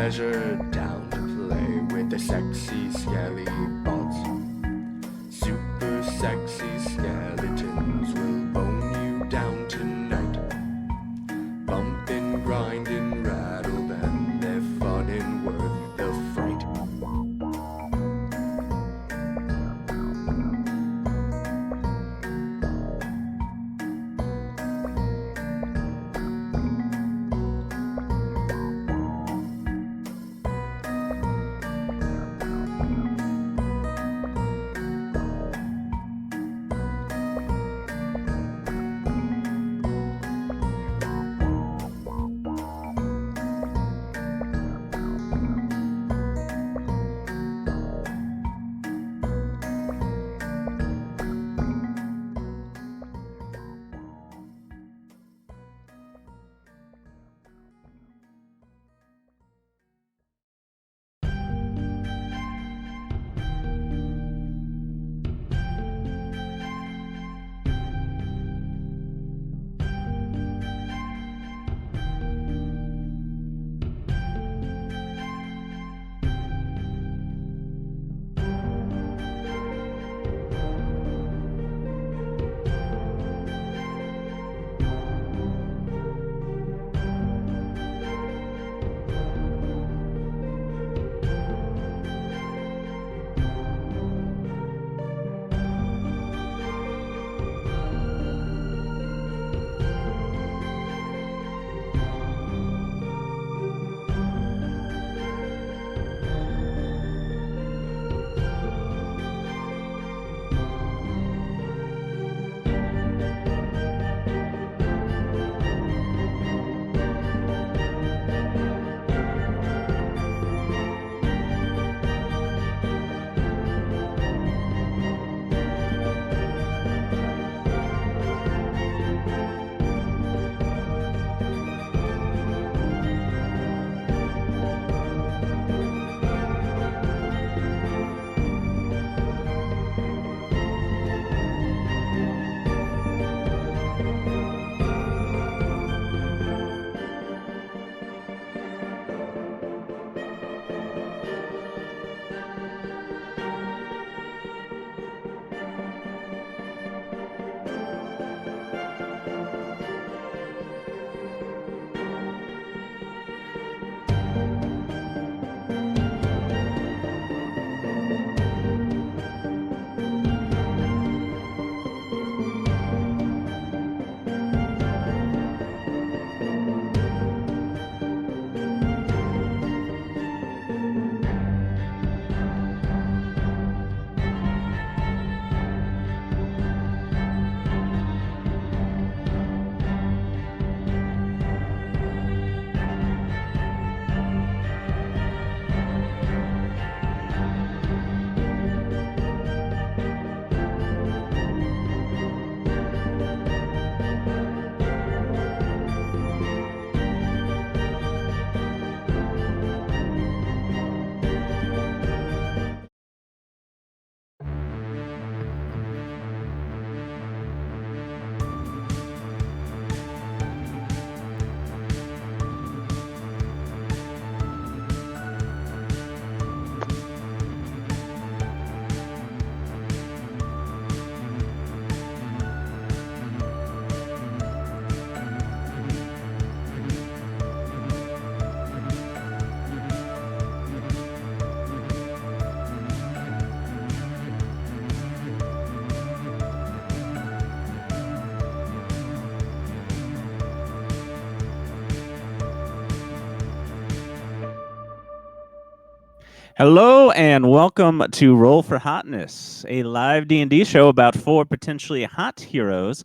pleasure down to play with the sexy skelly bots. Super sexy skeletons will bone you down tonight. Bump and grind and rattle them, they're fun and worth the fright. Hello and welcome to Roll for Hotness, a live D&D show about 4 potentially hot heroes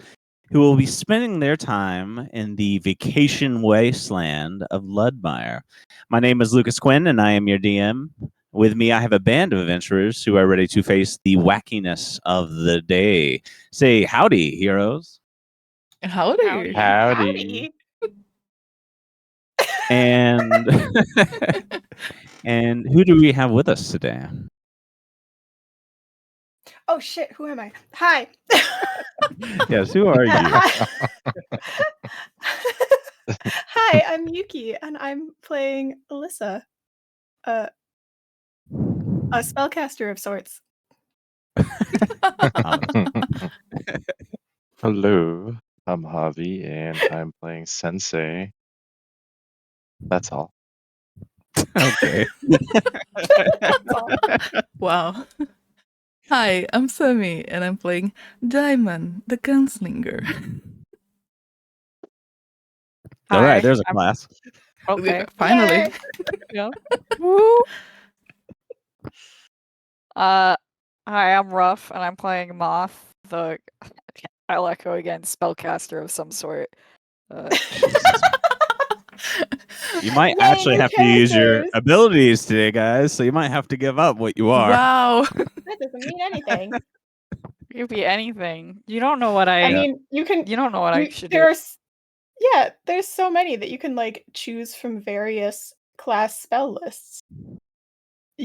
who will be spending their time in the vacation wasteland of Ludmire. My name is Lucas Quinn and I am your DM. With me, I have a band of adventurers who are ready to face the wackiness of the day. Say howdy, heroes. Howdy. Howdy. And and who do we have with us today? Oh shit, who am I? Hi. Yes, who are you? Hi, I'm Yuki and I'm playing Lyssa. a spellcaster of sorts. Hello, I'm Javi, and I'm playing Scensei. That's all. Okay. That's all. Wow. Hi, I'm Semi, and I'm playing Diamond, the Gunslinger. All right, Hi, there's a I'm- class. Okay. Finally. Yeah. Woo. Hi, I'm Ruff, and I'm playing Moth, the I'll echo again, spellcaster of some sort. You might Yay, actually new have to use your characters! abilities today, guys. So you might have to give up what you are. Wow. That doesn't mean anything. It could be anything. You don't know what I Yeah. mean, you can. You don't know what I should do. There's so many that you can like choose from various class spell lists.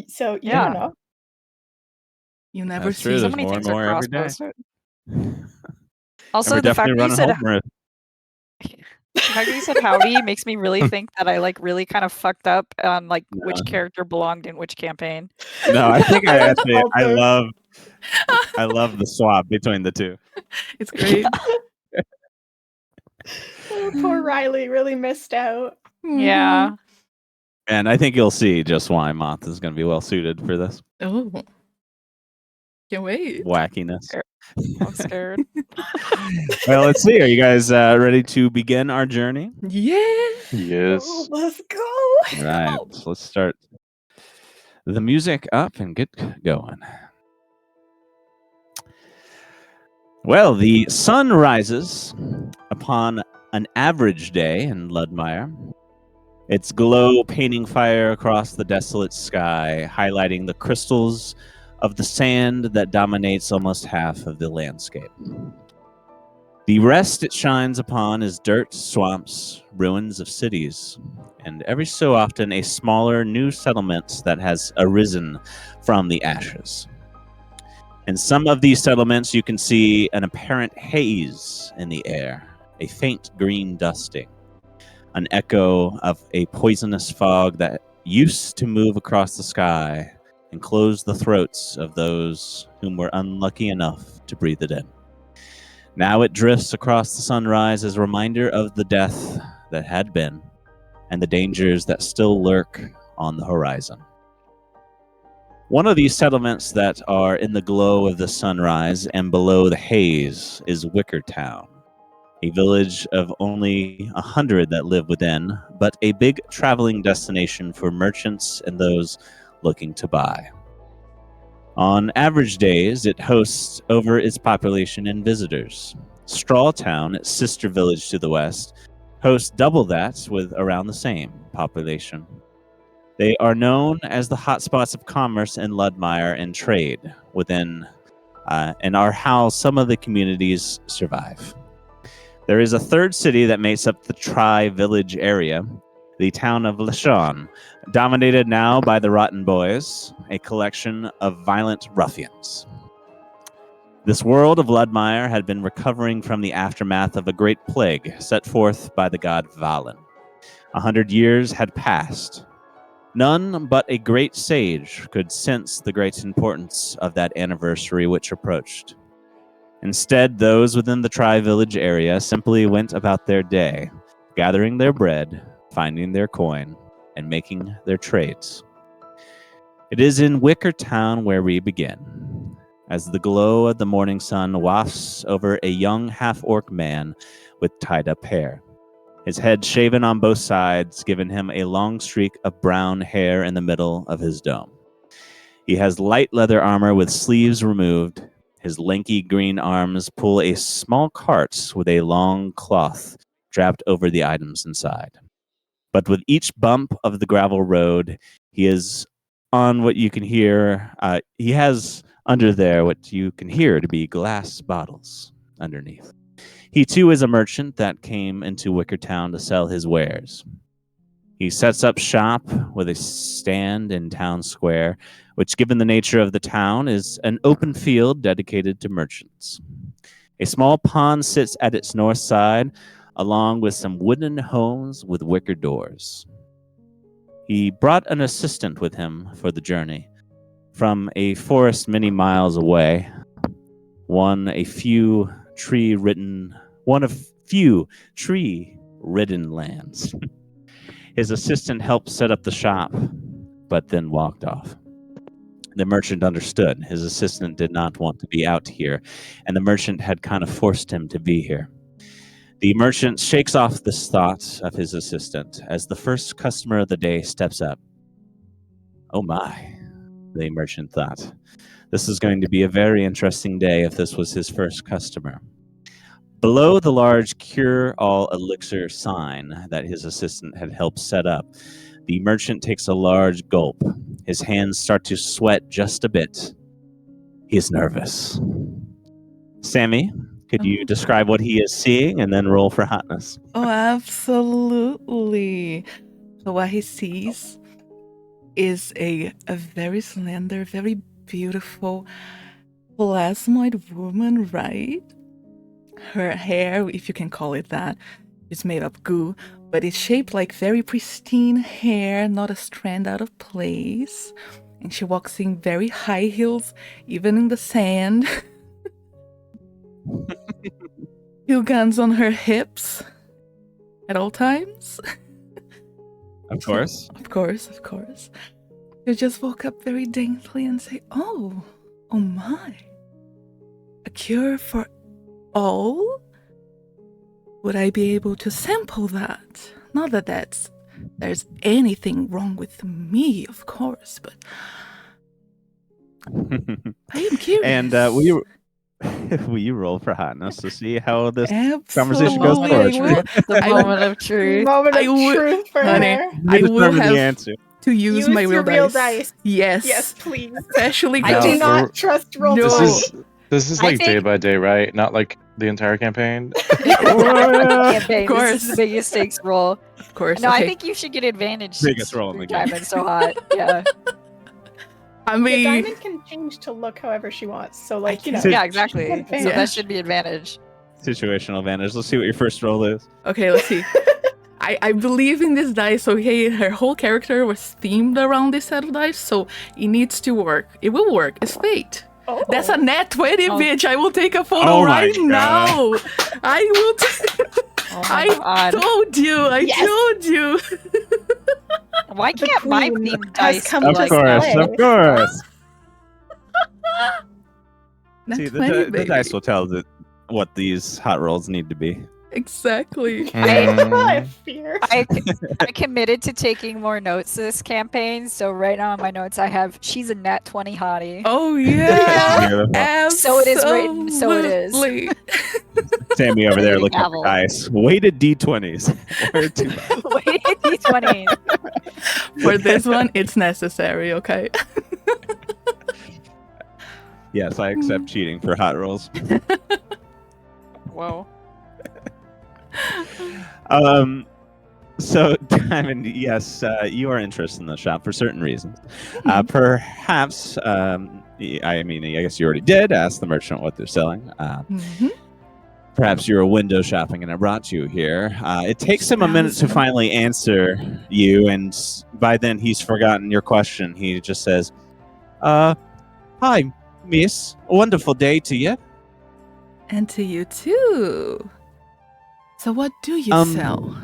So you Yeah. don't know. You never That's true. see. So There's many more and things are more every day. cross-posted. And Also, we're the fact definitely that you running said home. the fact that you said howdy makes me really think that I like really kind of fucked up on like which character belonged in which campaign. No, I think I That's actually also- I love the swap between the two. It's great. Oh, poor Riley really missed out. Yeah. And I think you'll see just why Moth is going to be well suited for this Oh. Can't wait. wackiness. I'm scared. Well, let's see. Are you guys ready to begin our journey? Yeah. Yes. Oh, let's go. All right. So let's start the music up and get going. Well, the sun rises upon an average day in Ludmire. Its glow painting fire across the desolate sky, highlighting the crystals of the sand that dominates almost half of the landscape. The rest it shines upon is dirt, swamps, ruins of cities, and every so often a smaller new settlement that has arisen from the ashes. In some of these settlements, you can see an apparent haze in the air, a faint green dusting, an echo of a poisonous fog that used to move across the sky and close the throats of those whom were unlucky enough to breathe it in. Now it drifts across the sunrise as a reminder of the death that had been and the dangers that still lurk on the horizon. One of these settlements that are in the glow of the sunrise and below the haze is Wicker Town, a village of only 100 that live within, but a big traveling destination for merchants and those looking to buy. On average days, it hosts over its population and visitors. Straw Town, its sister village to the west, hosts double that with around the same population. They are known as the hotspots of commerce in Ludmire and trade within, and are how some of the communities survive. There is a third city that makes up the tri-village area, the town of Lyssa, dominated now by the Rotten Boys, a collection of violent ruffians. This world of Ludmire had been recovering from the aftermath of a great plague set forth by the god Valen. 100 years had passed. None but a great sage could sense the great importance of that anniversary which approached. Instead, those within the tri-village area simply went about their day, gathering their bread, finding their coin, and making their trades. It is in Wicker Town where we begin, as the glow of the morning sun wafts over a young half-orc man with tied-up hair. His head shaven on both sides, giving him a long streak of brown hair in the middle of his dome. He has light leather armor with sleeves removed. His lanky green arms pull a small cart with a long cloth draped over the items inside. But with each bump of the gravel road, he is on what you can hear. He has under there what you can hear to be glass bottles underneath. He too is a merchant that came into Wicker Town to sell his wares. He sets up shop with a stand in town square, which, given the nature of the town, is an open field dedicated to merchants. A small pond sits at its north side, along with some wooden homes with wicker doors. He brought an assistant with him for the journey. From a forest many miles away, one of few tree-ridden lands. His assistant helped set up the shop, but then walked off. The merchant understood. His assistant did not want to be out here, and the merchant had kind of forced him to be here. The merchant shakes off this thought of his assistant as the first customer of the day steps up. Oh my, the merchant thought. This is going to be a very interesting day if this was his first customer. Below the large cure-all elixir sign that his assistant had helped set up, the merchant takes a large gulp. His hands start to sweat just a bit. He is nervous. Sammy, could you describe what he is seeing and then roll for hotness? Oh, absolutely. So what he sees is a very slender, very beautiful plasmoid woman, right? Her hair, if you can call it that, is made of goo, but it's shaped like very pristine hair, not a strand out of place. And she walks in very high heels, even in the sand. Heel guns on her hips at all times. Of course. Of course. You just walk up very daintily and say, oh my. A cure for all? Would I be able to sample that? Not that there's anything wrong with me, of course, but I am curious. And will you roll for hotness to see how this conversation Absolutely, goes forward? I will. The moment of truth. Moment of I would- truth for honey, her. I will determine have the answer. to use my your real dice. Yes. Yes, please. Especially I No, do because not trust roll No. This is I like day think- by day, right? Not like the entire campaign. Campaign. Of This is course. the biggest stakes roll. of course. No, okay. I think you should get advantage. Biggest since roll in the your game. diamond's so hot. Yeah. I The mean, diamond can change to look however she wants. So, like, you know. So- Yeah, exactly. Advantage. So Yeah. that should be advantage. Situational advantage. Let's see what your first roll is. okay, let's see. I believe in this dice, okay? Her whole character was themed around this set of dice, so it needs to work. It will work. It's fate. Oh. That's a nat 20, Oh. bitch. I will take a photo Oh my right God. now. I will. Oh my I god. told you. I Yes. told you. Why can't my queen theme has dice come be Of to like course, play. that? of course. Nat See, 20, the baby. dice will tell what these hot rolls need to be. Exactly. I fear. I committed to taking more notes this campaign, so right now in my notes I have she's a nat 20 hottie. Oh yeah. Beautiful. So it is written, so it is. Absolutely. Sammy over there Ready to looking at the gavel. dice. Weighted D20s. Where to? Wait, D20. For this one, it's necessary. Okay. Yes, I accept cheating for hot rolls. Whoa. So, Diamond, yes, you are interested in the shop for certain reasons. Perhaps, I guess you already did ask the merchant what they're selling. Mhm. Perhaps you were window shopping and it brought you here. It takes him a minute to Browsing. finally answer you, and by then he's forgotten your question. He just says, hi, miss. A wonderful day to you. And to you too. So what do you sell?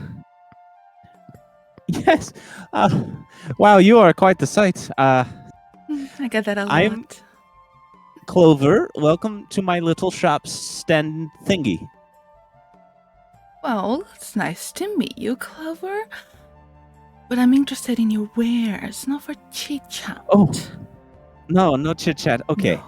Yes. Wow, you are quite the sight. I get that a lot. I'm- Clover, welcome to my little shop stand thingy. Well, it's nice to meet you, Clover. But I'm interested in your wares, not for chit chat. Oh. No chit chat. Okay.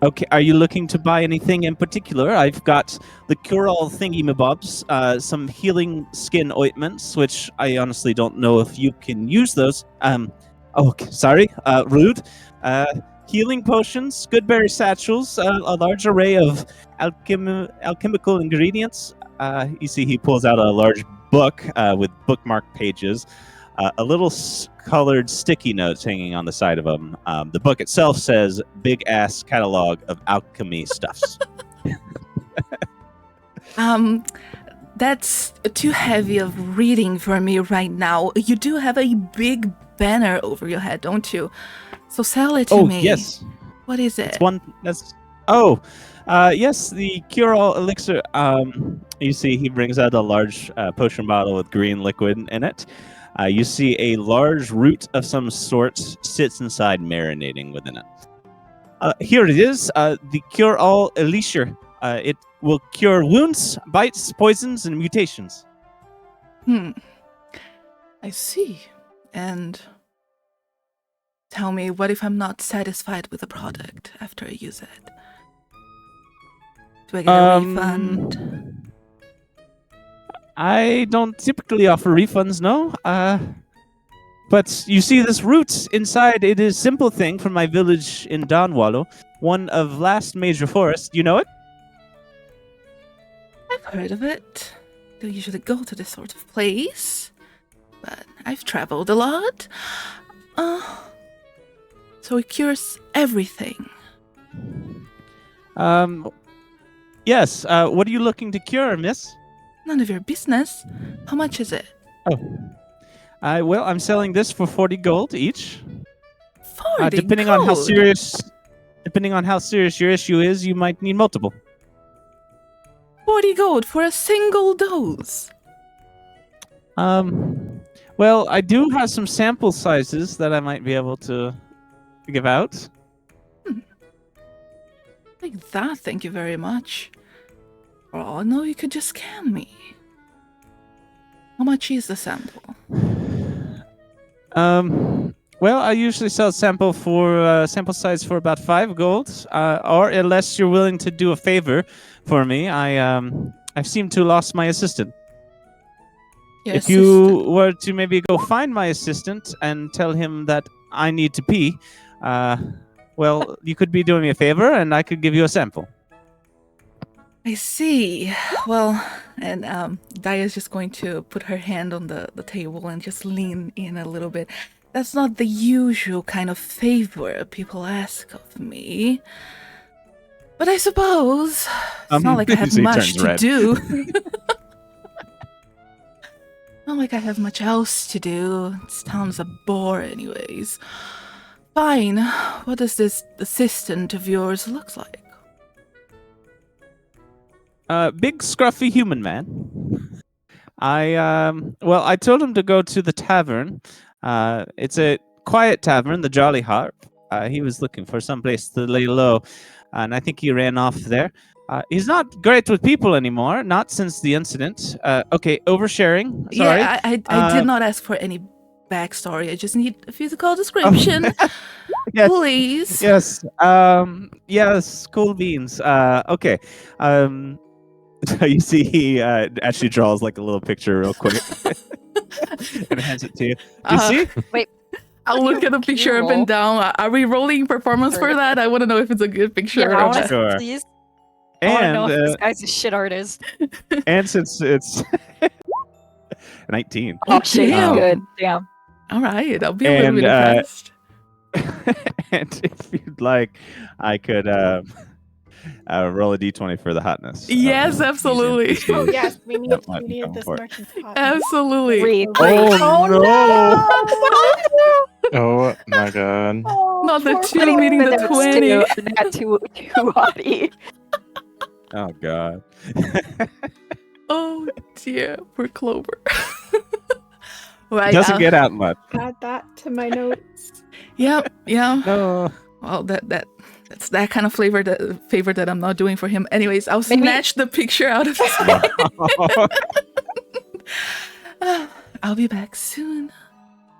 Okay, are you looking to buy anything in particular? I've got the cure-all thingy-mabobs, some healing skin ointments, which I honestly don't know if you can use those. Sorry, rude. Healing potions, goodberry satchels, a large array of alchemical ingredients. You see, he pulls out a large book with bookmark pages, a little colored sticky notes hanging on the side of them. The book itself says "Big Ass Catalog of Alchemy Stuffs." That's too heavy of reading for me right now. You do have a big banner over your head, don't you? So sell it to me. Yes. What is it? It's one. Yes, the cure-all elixir. You see, he brings out a large potion bottle with green liquid in it. You see a large root of some sort sits inside, marinating within it. Here it is. The cure-all elixir. It will cure wounds, bites, poisons, and mutations. I see. And tell me, what if I'm not satisfied with the product after I use it? Do I get a refund? I don't typically offer refunds, no. But you see this root inside, it is a simple thing from my village in Donwallow, one of last major forest. You know it? I've heard of it. Don't usually go to this sort of place, but I've traveled a lot. So it cures everything. Yes. What are you looking to cure, miss? None of your business. How much is it? Well, I'm selling this for 40 gold each. 40 Depending gold. on how serious your issue is, you might need multiple. 40 gold for a single dose. Well, I do have some sample sizes that I might be able to give out. Like that, thank you very much. Oh, no, you could just scam me. How much is the sample? Well, I usually sell sample size for about 5 gold, or unless you're willing to do a favor for me, I've seemed to lost my assistant. If you were to maybe go find my assistant and tell him that I need to pee, well, you could be doing me a favor, and I could give you a sample. I see. Well, and Daya's just going to put her hand on the table and just lean in a little bit. That's not the usual kind of favor people ask of me. But I suppose it's not like I have much to do. Not like I have much else to do. This town's a bore anyways. Fine. What does this assistant of yours look like? Big scruffy human man. I told him to go to the tavern. It's a quiet tavern, the Jolly Harp. He was looking for some place to lay low, and I think he ran off there. He's not great with people anymore, not since the incident. Okay, oversharing. Sorry. Yeah, I did not ask for any backstory. I just need a physical description. Yes. Please. Yes. Yes. Cool beans. Okay. So you see, he actually draws like a little picture real quick and hands it to you. You see? Wait. I'll look at the picture up and down. Are we rolling performance for that? I want to know if it's a good picture. Yeah, I or wanna, not. Sure. please. I want to And know if this guy's a shit artist. and since it's 19. Oh shit, he's damn. good. Damn. All right, I'll be a little And, bit impressed. And if you'd like, I could roll a d20 for the hotness. Yes, absolutely. Oh yes, we need That might be this coming merchant's pot. Absolutely. Read. Oh, no! Oh my god. Not the poor 2 fellow. meeting the 20. Not too haughty. Oh, God. Oh dear, poor Clover. Right. Doesn't get out much. Add that to my notes. Yep. Yeah. No. Well, that's that kind of favor that I'm not doing for him. Anyways, I'll Maybe- snatch the picture out of his hand. I'll be back soon.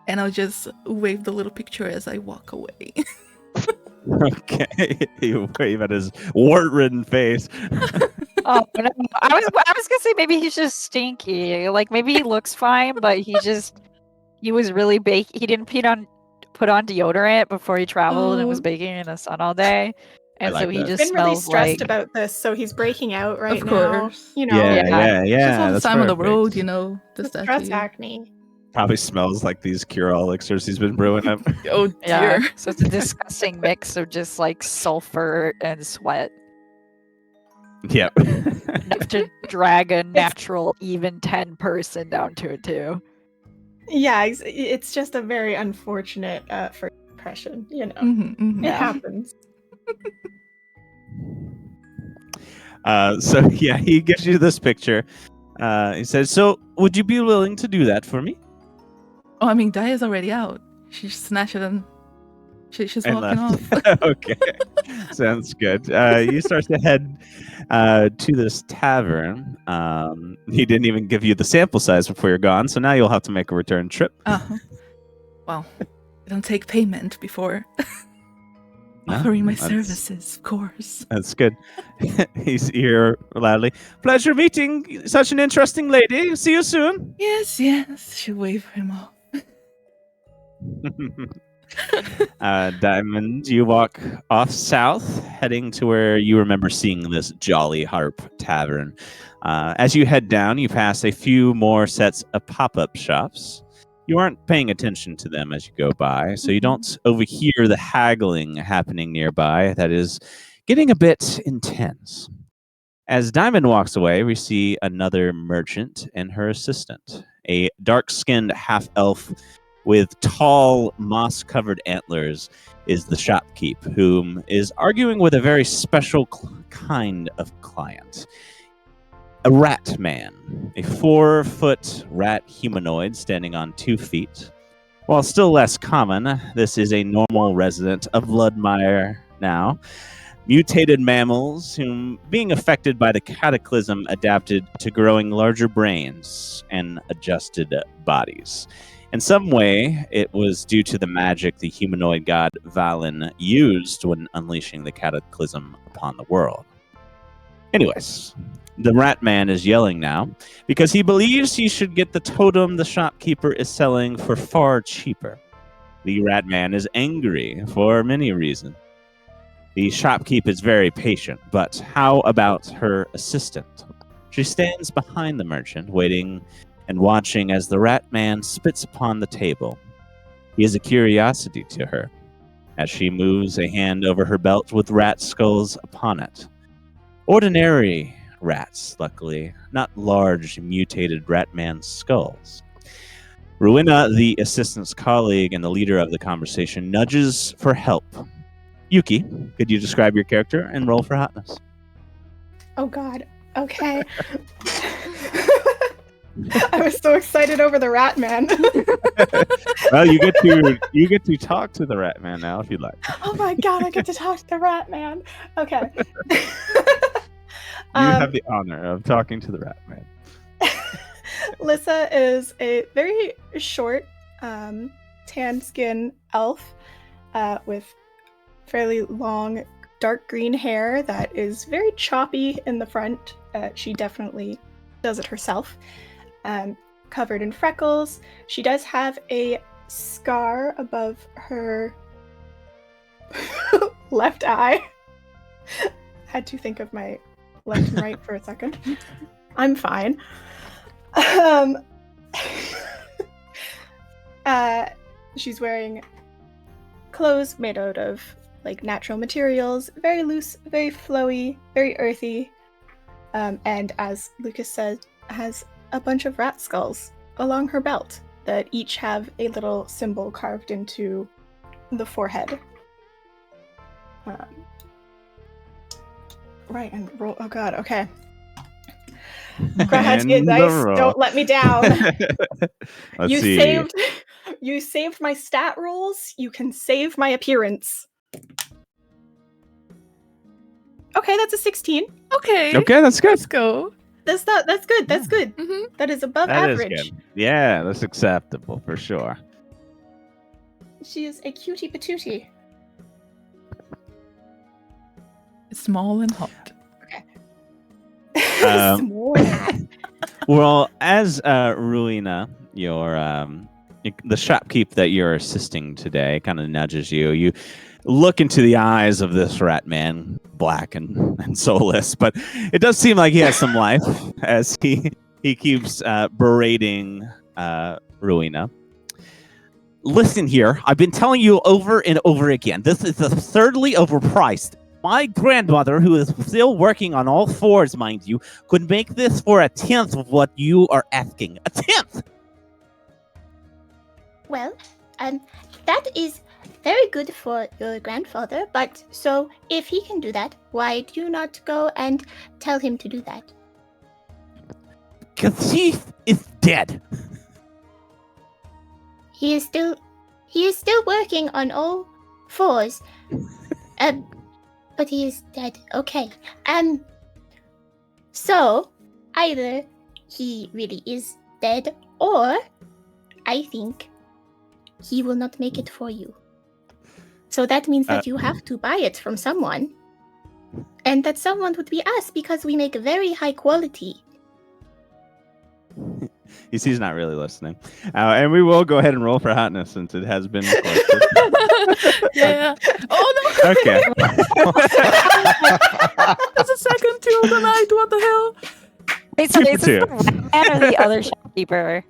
And I'll just wave the little picture as I walk away. Okay. You wave at his wart-ridden face. Oh no. I was gonna say maybe he's just stinky. Like maybe he looks fine, but he was really he didn't put on deodorant before he traveled and was Oh. baking in the sun all day. And like so he that. just Been really smells stressed like about this, so he's breaking out right Of now. course. You know, Yeah. Just all the That's time on the perfect. road, you know. Just that stress too. acne. Probably smells like these cure-all elixirs he's been brewing up. Oh yeah. dear. So it's a disgusting mix of just like sulfur and sweat. Yep. Enough to drag a natural even 10 person down to it too. Yeah, it's just a very unfortunate first impression, you know. Mhm. It happens. So yeah, he gives you this picture. He says, "So, would you be willing to do that for me?" Oh, I mean, Daya's already out. She snatched it and she's And walking left. off. Okay, sounds good. You start to head to this tavern. He didn't even give you the sample size before you're gone, so now you'll have to make a return trip. Well, I don't take payment before No, offering my that's- services, of course. That's good. He's here loudly. Pleasure meeting such an interesting lady. See you soon. Yes. She waved him off. Diamond, you walk off south, heading to where you remember seeing this Jolly Harp Tavern. As you head down, you pass a few more sets of pop-up shops. You aren't paying attention to them as you go by, so you don't overhear the haggling happening nearby that is getting a bit intense. As Diamond walks away, we see another merchant and her assistant, a dark-skinned half-elf with tall, moss-covered antlers, is the shopkeep, whom is arguing with a very special kind of client. A rat man, a 4-foot rat humanoid standing on 2 feet. While still less common, this is a normal resident of Ludmire now. Mutated mammals whom, being affected by the cataclysm, adapted to growing larger brains and adjusted bodies. In some way, it was due to the magic the humanoid god Valen used when unleashing the cataclysm upon the world. Anyways, the rat man is yelling now because he believes he should get the totem the shopkeeper is selling for far cheaper. The rat man is angry for many reasons. The shopkeep is very patient, but how about her assistant? She stands behind the merchant, waiting and watching as the rat man spits upon the table. He is a curiosity to her, as she moves a hand over her belt with rat skulls upon it. Ordinary rats, luckily, not large, mutated rat man skulls. Rowena, the assistant's colleague and the leader of the conversation, nudges for help. Yuki, could you describe your character and roll for hotness? Oh God. Okay. I was so excited over the rat man. Well, you get to talk to the rat man now if you'd like. Oh my God, I get to talk to the rat man. Okay. You have the honor of talking to the rat man. Lyssa is a very short, tan skin elf with fairly long, dark green hair that is very choppy in the front. She definitely does it herself. Covered in freckles. She does have a scar above her left eye. Had to think of my left and right for a second. I'm fine. She's wearing clothes made out of like natural materials, very loose, very flowy, very earthy, and as Lucas said, has a bunch of rat skulls along her belt that each have a little symbol carved into the forehead. Right, and roll. Oh God, okay. Grahatsky dice, don't let me down. Let's see. You saved my stat rolls. You can save my appearance. Okay, that's a 16. Okay. Okay, that's good. Let's go. That's good. That's good. Mm-hmm. That is above That is average. good. Yeah, that's acceptable for sure. She is a cutie patootie. Small and hot. Small and hot. Well, as Ruina, your the shopkeep that you're assisting today, kind of nudges you. You look into the eyes of this rat man, black and soulless, but it does seem like he has some life as he keeps berating Ruina. Listen here, I've been telling you over and over again, this is absurdly overpriced. My grandmother, who is still working on all fours, mind you, could make this for a 10th of what you are asking. A 10th! Well, that is very good for your grandfather, but so if he can do that, why do you not go and tell him to do that? Because he is dead. He is still working on all fours. But he is dead. Okay. So either he really is dead, or I think he will not make it for you. So that means that you have to buy it from someone. And that someone would be us, because we make very high quality. He's not really listening. And we will go ahead and roll for hotness since it has been requested. Yeah. Oh no. Okay. That's a second two of the night. What the hell? Wait, so Keep is it this to the rat or the other shopkeeper?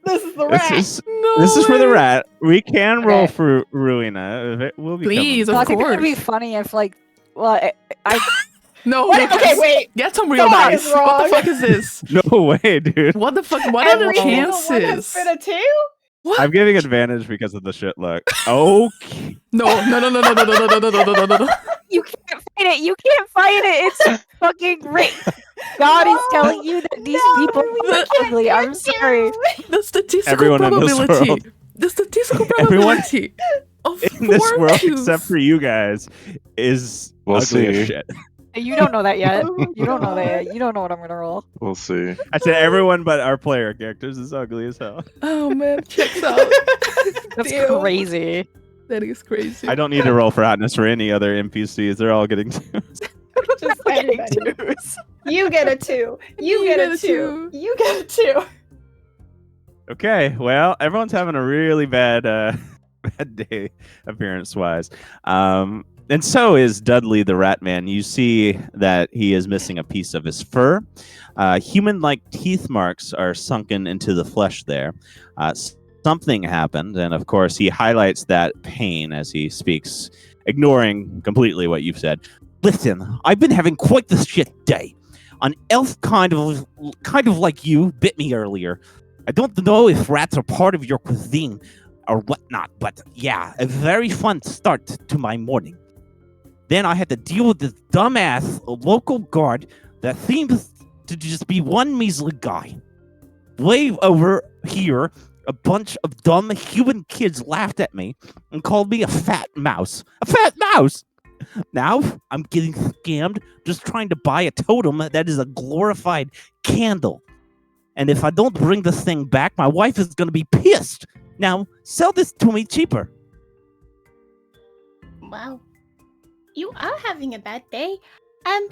This is the rat. This is for the rat. We can roll Okay. for Ruina. We'll be Please, Well, I of think it would be course. funny if, like, well, I No, Wait, Lucas, okay, wait. Get some real That dice. is What the wrong. fuck is this? No way, dude. What the fuck? What are the Every single one has chances? been a 2? What? I'm giving advantage because of the shit luck. Okay. No. you can't fight it. You can't fight it. It's fucking great. God is telling you that these people are ugly. I'm sorry. The statistical Everyone in this probability. world. The statistical Everyone probability of In this four world, cubes. except for you guys, is We'll ugly as see. shit. You don't know that yet. Oh, You don't know that God. yet. You don't know what I'm gonna roll. We'll see. I said everyone but our player characters is ugly as hell. Oh man, checks out. That's Damn. crazy. That is crazy. I don't need to roll for hotness for any other NPCs. They're all getting twos. Just anybody. You get a 2. You get a 2. You get a 2. Okay, well, everyone's having a really bad bad day appearance-wise. And so is Dudley the Rat Man. You see that he is missing a piece of his fur. Human-like teeth marks are sunken into the flesh there. Something happened, and of course, he highlights that pain as he speaks, ignoring completely what you've said. Listen, I've been having quite the shit day. An elf kind of like you bit me earlier. I don't know if rats are part of your cuisine or whatnot, but yeah, a very fun start to my morning. Then I had to deal with this dumbass local guard that seems to just be one measly guy. Way over here, a bunch of dumb human kids laughed at me and called me a fat mouse. A fat mouse! Now I'm getting scammed just trying to buy a totem that is a glorified candle. And if I don't bring this thing back, my wife is going to be pissed. Now, sell this to me cheaper. Wow. You are having a bad day. And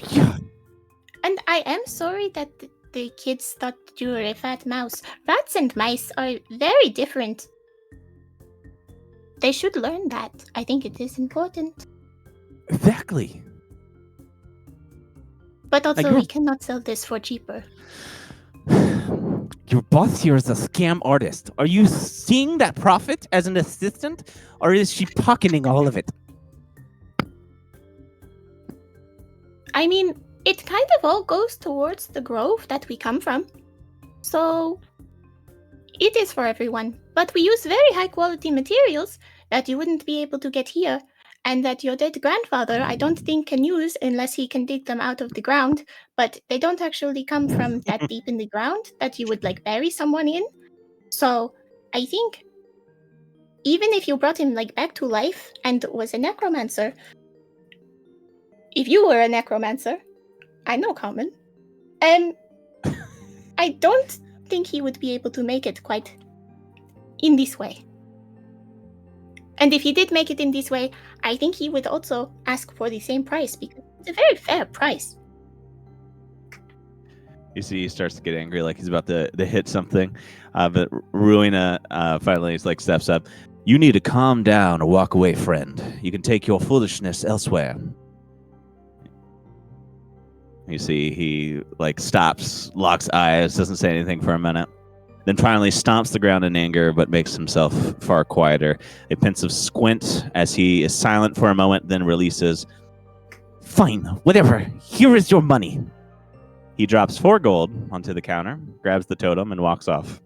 I am sorry that the kids thought you were a fat mouse. Rats and mice are very different. They should learn that. I think it is important. Exactly. But also, you're- we cannot sell this for cheaper. Your boss here is a scam artist. Are you seeing that profit as an assistant, or is she pocketing all of it? I mean, it kind of all goes towards the grove that we come from. So, it is for everyone. But we use very high quality materials that you wouldn't be able to get here, and that your dead grandfather, I don't think, can use unless he can dig them out of the ground. But they don't actually come from that deep in the ground that you would like bury someone in. So, I think even if you brought him like back to life and was a necromancer, if you were a necromancer, I know common, I don't think he would be able to make it quite in this way. And if he did make it in this way, I think he would also ask for the same price, because it's a very fair price. You see, he starts to get angry, like he's about to hit something. But Ruina finally is like steps up. You need to calm down or walk away, friend. You can take your foolishness elsewhere. You see, he like stops, locks eyes, doesn't say anything for a minute. Then finally stomps the ground in anger, but makes himself far quieter. A pensive squint as he is silent for a moment, then releases. Fine, whatever. Here is your money. He drops 4 gold onto the counter, grabs the totem, and walks off.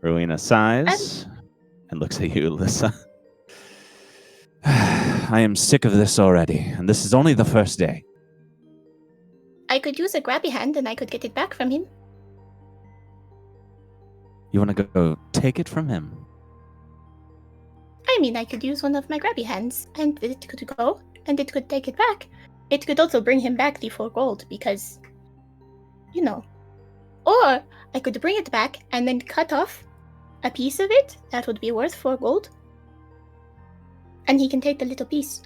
Rowena sighs and looks at you, Lyssa. I am sick of this already, and this is only the first day. I could use a grabby hand and I could get it back from him. You want to go take it from him? I mean, I could use one of my grabby hands and it could go and it could take it back. It could also bring him back the 4 gold because, you know. Or I could bring it back and then cut off a piece of it that would be worth 4 gold. And he can take the little piece.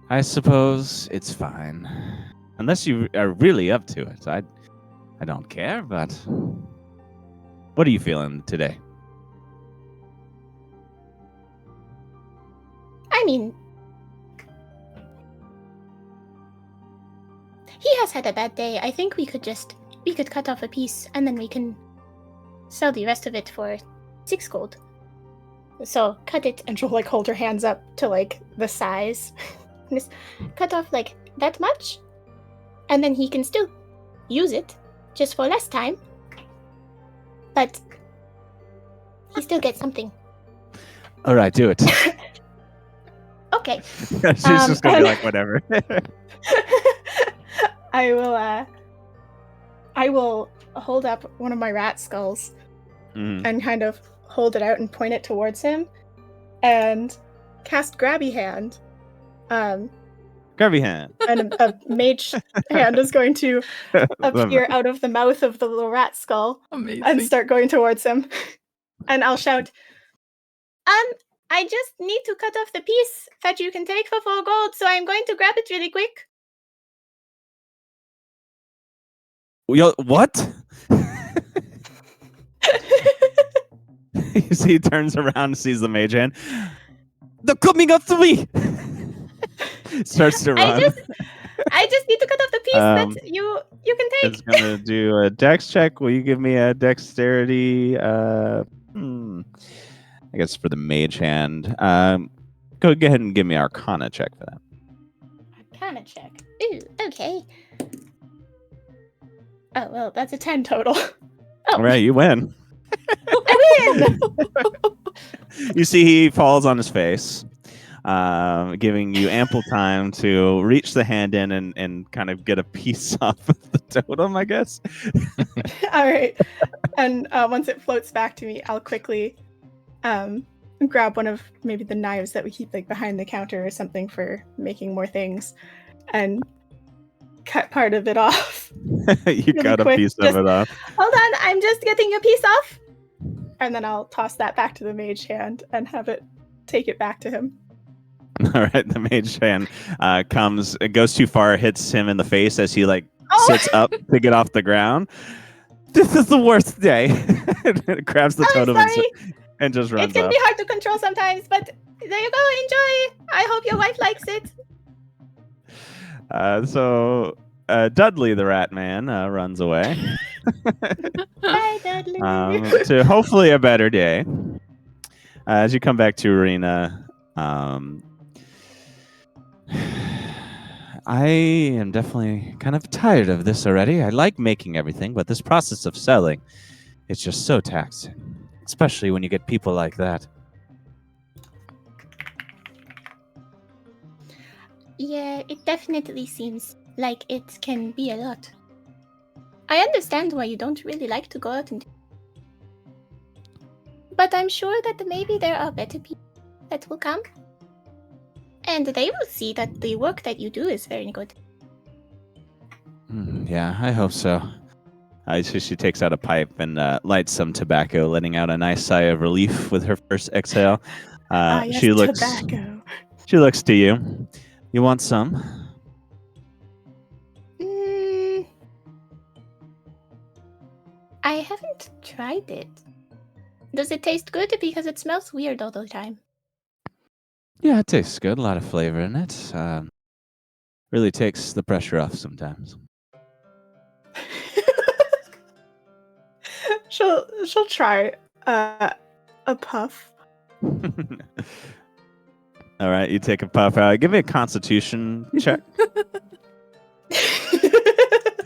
I suppose it's fine. Unless you are really up to it. I don't care, but... What are you feeling today? I mean, he has had a bad day. I think we could cut off a piece and then we can sell the rest of it for 6 gold. So cut it And she'll like hold her hands up to like the size. just cut off like that much, and then he can still use it just for less time. But he still gets something. All right, do it. Okay. She's just gonna be like, whatever. I will hold up one of my rat skulls and kind of hold it out and point it towards him and cast grabby hand. Grabby hand. And a mage hand is going to appear out of the mouth of the little rat skull Amazing. and start going towards him. And I'll shout, I just need to cut off the piece that you can take for 4 gold, so I'm going to grab it really quick. What? You see, he turns around and sees the mage hand. They're coming up to me! Starts to run. I just need to cut off the piece that you can take. It's gonna do a dex check. Will you give me a dexterity? I guess for the mage hand. Go ahead and give me an Arcana check for that. Arcana check. Ooh, okay. oh, well, that's a 10 total. Oh, All right, you win. I win! You see, he falls on his face, giving you ample time to reach the hand in and kind of get a piece off of the totem, I guess. All right. And once it floats back to me, I'll quickly grab one of maybe the knives that we keep like behind the counter or something for making more things and cut part of it off. You Really cut a quick, piece of just- it off. Hold on, I'm just getting a piece off. And then I'll toss that back to the mage hand and have it take it back to him. All right, the mage hand comes, it goes too far, hits him in the face as he like sits up to get off the ground. This is the worst day. Grabs the totem and just runs It can off. be hard to control sometimes, but there you go, enjoy! I hope your wife likes it. So Dudley the rat man runs away Bye, Dudley. to hopefully a better day. As you come back to Arena, I am definitely kind of tired of this already. I like making everything, but this process of selling, it's just so taxing, especially when you get people like that. Yeah, it definitely seems like it can be a lot. I understand why you don't really like to go out and... But I'm sure that maybe there are better people that will come. And they will see that the work that you do is very good. Yeah, I hope so. So she takes out a pipe and lights some tobacco, letting out a nice sigh of relief with her first exhale. Yes, She looks. tobacco. She looks to you. You want some? I haven't tried it. Does it taste good? Because it smells weird all the time. Yeah, it tastes good. A lot of flavor in it. Really takes the pressure off sometimes. She'll try a puff All right, you take a puff out. Give me a Constitution check.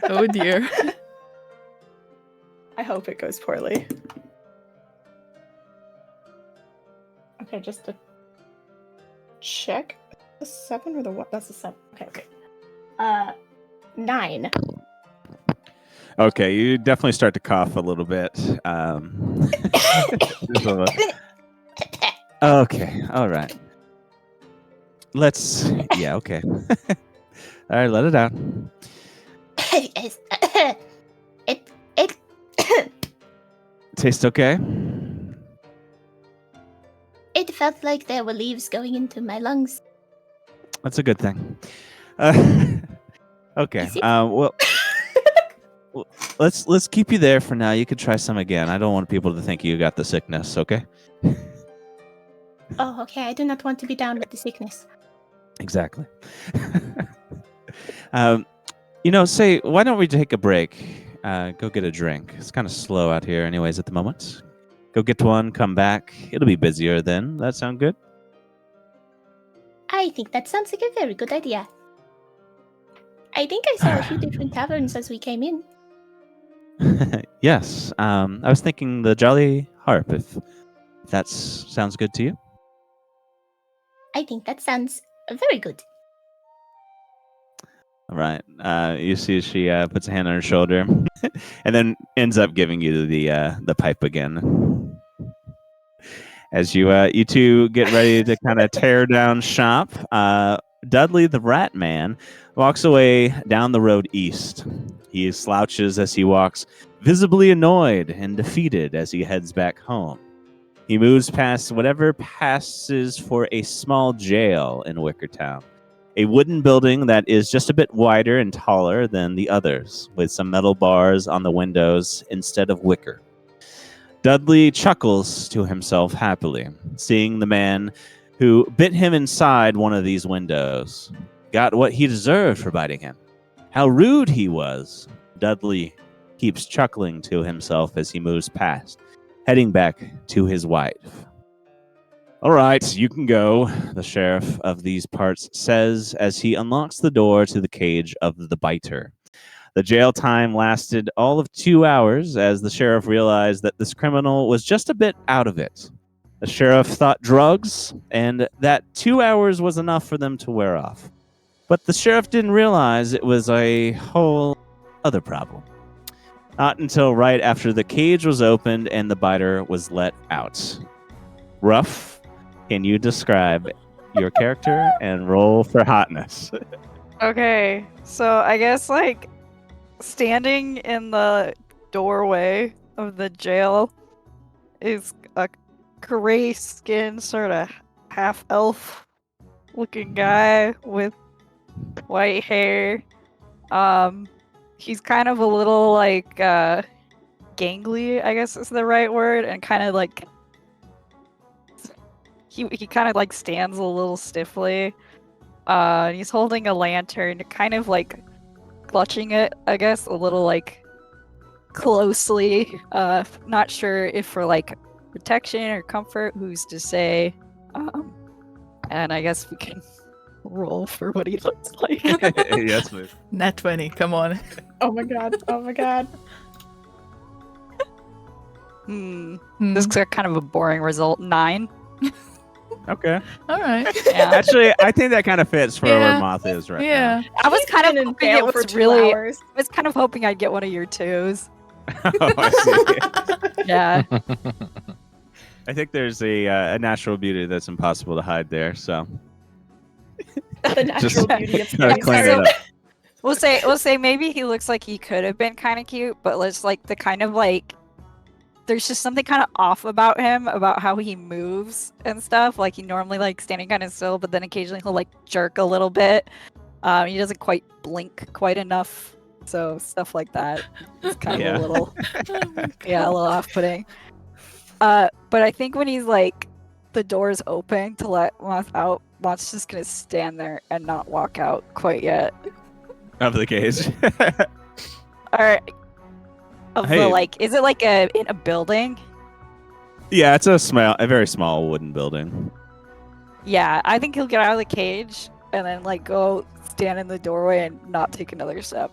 Oh dear. I hope it goes poorly. Okay, just to check. The 7 or the 1? That's the 7. Okay. 9. Okay, you definitely start to cough a little bit. Okay, all right. Yeah, okay. All right, let it out. it Taste okay? it felt like there were leaves going into my lungs. That's a good thing. Okay. Is it? Well, let's keep you there for now. You could try some again. I don't want people to think you got the sickness. Okay. Oh, okay. I do not want to be down with the sickness. Exactly. Say, why don't we take a break? Go get a drink. It's kind of slow out here, anyways, at the moment. Go get one. Come back. It'll be busier then. That sound good? I think that sounds like a very good idea. I think I saw a few different taverns as we came in. Yes. I was thinking the Jolly Harp. If that sounds good to you. I think that sounds very good. All right. You see, she puts a hand on her shoulder, and then ends up giving you the pipe again. As you two get ready to kind of tear down shop, Dudley the Rat Man walks away down the road east. He slouches as he walks, visibly annoyed and defeated as he heads back home. He moves past whatever passes for a small jail in Wickertown, a wooden building that is just a bit wider and taller than the others, with some metal bars on the windows instead of wicker. Dudley chuckles to himself happily, seeing the man who bit him inside one of these windows got what he deserved for biting him. How rude he was. Dudley keeps chuckling to himself as he moves past, heading back to his wife. All right, you can go, the sheriff of these parts says as he unlocks the door to the cage of the biter. The jail time lasted all of 2 hours as the sheriff realized that this criminal was just a bit out of it. The sheriff thought drugs, and that 2 hours was enough for them to wear off. But the sheriff didn't realize it was a whole other problem. Not until right after the cage was opened and the biter was let out. Ruff, can you describe your character and roll for hotness? Okay, so I guess like standing in the doorway of the jail is a gray skinned sort of half elf looking guy with white hair. He's kind of a little like gangly, I guess is the right word, and kind of like he kind of like stands a little stiffly. And he's holding a lantern, kind of like clutching it, I guess, a little like closely. Not sure if for like protection or comfort, who's to say. And I guess we can roll for what he looks like. Yes, please. Nat 20, come on. Oh my god. Oh my god. This is kind of a boring result. 9. Okay. All right. Yeah. Actually, I think that kind of fits for where Moth is right Yeah. I was He's kind been of in hoping jail it for was 2 really. hours. I was kind of hoping I'd get one of your 2s. now. Oh, I see. Yeah. I think there's a natural beauty that's impossible to hide there, so. The natural Just beauty of gotta space. clean it up. We'll say maybe he looks like he could have been kind of cute, but let's like the kind of like there's just something kind of off about him, about how he moves and stuff. Like he normally like standing kind of still, but then occasionally he'll like jerk a little bit. He doesn't quite blink quite enough, so stuff like that. It's kind of a little, a little off-putting. But I think when he's like the door's open to let Moth out, Moth's just gonna stand there and not walk out quite yet. Of the cage. All right. Of Hey. the like, is it like in a building? Yeah, it's a very small wooden building. Yeah, I think he'll get out of the cage and then like go stand in the doorway and not take another step.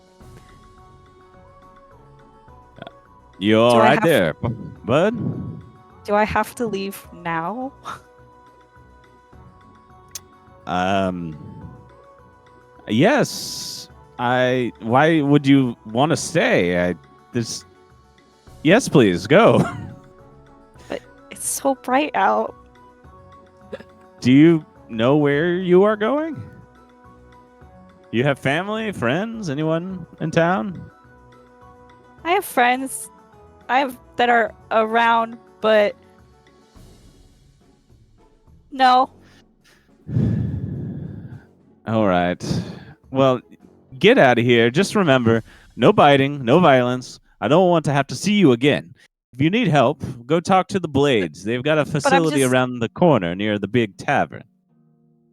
You all Do I right have- there, bud? Do I have to leave now? Yes. Why would you want to stay? Yes, please go. It's so bright out. Do you know where you are going? You have family, friends, anyone in town? I have friends that are around, but no. All right. Well, get out of here. Just remember, no biting, no violence. I don't want to have to see you again. If you need help, go talk to the Blades. They've got a facility just- around the corner near the big tavern.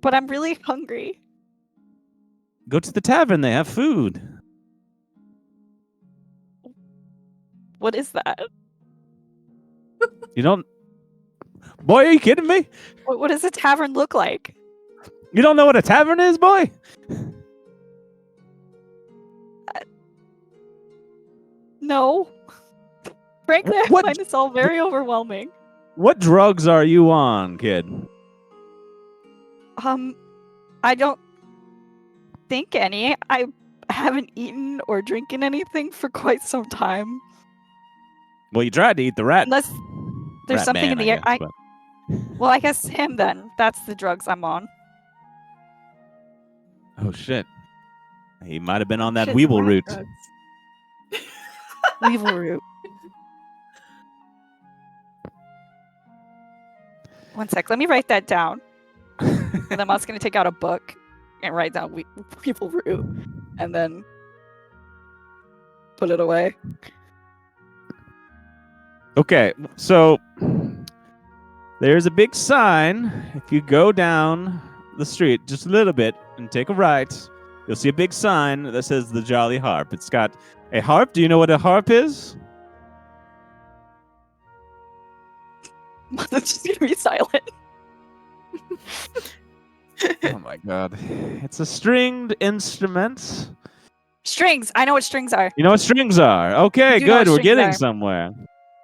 But I'm really hungry. Go to the tavern. They have food. What is that? You don't... Boy, are you kidding me? What does a tavern look like? You don't know what a tavern is, boy? No. Frankly, I What- find this all very overwhelming. What drugs are you on, kid? I don't think any. I haven't eaten or drinking anything for quite some time. Well, you tried to eat the rat. Unless there's rat something man, in the air. guess, but- Well, I guess him then. That's the drugs I'm on. Oh, shit. He might have been on that Shit, weevil rat root. drugs. Weevil root. One sec. Let me write that down. And then I'm also going to take out a book and write down weevil root and then put it away. Okay, so there's a big sign. If you go down the street just a little bit and take a right, you'll see a big sign that says the Jolly Harp. It's got a harp. Do you know what a harp is? Mother's just going to be silent. Oh my god. It's a stringed instrument. Strings. I know what strings are. You know what strings are? Okay, I do know good. what We're strings getting are. somewhere.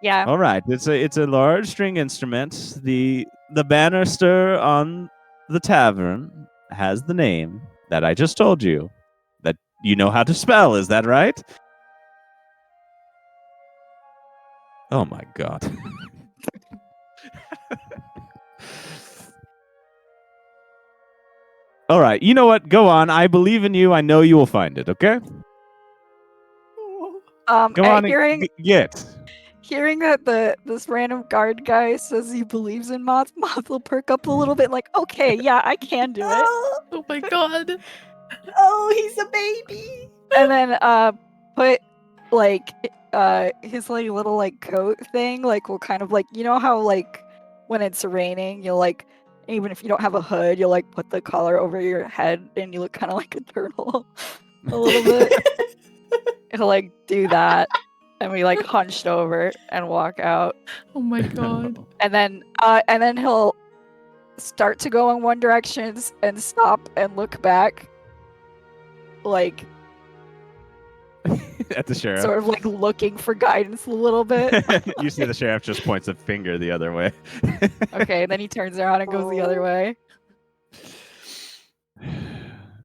Yeah. All right. It's a large string instrument. The banister on the tavern has the name that I just told you. That you know how to spell, is that right? Oh my god. All right. You know what? Go on. I believe in you. I know you will find it, okay? Go on Hearing and get. hearing that this random guard guy says he believes in Moth, Moth will perk up a little bit like, okay, yeah, I can do it. Oh my god. Oh, he's a baby. And then put like his like little like coat thing, like will kind of like, you know how like when it's raining you'll like, even if you don't have a hood, you'll like put the collar over your head and you look kind of like a turtle a little bit. He'll like do that and we like hunched over and walk out. Oh my god. And then he'll start to go in one direction and stop and look back, like At the sheriff. sort of like looking for guidance a little bit. You see the sheriff just points a finger the other way. Okay, then he turns around and goes the other way.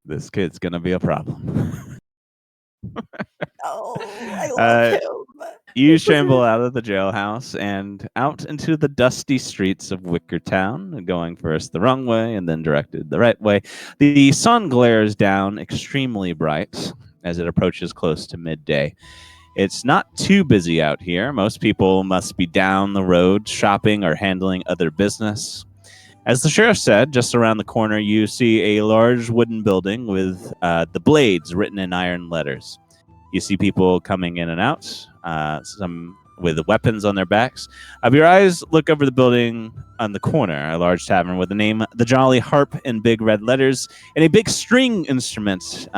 This kid's gonna be a problem. Oh, I Uh, love him. You shamble out of the jailhouse and out into the dusty streets of Wicker Town, going first the wrong way and then directed the right way. The sun glares down extremely bright as it approaches close to midday. It's not too busy out here. Most people must be down the road shopping or handling other business. As the sheriff said, just around the corner you see a large wooden building with the Blades written in iron letters. You see people coming in and out, some with weapons on their backs. Your eyes look over the building on the corner, a large tavern with the name The Jolly Harp in big red letters, and a big string instrument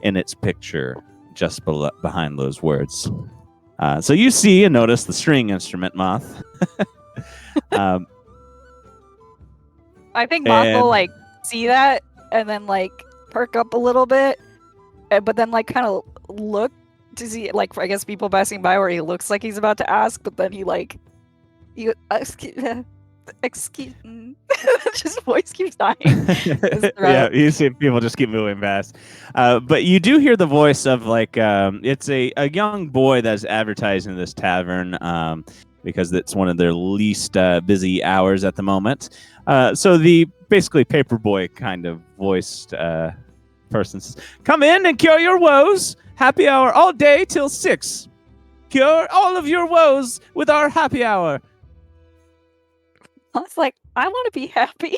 in its picture just behind those words. So you see and notice the string instrument, Moth. Um, I think Moth will And- like see that and then like perk up a little bit, but then like kind of look to see like I guess people passing by where he looks like he's about to ask, but then he like excuse just voice keeps dying. Yeah, you see people just keep moving fast. But you do hear the voice of like it's a young boy that's advertising this tavern because it's one of their least busy hours at the moment. So the basically paperboy kind of voiced person says, "Come in and cure your woes. Happy hour all day till 6. Cure all of your woes with our happy hour." I was like, I want to be happy.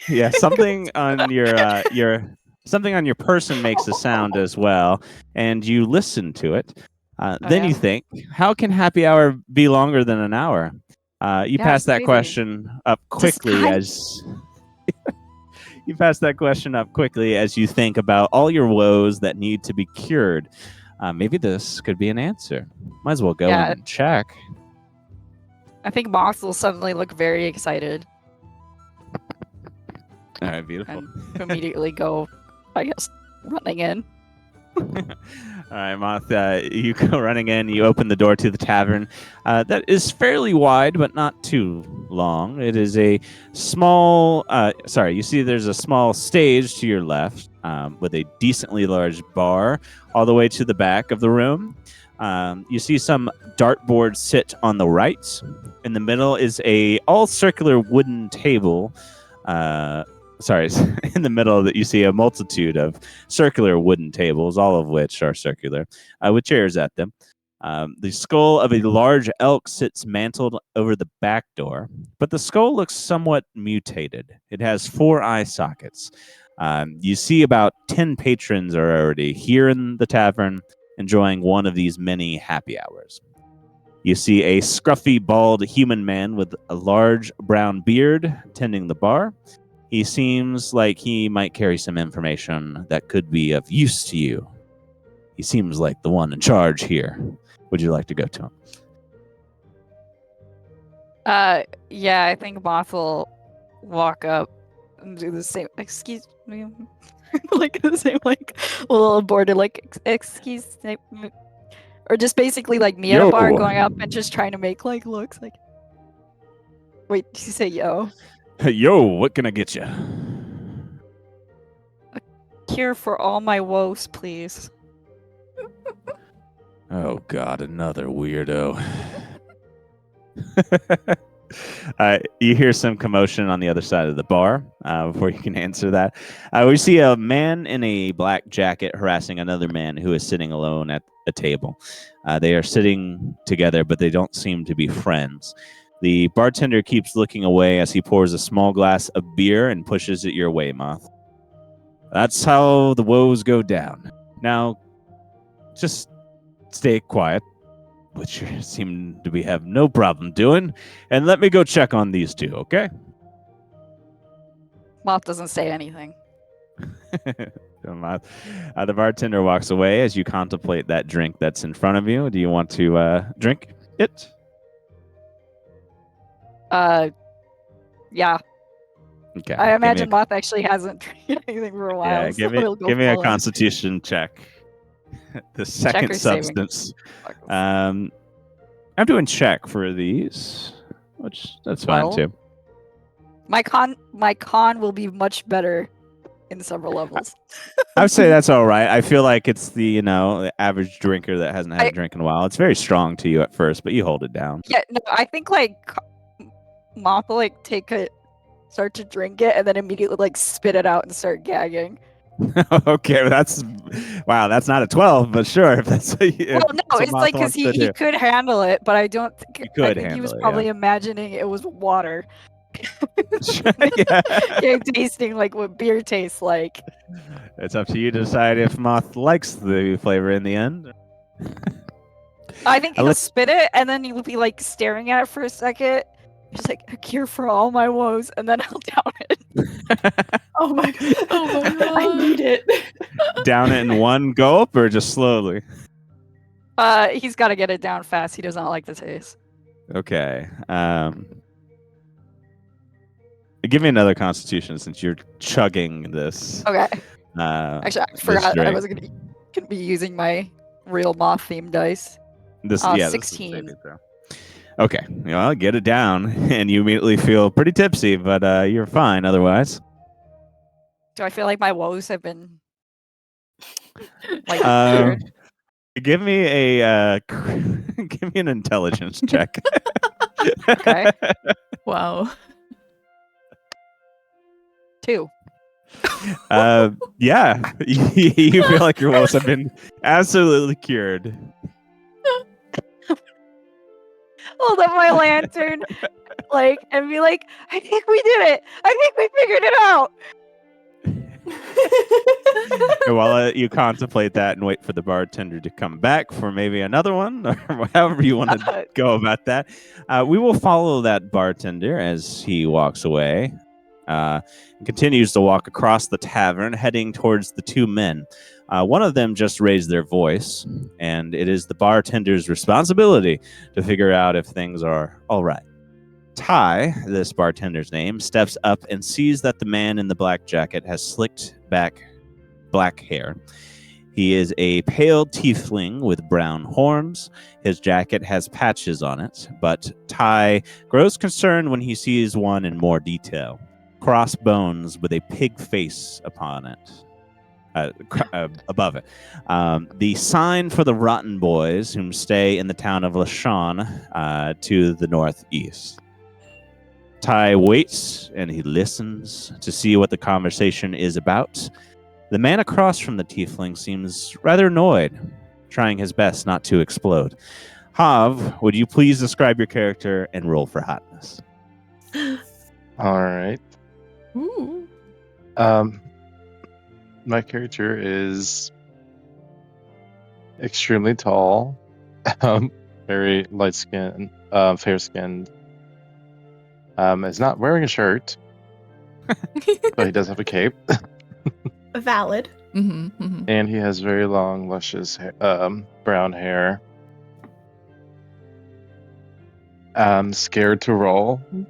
Yeah, something on your person makes a sound as well, and you listen to it. Then yeah. you think, how can happy hour be longer than an hour? You Yeah, pass it's that crazy. question up quickly time. as you pass that question up quickly as you think about all your woes that need to be cured. Maybe this could be an answer. Might as well go Yeah. and check. I think Moth will suddenly look very excited All right, beautiful. and immediately go, I guess, running in. All right, Moth, you go running in. You open the door to the tavern. That is fairly wide, but not too long. It is a small. You see, there's a small stage to your left with a decently large bar all the way to the back of the room. You see some dartboards sit on the right. In the middle is a all circular wooden table. In the middle that you see a multitude of circular wooden tables, all of which are circular, with chairs at them. The skull of a large elk sits mantled over the back door, but the skull looks somewhat mutated. It has 4 eye sockets. You see about 10 patrons are already here in the tavern, enjoying one of these many happy hours. You see a scruffy, bald human man with a large brown beard tending the bar. He seems like he might carry some information that could be of use to you. He seems like the one in charge here. Would you like to go to him? Yeah, I think Moth will walk up and do the same. Excuse me, like the same, like a little border, like excuse me, or just basically like me at a bar going up and just trying to make like looks like. Wait, did you say yo? Yo, what can I get you? Cure for all my woes, please. Oh, God, another weirdo. You hear some commotion on the other side of the bar before you can answer that. We see a man in a black jacket harassing another man who is sitting alone at a table. They are sitting together, but they don't seem to be friends. The bartender keeps looking away as he pours a small glass of beer and pushes it your way, Moth. That's how the woes go down. Now, just stay quiet, which you seem to have no problem doing, and let me go check on these two, okay? Moth doesn't say anything. The bartender walks away as you contemplate that drink that's in front of you. Do you want to drink it? Yeah. Okay. I imagine Moth actually hasn't drank anything for a while. Yeah, give me a constitution check. The second substance. I'm doing check for these, which that's fine too. My con will be much better in several levels. I would say that's all right. I feel like it's the the average drinker that hasn't had a drink in a while. It's very strong to you at first, but you hold it down. Yeah, no, I think like Moth will like start to drink it and then immediately like spit it out and start gagging. Okay, that's not a 12, but sure. If that's well, no, it's like because he could handle it, but I don't think he was probably imagining it was water. Yeah, tasting like what beer tastes like. It's up to you to decide if Moth likes the flavor in the end. I think he'll spit it and then he'll be like staring at it for a second. He's like, a cure for all my woes, and then I'll down it. Oh my god! I need it. Down it in one gulp or just slowly? He's got to get it down fast. He does not like the taste. Okay. Give me another Constitution since you're chugging this. Okay. Actually, I forgot I was gonna be using my real moth themed dice. This 16. This is saving throw. Okay, well, get it down, and you immediately feel pretty tipsy, but you're fine otherwise. Do I feel like my woes have been like cured? Give me a give me an intelligence check. Okay. Wow. 2. Yeah, you feel like your woes have been absolutely cured. Hold up my lantern, and be like, I think we did it. I think we figured it out. And while you contemplate that and wait for the bartender to come back for maybe another one, or however you want to go about that, we will follow that bartender as he walks away. And continues to walk across the tavern, heading towards the two men. One of them just raised their voice, and it is the bartender's responsibility to figure out if things are all right. Ty, this bartender's name, steps up and sees that the man in the black jacket has slicked back black hair. He is a pale tiefling with brown horns. His jacket has patches on it, but Ty grows concerned when he sees one in more detail. Crossbones with a pig face upon it. Above it. The sign for the Rotten Boys, whom stay in the town of Lyssa, to the northeast. Ty waits and he listens to see what the conversation is about. The man across from the tiefling seems rather annoyed, trying his best not to explode. Hav, would you please describe your character and roll for hotness? All right. Ooh. My character is extremely tall, very light skinned, fair skinned. Is not wearing a shirt, but he does have a cape. Valid. Mm-hmm, mm-hmm. And he has very long, luscious brown hair. I'm scared to roll. Do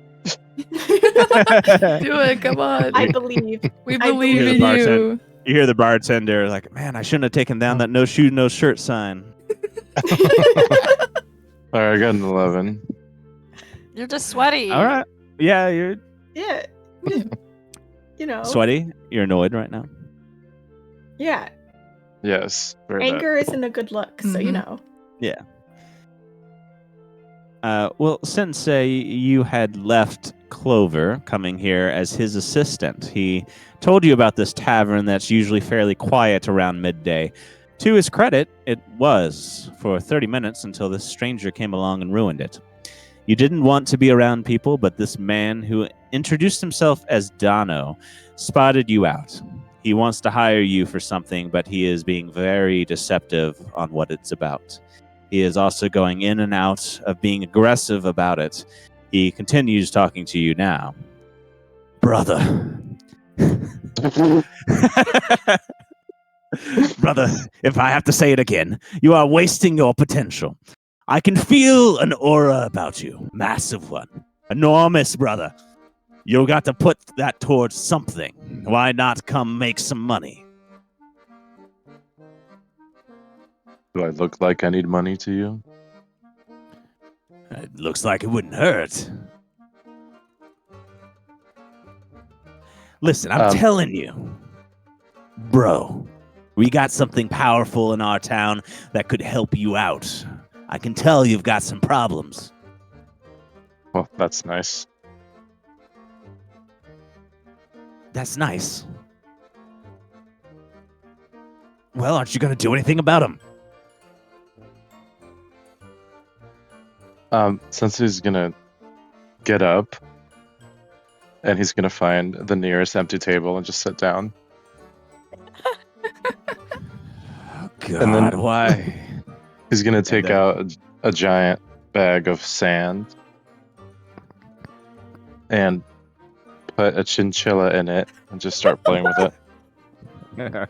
it, come on. I believe. We I believe believe in the you. You hear the bartender like, man, I shouldn't have taken down that no shoe, no shirt sign. All right, I got an 11. You're just sweaty. All right. Yeah, you're Yeah. You know. sweaty. You're annoyed right now. Yeah. Yes, very bad. Anger isn't a good look, so you Mhm. know. Yeah. Well, Scensei, you had left Clover coming here as his assistant. He told you about this tavern that's usually fairly quiet around midday. To his credit, it was for 30 minutes until this stranger came along and ruined it. You didn't want to be around people, but this man who introduced himself as Dano spotted you out. He wants to hire you for something, but he is being very deceptive on what it's about. He is also going in and out of being aggressive about it. He continues talking to you now. Brother. Brother, if I have to say it again, you are wasting your potential. I can feel an aura about you. Massive one. Enormous, brother. You got to put that towards something. Why not come make some money? Do I look like I need money to you? It looks like it wouldn't hurt. Listen, I'm telling you. Bro, we got something powerful in our town that could help you out. I can tell you've got some problems. Well, that's nice. That's nice. Well, aren't you going to do anything about them? Sensei's gonna get up, and he's gonna find the nearest empty table and just sit down. Oh, God, And then- why? He's gonna take then- out a giant bag of sand and put a chinchilla in it and just start playing with it.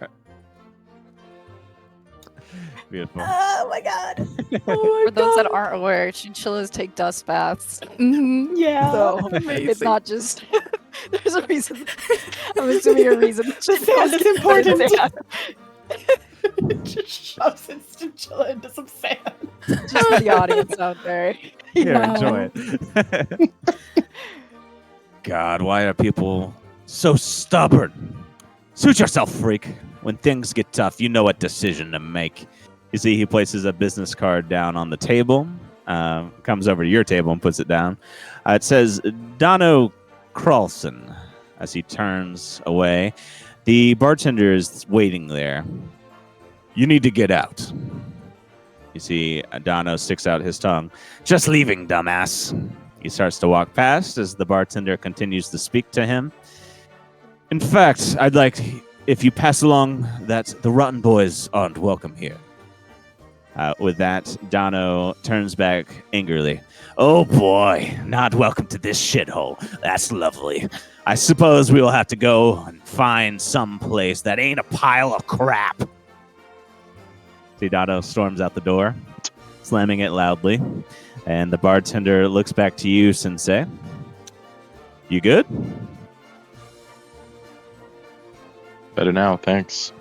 Beautiful. Oh my god. For those that aren't aware, chinchillas take dust baths. Mm-hmm. Yeah. So Amazing. it's not just There's a reason. I'm assuming a reason. The sand is important. Sand. Just shoves instant chilla into some sand. Just for the audience out there. Here, Wow. enjoy it. God, why are people so stubborn? Suit yourself, freak. When things get tough, you know what decision to make. You see, he places a business card down on the table, comes over to your table and puts it down. It says Dono Kralson. As he turns away, the bartender is waiting there. You need to get out. You see, Dono sticks out his tongue. Just leaving, dumbass. He starts to walk past as the bartender continues to speak to him. In fact, I'd like if you pass along that the Rotten Boys aren't welcome here. With that, Dono turns back angrily. Oh boy, not welcome to this shithole. That's lovely. I suppose we will have to go and find some place that ain't a pile of crap. See, Dono storms out the door, slamming it loudly. And the bartender looks back to you, Sensei. You good? Better now, thanks.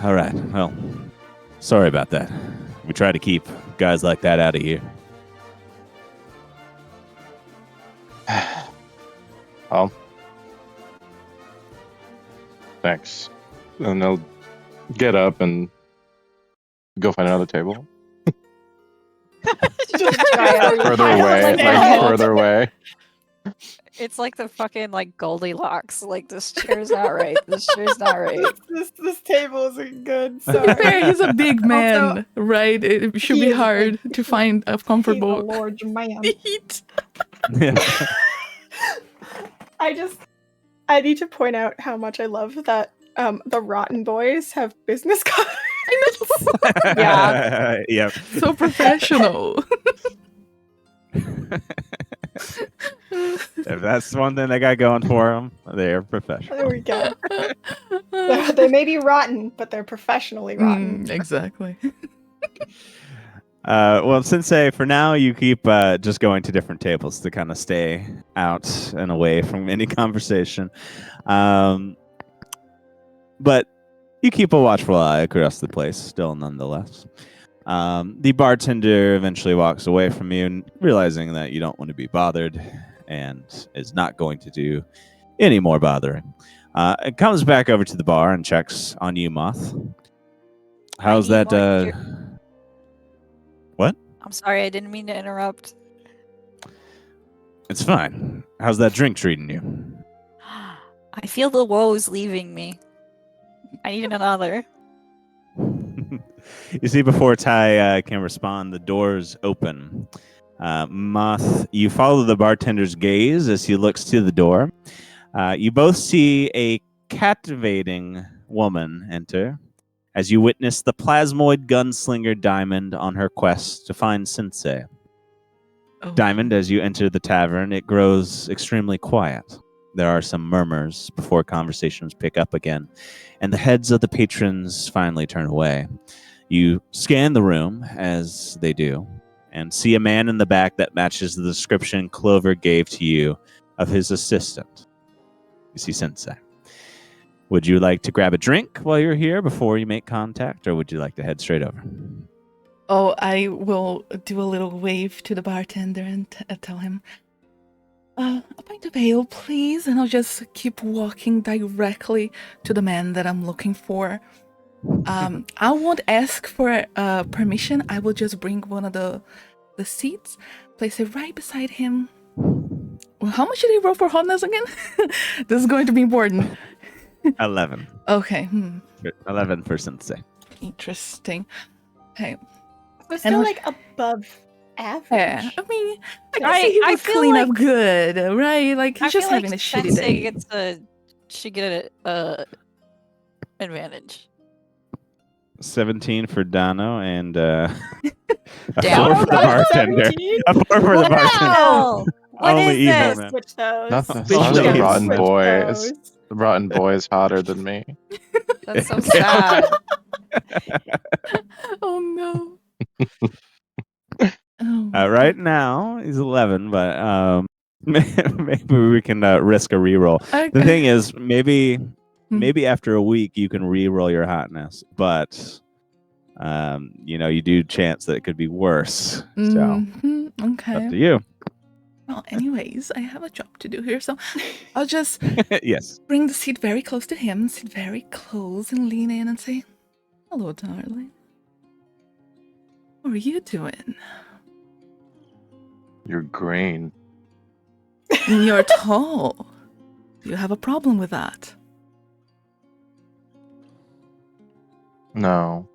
All right. Well, sorry about that. We try to keep guys like that out of here. Well, thanks. And they'll get up and go find another table. Further away, like further away. It's like the fucking like Goldilocks. Like this chair's not right. This chair's not right. This table isn't good. To be Sorry. fair, he's a big man, Also, right? It should he be is hard big. to find a He's a comfortable large man. seat. I need to point out how much I love that the Rotten Boys have business cards. Yeah. Yep. So professional. If that's one thing they got going for them, they're professional. There we go. They may be rotten, but they're professionally rotten. Exactly. Well, Sensei, for now, you keep just going to different tables to kind of stay out and away from any conversation. But you keep a watchful eye across the place, still nonetheless. The bartender eventually walks away from you, realizing that you don't want to be bothered and is not going to do any more bothering. It comes back over to the bar and checks on you, Moth. How's need that? more What? I'm sorry, I didn't mean to interrupt. It's fine. How's that drink treating you? I feel the woes leaving me. I need another. You see, before Ty can respond, the doors open. Moth, you follow the bartender's gaze as he looks to the door. You both see a captivating woman enter as you witness the plasmoid gunslinger Diamond on her quest to find Scensei. Oh. Diamond, as you enter the tavern, it grows extremely quiet. There are some murmurs before conversations pick up again, and the heads of the patrons finally turn away. You scan the room, as they do, and see a man in the back that matches the description Clover gave to you of his assistant. You see Scensei. Would you like to grab a drink while you're here before you make contact, or would you like to head straight over? Oh, I will do a little wave to the bartender and tell him, a pint of ale, please. And I'll just keep walking directly to the man that I'm looking for. I won't ask for permission. I will just bring one of the seats, place it right beside him. Well, how much did he roll for hotness again? This is going to be important. 11. Okay. 11 for Scensei. Interesting. Okay. We're still And- like above average. Yeah. I mean, I can see he I would feel clean like- up good, right? Like I he's just feel having like a shitty Sensei day. should get a advantage. 17 for Dano and a 4 Dano for the got bartender. 17? A 4 for the bartender. Wow! What Only is evil, this? man. Switch those. Nothing. Switch Sounds like those. a rotten Switch boy. those. The rotten boy is hotter than me. That's so sad. Oh no. Oh, Right now, he's 11, but Maybe we can risk a reroll. The thing is, maybe after a week you can reroll your hotness, but you do chance that it could be worse. So Okay. up to you. Well, anyways, I have a job to do here, so I'll just Yes. bring the seat very close to him, sit very close, and lean in and say, "Hello, darling. How are you doing? You're green. You're tall. Do you have a problem with that?" No,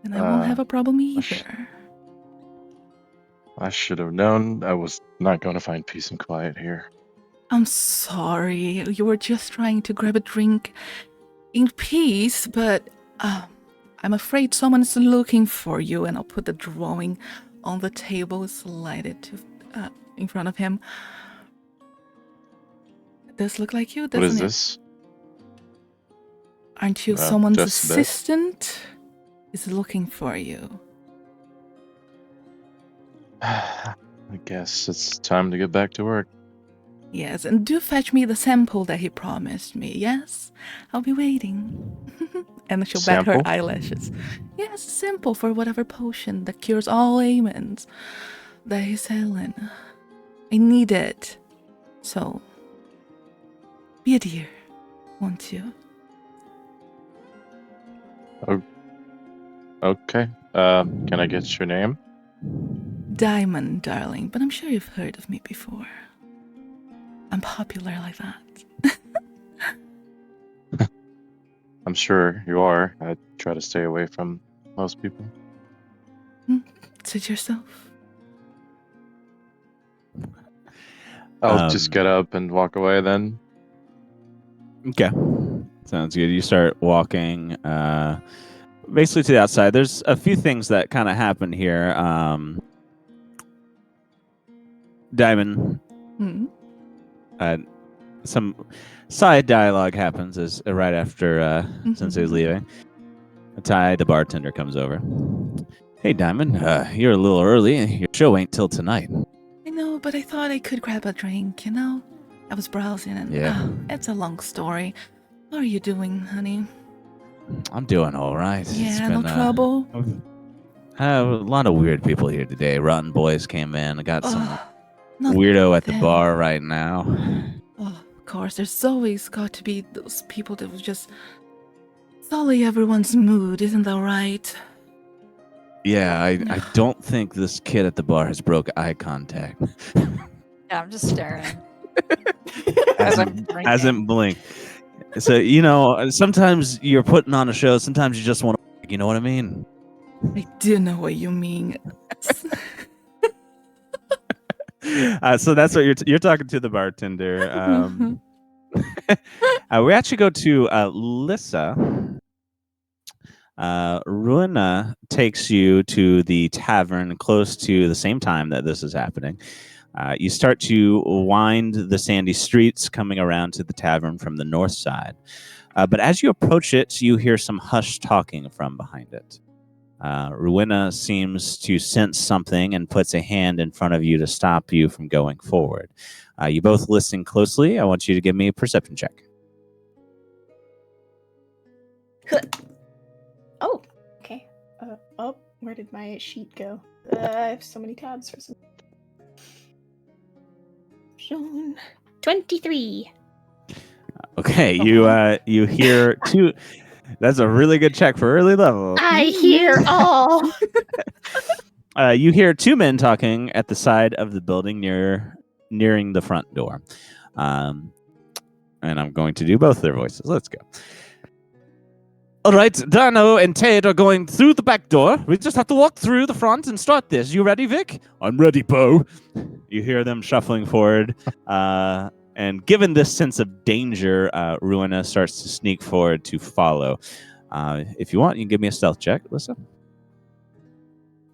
And I won't have a problem sh- either. I should have known I was not going to find peace and quiet here. I'm sorry. You were just trying to grab a drink in peace, but I'm afraid someone's looking for you, and I'll put the drawing on the table, slide it to in front of him. It does look like you, doesn't What is it? this? Aren't you someone's just a bit. assistant? Is looking for you. I guess it's time to get back to work. Yes, and do fetch me the sample that he promised me, yes? I'll be waiting. And she'll bat her Sample? eyelashes. Yes, simple for whatever potion that cures all ailments that he's selling. I need it. So, be a dear, won't you? Okay. Can I get your name? Diamond, darling, but I'm sure you've heard of me before. I'm popular like that. I'm sure you are. I try to stay away from most people. Suit yourself. I'll just get up and walk away then. Okay. Sounds good. You start walking basically to the outside. There's a few things that kind of happen here. Diamond, some side dialogue happens as right after Sensei's leaving. Ty, the bartender, comes over. Hey, Diamond, you're a little early. Your show ain't till tonight. I know, but I thought I could grab a drink, you know? I was browsing and it's a long story. How are you doing, honey? I'm doing all right. Yeah, no trouble? A lot of weird people here today. Rotten Boys came in. I got some Not weirdo at the them. bar right now. Oh, of course, there's always got to be those people that will just sully everyone's mood, isn't that right? Yeah, I don't think this kid at the bar has broke eye contact. Yeah, I'm just staring. As I'm drinking. Hasn't blinked. So, sometimes you're putting on a show. Sometimes you just want to, you know what I mean? I do know what you mean. So that's what you're talking to the bartender. We actually go to Lyssa. Ruina takes you to the tavern close to the same time that this is happening. You start to wind the sandy streets coming around to the tavern from the north side. But as you approach it, you hear some hushed talking from behind it. Ruina seems to sense something and puts a hand in front of you to stop you from going forward. You both listen closely. I want you to give me a perception check. Oh, okay. Where did my sheet go? I have so many tabs for some. 23. Okay, you hear two. That's a really good check for early level. I hear all. You hear two men talking at the side of the building nearing the front door. And I'm going to do both their voices. Let's go. All right, Dano and Ted are going through the back door. We just have to walk through the front and start this. You ready, Vic? I'm ready, Bo. You hear them shuffling forward. And given this sense of danger, Ruina starts to sneak forward to follow. If you want, you can give me a stealth check, Lyssa.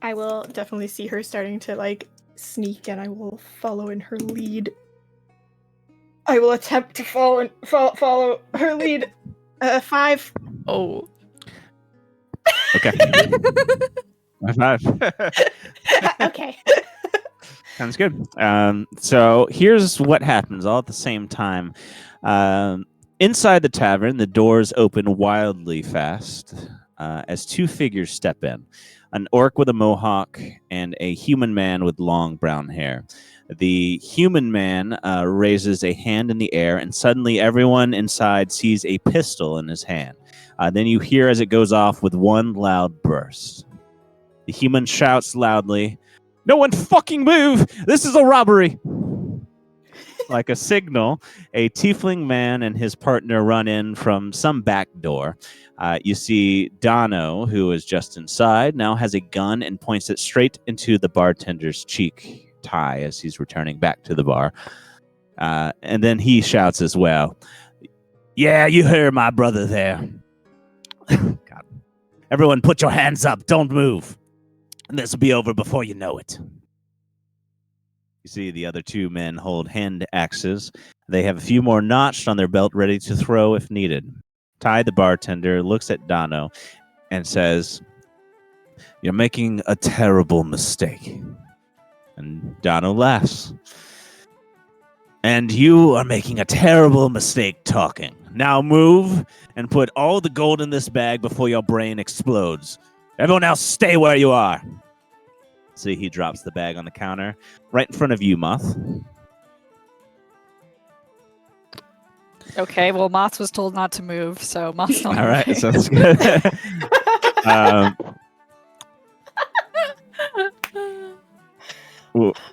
I will definitely see her starting to sneak, and I will follow in her lead. I will attempt to follow her lead. 5. Oh. Okay. 5. Okay. Sounds good. So here's what happens all at the same time. Inside the tavern, the doors open wildly fast as two figures step in. An orc with a mohawk and a human man with long brown hair. The human man raises a hand in the air, and suddenly everyone inside sees a pistol in his hand. Then you hear as it goes off with one loud burst. The human shouts loudly, "No one fucking move! This is a robbery!" Like a signal, a tiefling man and his partner run in from some back door. You see Dono, who is just inside, now has a gun and points it straight into the bartender's cheek, Ty, as he's returning back to the bar. And then he shouts as well, "Yeah, you heard my brother there. God. Everyone put your hands up. Don't move. And this will be over before you know it." You see the other two men hold hand axes. They have a few more notched on their belt, ready to throw if needed. Ty, the bartender, looks at Dono and says, "You're making a terrible mistake." And Dono laughs. "And you are making a terrible mistake talking. Now move and put all the gold in this bag before your brain explodes. Everyone else stay where you are." See, he drops the bag on the counter right in front of you, Moth. Okay, well, Moth was told not to move, so Moth's not. All right, moving. sounds good.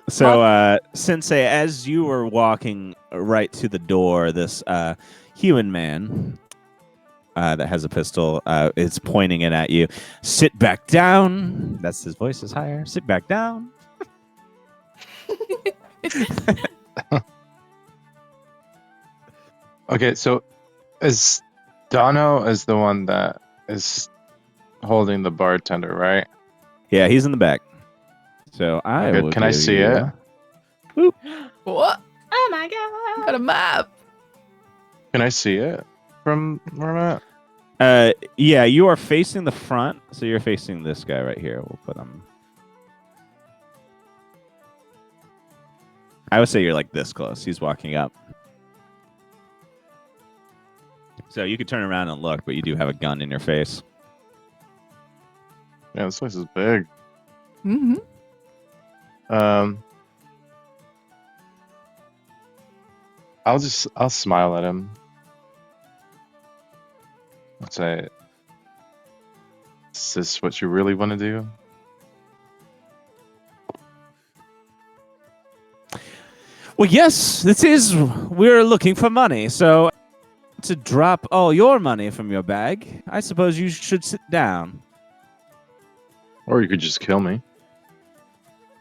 So, Sensei, as you were walking right to the door, this human man that has a pistol is pointing it at you. "Sit back down." That's his voice is higher. "Sit back down." Okay, so is Dono is the one that is holding the bartender, right? Yeah, he's in the back. So I Okay, will can I give see you- it? What? Oh my god. Got a map. Can I see it from where I'm at? Yeah, you are facing the front, so you're facing this guy right here. We'll put him. I would say you're like this close. He's walking up. So you could turn around and look, but you do have a gun in your face. Yeah, this place is big. Mm-hmm. I'll smile at him. I'll say, "Is this what you really want to do?" Well, yes, this is. We're looking for money, so to drop all your money from your bag, I suppose you should sit down. Or you could just kill me.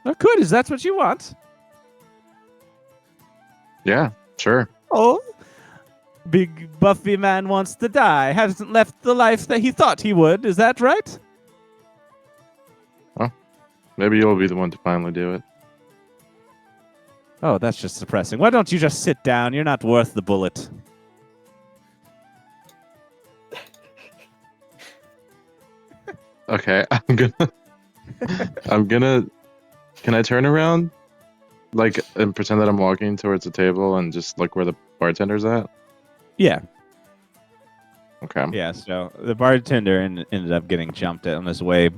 Oh, good. Is that what you want? Yeah, sure. Oh, big Buffy man wants to die. Hasn't left the life that he thought he would. Is that right? Maybe you'll be the one to finally do it. Oh, that's just depressing. Why don't you just sit down? You're not worth the bullet. Okay, I'm gonna. Can I turn around, like, and pretend that I'm walking towards the table and just look where the bartender's at? Yeah. Okay. Yeah, so the bartender ended up getting jumped on his way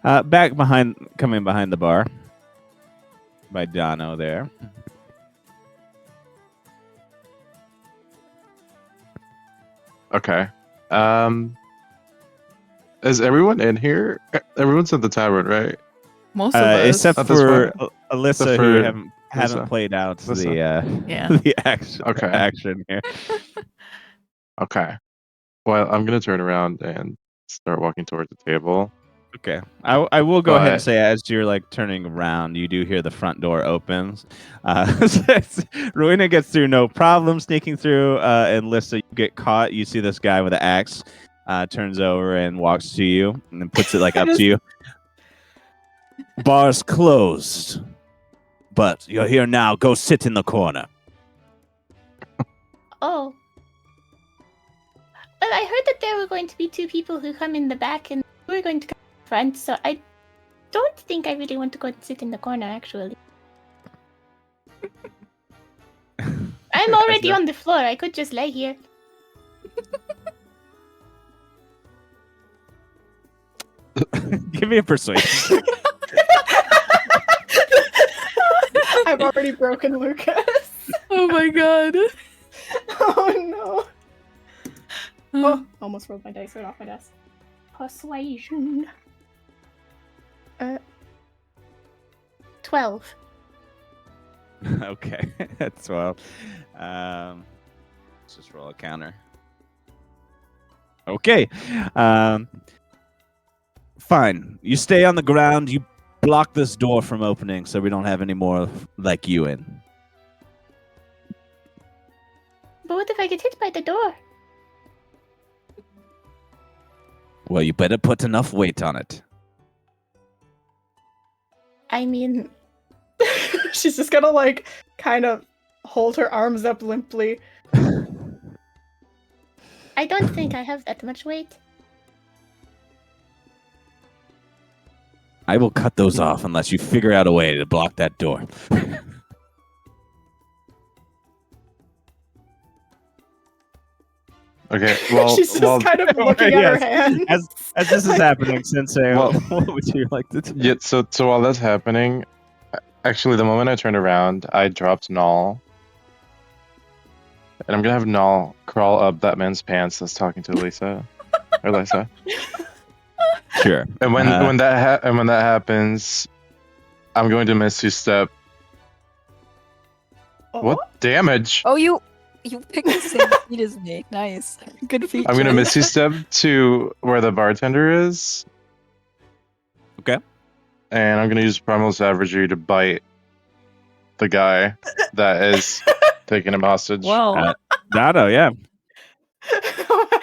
back coming behind the bar by Dono there. Okay. Is everyone in here? Everyone's at the tavern, right? Most of us. Except At this for point? Alyssa, Except who for haven't Lyssa. played out Lyssa. Yeah. the action, Okay. action here. Okay. Well, I'm gonna turn around and start walking towards the table. Okay, I will go ahead and But- say, as you're like turning around, you do hear the front door opens. Rowena gets through no problem sneaking through, and Lyssa, you get caught. You see this guy with an axe turns over and walks to you and then puts it like up to you. Bar's closed, but you're here now. Go sit in the corner. Oh. Well, I heard that there were going to be two people who come in the back and we were going to come in front, so I don't think I really want to go and sit in the corner, actually. I'm already on the floor. I could just lay here. Give me a persuasion. I've already broken Lucas. Oh my god. Oh no. Oh, almost rolled my dice right off my desk. Persuasion. 12. Okay, that's well. Let's just roll a counter. Okay. Fine. You stay on the ground. You block this door from opening so we don't have any more like you in. But what if I get hit by the door? Well, you better put enough weight on it. I mean, She's just gonna like kind of hold her arms up limply. I don't think I have that much weight. I will cut those off unless you figure out a way to block that door. Okay, well, She's just well, kind of looking at her Yes. hand. As this is happening, Sensei, Well- what would you like to do? yeah. So while that's happening, actually, the moment I turned around, I dropped Null, and I'm gonna have Null crawl up that man's pants that's talking to Lyssa, or Lyssa. Sure. And when that happens, I'm going to Misty Step. Oh, What damage? Oh, you picked the same feat as me. Nice. Good feat. I'm gonna Jen. Misty Step to where the bartender is. Okay. And I'm gonna use Primal Savagery to bite the guy that is taking him hostage. Whoa. Dado, yeah.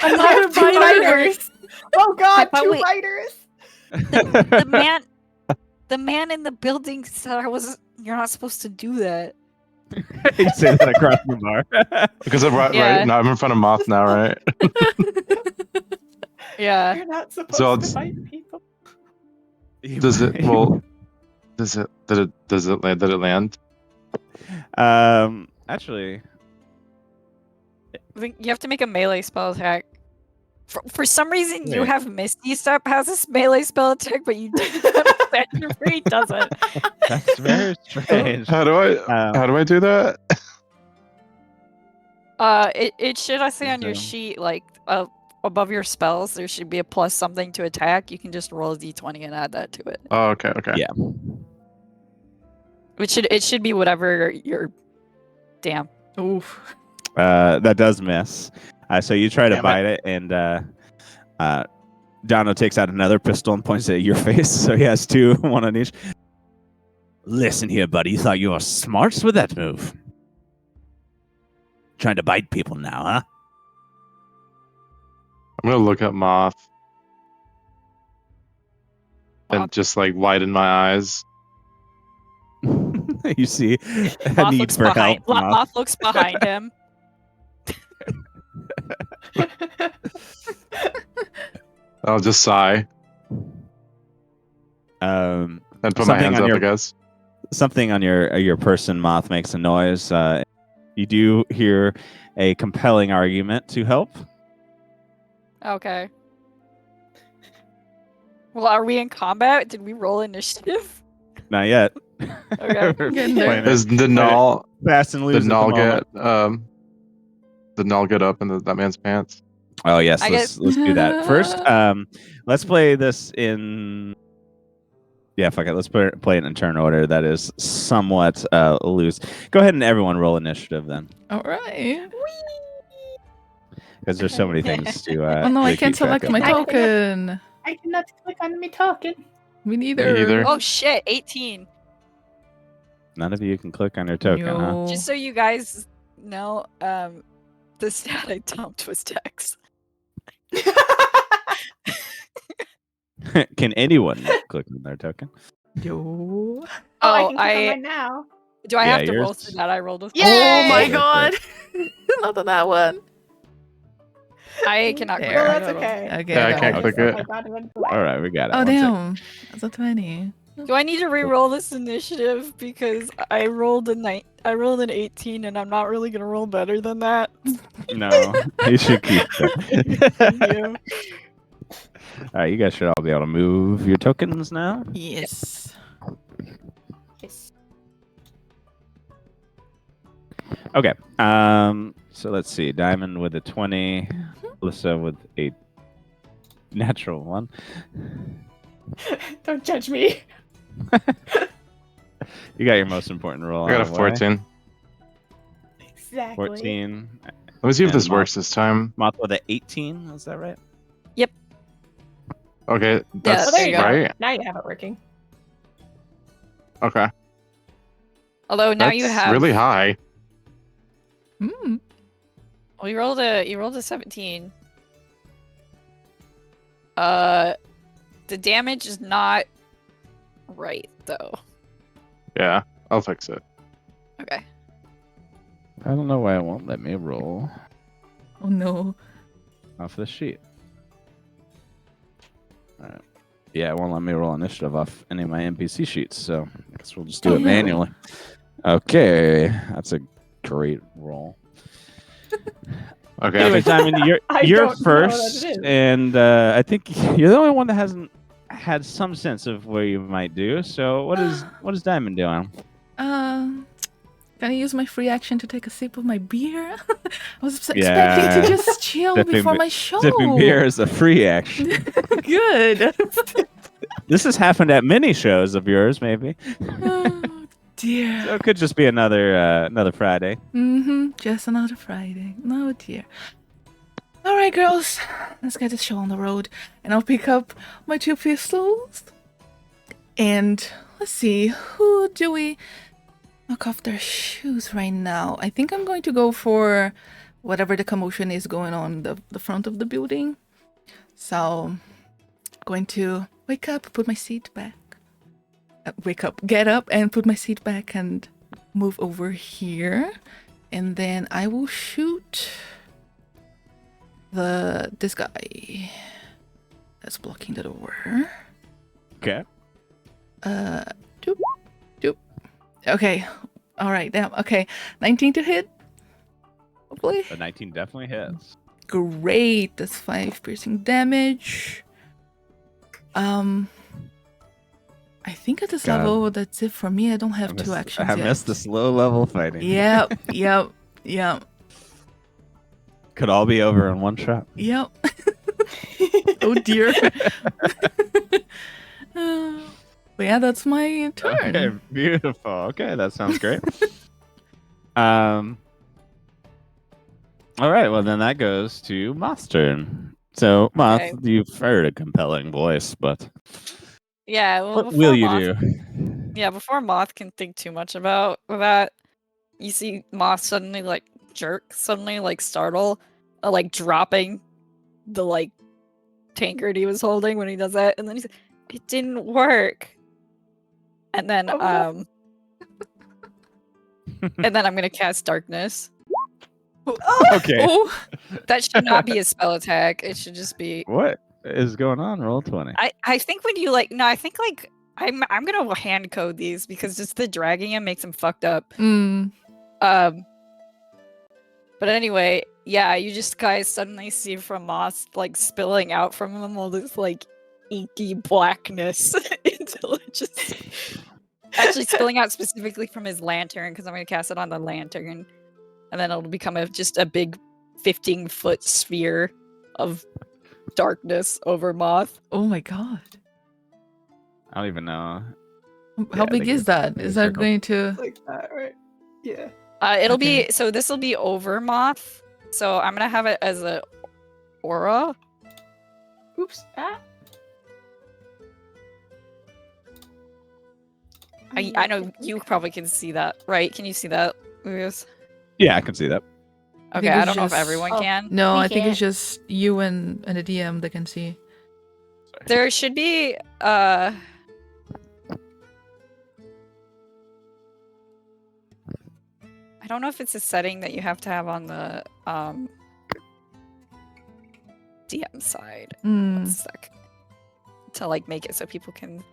Another Two biters. Oh god, But two wait. biters. The man in the building said you're not supposed to do that. You say that across the bar. Because I'm Yeah. right now, I'm in front of Moth now, right? Yeah. You're not supposed So to it's- fight people. Does it? Well, does it land? Actually, I think you have to make a melee spell attack. For some reason, you Wait. have Misty Step has this melee spell attack, but you Savagery doesn't. that's very strange. How do I do that? It should I say on your So- sheet like above your spells there should be a plus something to attack. You can just roll a d20 and add that to it. Oh, okay. Yeah. It should be whatever your damn. Oof. That does miss. So you try to Damn it. bite it, and Dono takes out another pistol and points it at your face. So he has two, one on each. Listen here, buddy. You thought you were smart with that move. Trying to bite people now, huh? I'm gonna look at Moth and Moth. just like widen my eyes. You see a Moth need looks for behind. help. Moth. Moth looks behind him. I'll just sigh Um, and put my Something hands on up, your- I guess. something on your person, Moth, makes a noise. You do hear a compelling argument to help. Okay. Well, are we in combat? Did we roll initiative? Not yet. Okay. We're Getting there. playing it Does the Null fast and loose. did at the Null moment. get did Null get up in that man's pants? Oh yes, I let's do that first. Let's play this in. Yeah, fuck it. Let's play it in turn order. That is somewhat loose. Go ahead and everyone roll initiative then, All right. because there's so many things to. Oh no, to I keep can't track select of. my I- token. I cannot click on me talking. Me neither. Me either. Oh shit, 18. None of you can click on your token, No. Just so you guys know, the stat I dumped was Dex. huh? Can anyone click on their token? Yo. Oh, I Oh, can click on mine now. Do I Yeah, have to roll yours- through that? I rolled with. Oh my Yay! god. Not on that one. I cannot. There. Well, click that's on it. okay. Okay. Yeah, I got can't it. click Oh it. my god, it went All right, we got it. Oh One second. damn. That's a 20. Do I need to re-roll this initiative because I rolled an 18 and I'm not really gonna roll better than that. No, you should keep that. Thank you. All right, you guys should all be able to move your tokens now. Yes. Yes. Okay. So let's see. Diamond with a 20. Lyssa with a natural 1. Don't judge me. You got your most important roll. I got a out of the way. 14. Exactly. 14. Let me see if And this Moth. works this time. Moth with a 18. Is that right? Okay, that's Well, there you go. right. Now you have it working. Okay. Although now That's you have really high. Mm. Well, you rolled a 17. The damage is not right though. Yeah, I'll fix it. Okay. I don't know why it won't let me roll Oh no. off the sheet. All right. Yeah, it won't let me roll initiative off any of my NPC sheets, so I guess we'll just do it manually. Okay, that's a great roll. Okay, Anyways, I mean, you're I you're don't know what first, it is. and I think you're the only one that hasn't had some sense of where you might do. So, what is Diamond doing? Can I use my free action to take a sip of my beer? I was expecting Yeah. to just chill Sipping before be- my show. Sipping beer is a free action. Good. This has happened at many shows of yours, maybe. Oh dear. So it could just be another Friday. Mm-hmm. Just another Friday. No dear. All right, girls. Let's get this show on the road, and I'll pick up my 2 pistols. And let's see, who do we knock off their shoes right now? I think I'm going to go for whatever the commotion is going on the front of the building. So, going to wake up, put my seat back. Get up and put my seat back and move over here. And then I will shoot this guy that's blocking the door. Okay. Doop, doop. Okay. All right. Damn. Okay. 19 to hit. Hopefully. The 19 definitely hits. Great. That's 5 piercing damage. I think at this God. level, that's it for me. I don't have 2 actions I yet. missed this low level fighting. Yep. Could all be over in one shot. Yep. Oh dear. But yeah, that's my turn. Okay, beautiful. Okay, that sounds great. All right, well then that goes to Moth's turn. So Moth, Okay. you've heard a compelling voice, but Yeah. Well, what before will you Moth, do? Yeah, before Moth can think too much about that, you see Moth suddenly suddenly startle, dropping the tankard he was holding when he does that, and then he's like, "It didn't work." And then Oh, no. and then I'm gonna cast darkness. Okay. Oh, That should not be a spell attack. It should just be. What is going on? Roll 20. I think when you I'm gonna hand code these because just the dragging him makes him fucked up. But anyway, yeah, you just guys suddenly see from Moss spilling out from him all this inky blackness until it just actually spilling out specifically from his lantern because I'm gonna cast it on the lantern, and then it'll become just a big 15-foot sphere of darkness over Moth. oh my god. I don't even know. How I big think is it's that? maybe Is a that circle. going to... Like that, right? Yeah. It'll Okay. be so this will be over Moth. So I'm gonna have it as a aura. Oops. Ah. I know you probably can see that, right? Can you see that, Urios? Yeah, I can see that. I Okay, think I it's don't know if just- everyone Oh. can. No, We I think it's can't. just you and the DM that can see. There should be I don't know if it's a setting that you have to have on the DM side. Hmm. One sec. To make it so people can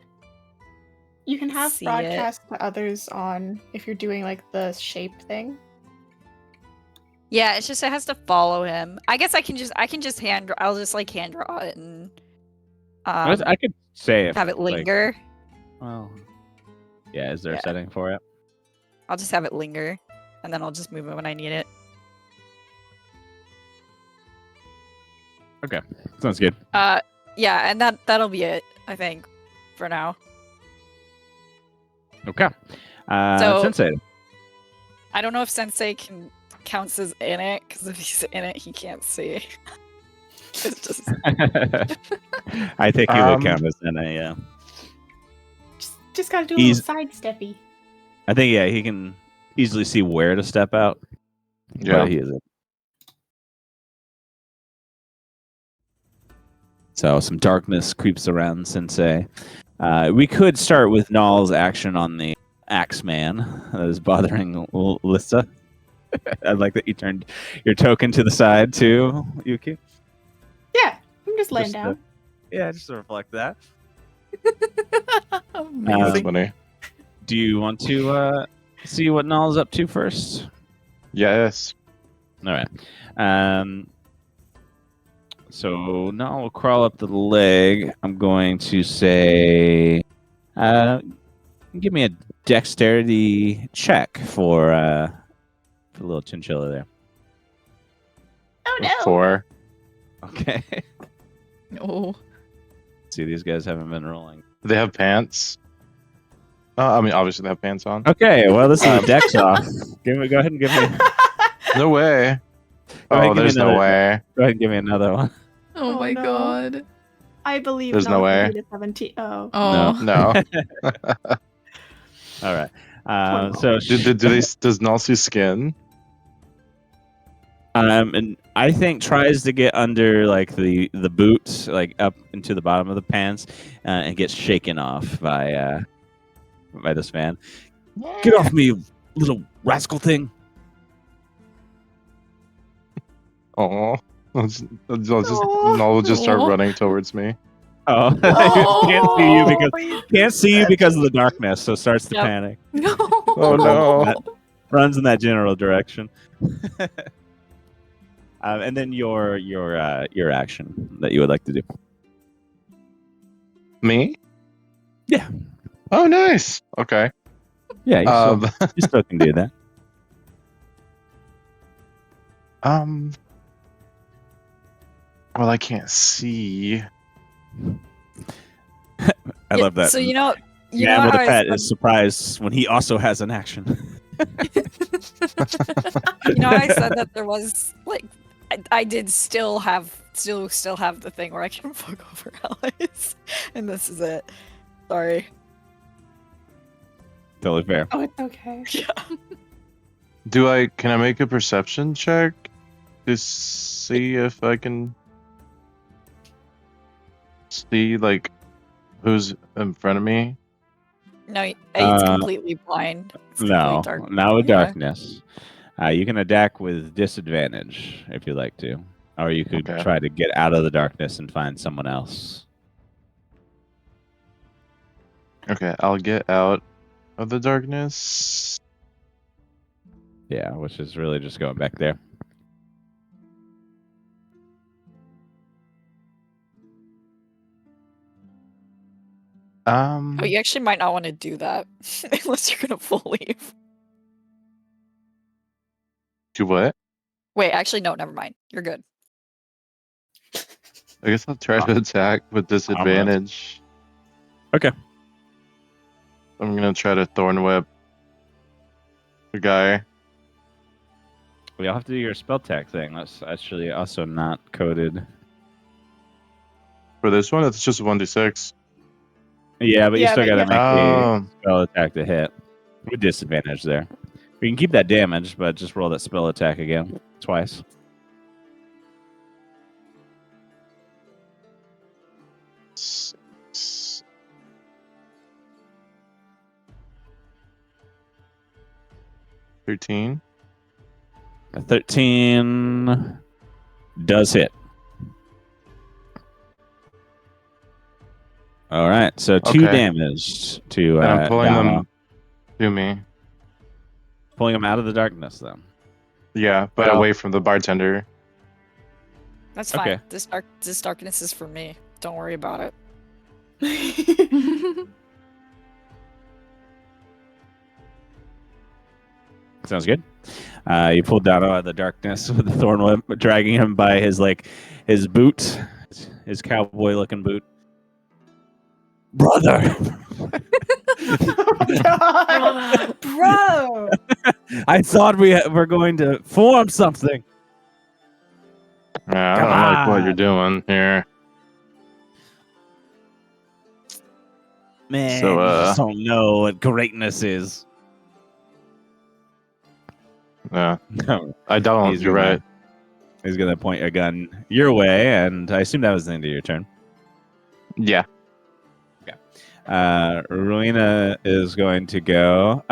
You can have see broadcast to others on if you're doing like the shape thing. Yeah, it's just it has to follow him. I guess I can just I'll just like hand draw it and I could say if have it like, linger. well, yeah. Is there a Yeah. setting for it? I'll just have it linger, and then I'll just move it when I need it. Okay, sounds good. Yeah, and that'll be it, I think, for now. Okay. So- Sensei. I don't know if Sensei counts as in it, because if he's in it, he can't see. It's just I think he would count as in a. Yeah. Just gotta do a He's- little sidesteppy. I think he can easily see where to step out. Yeah. But he isn't. So some darkness creeps around Sensei. We could start with Null's action on the Axeman that is bothering Lyssa. I like that you turned your token to the side too, Yuki. Yeah, I'm just laying Just, down. Yeah, just to reflect that. That's Amazing. funny. Do you want to see what Null's up to first? Yes. All right. So now we'll crawl up the leg. I'm going to say, give me a dexterity check for the little chinchilla there. Oh no! 4. Okay. Oh. See, these guys haven't been rolling. Do they have pants? I mean, obviously they have pants on. Okay, well, this is a dex off. Go ahead and give me. No way. Go ahead and give Oh, me there's no another- way. Go ahead and give me another one. Oh Oh, my no. god. I believe There's no Null can way. beat a 17. Oh. Oh. No. All right. Poor So Does Null see skin? and I think tries to get under like the boots, like up into the bottom of the pants, and gets shaken off by this man. Get off me, you little rascal thing! Oh. Null will just start Aw. running towards me. Oh, can't see you because of the darkness, so starts to Yep. panic. No. Oh no. Runs in that general direction. And then your action that you would like to do. Me? Yeah. Oh, nice. Okay. Yeah, you still can do that. Well, I can't see. I love that. So you know Man with how a I pet said- is surprised when he also has an action. you know how I said that there was like I did still have the thing where I can fuck over allies, and this is it. Sorry. Totally fair. Oh, it's okay. Yeah. Can I make a perception check to see if I can see like who's in front of me? No, it's Uh, completely blind. It's No, completely dark. not with Yeah. darkness. You can attack with disadvantage if you like to, or you could Okay. try to get out of the darkness and find someone else. Okay, I'll get out of the darkness. Yeah, which is really just going back there. Oh, you actually might not want to do that unless you're gonna full leave. Do what? Wait, actually, no, never mind. You're good. I guess I'll try to attack with disadvantage. Okay. I'm gonna try to thorn whip the guy. We all have to do your spell tech thing. That's actually also not coded. For this one, it's just 1d6. Yeah, but you Yeah, still but got to you make a Oh, spell attack to hit. With disadvantage there. We can keep that damage, but just roll that spell attack again twice. six. 13. A 13 does hit. All right, so 2 Okay. damage to And I'm pulling Donna. them to me. Pulling him out of the darkness, though. Yeah, but Well- away from the bartender. That's fine. Okay. This darkness is for me. Don't worry about it. Sounds good. You pulled Donna out of the darkness with the thorn whip, dragging him by his boot, his cowboy-looking boot. Brother! Bro! I thought we were going to form something. Yeah, I Come don't like what you're on. doing here. Man, So, you just don't know what greatness is. Yeah, No, I don't. He's You're gonna- right. he's going to point a gun your way, and I assume that was the end of your turn. Yeah. Rowena is going to go.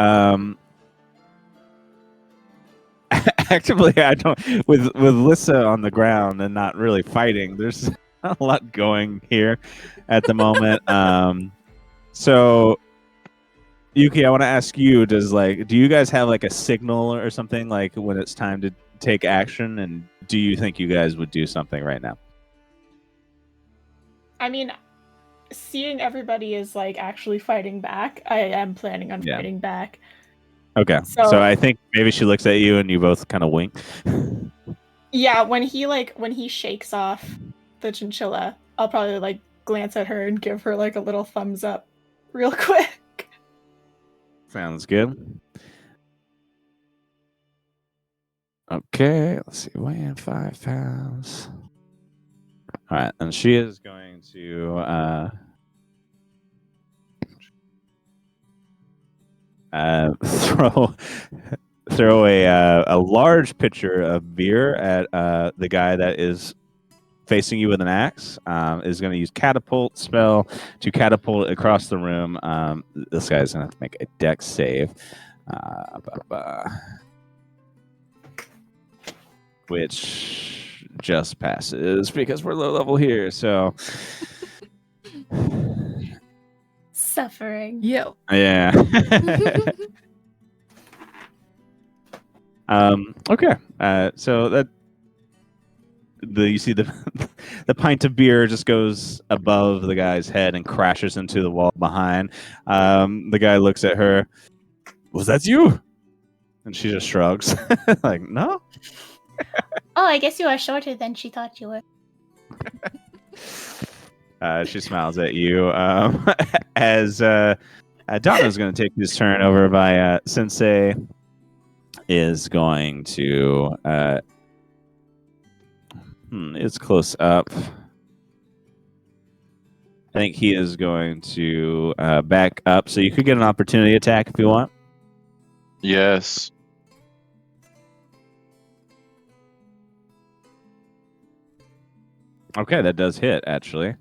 Actually, I don't. With Lyssa on the ground and not really fighting, there's not a lot going here at the moment. So, Yuki, I want to ask you: do you guys have like a signal or something like when it's time to take action? And do you think you guys would do something right now? I mean, seeing everybody is like actually fighting back, I am planning on Yeah. fighting back. Okay, so I think maybe she looks at you and you both kind of wink. Yeah, when he shakes off the chinchilla, I'll probably like glance at her and give her like a little thumbs up real quick. Sounds good. Okay, let's see. Weighing 5 pounds. All right, and she is going to throw a large pitcher of beer at the guy that is facing you with an axe. Is going to use catapult spell to catapult it across the room. This guy's going to have to make a dex save, which just passes because we're low level here. So Suffering. Yep. yeah. Okay. So that you see the the pint of beer just goes above the guy's head and crashes into the wall behind. The guy looks at her. Was that you? And she just shrugs, like, no. Oh, I guess you are shorter than she thought you were. She smiles at you as Donna's going to take his turn over by Scensei is going to it's close up. I think he is going to back up, so you could get an opportunity attack if you want. Yes. Okay, that does hit, actually.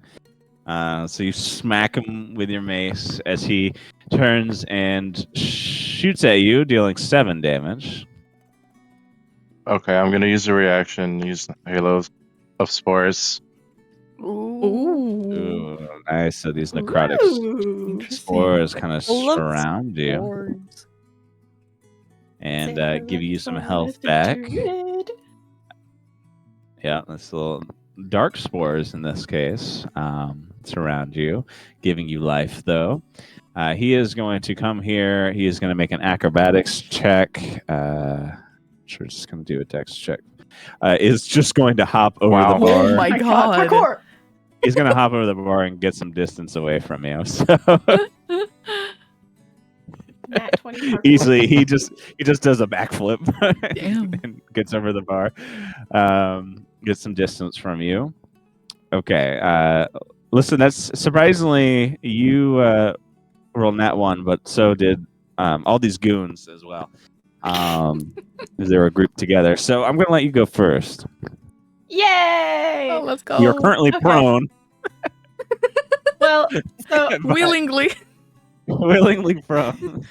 So you smack him with your mace as he turns and shoots at you, dealing 7 damage. Okay, I'm gonna use a reaction. Use Halo of Spores. Ooh. Ooh, nice. So these necrotic Interesting. spores kind of Love surround you Boards. and give you some health back. Yeah, that's a little dark spores in this case surround you, giving you life, though. He is going to come here. He is going to make an acrobatics check. Sure, just going to do a dex check. Is just going to hop over Wow. the bar. Oh my god. Parkour! He's going to hop over the bar and get some distance away from you. So Nat 20 parkour. easily, he just does a backflip Damn. and gets over the bar, gets some distance from you. Okay, listen, that's surprisingly you rolled that one, but so did all these goons as well. They were grouped together. So I'm going to let you go first. Yay! Oh, let's go. You're currently okay. prone, Well, so but willingly. willingly prone.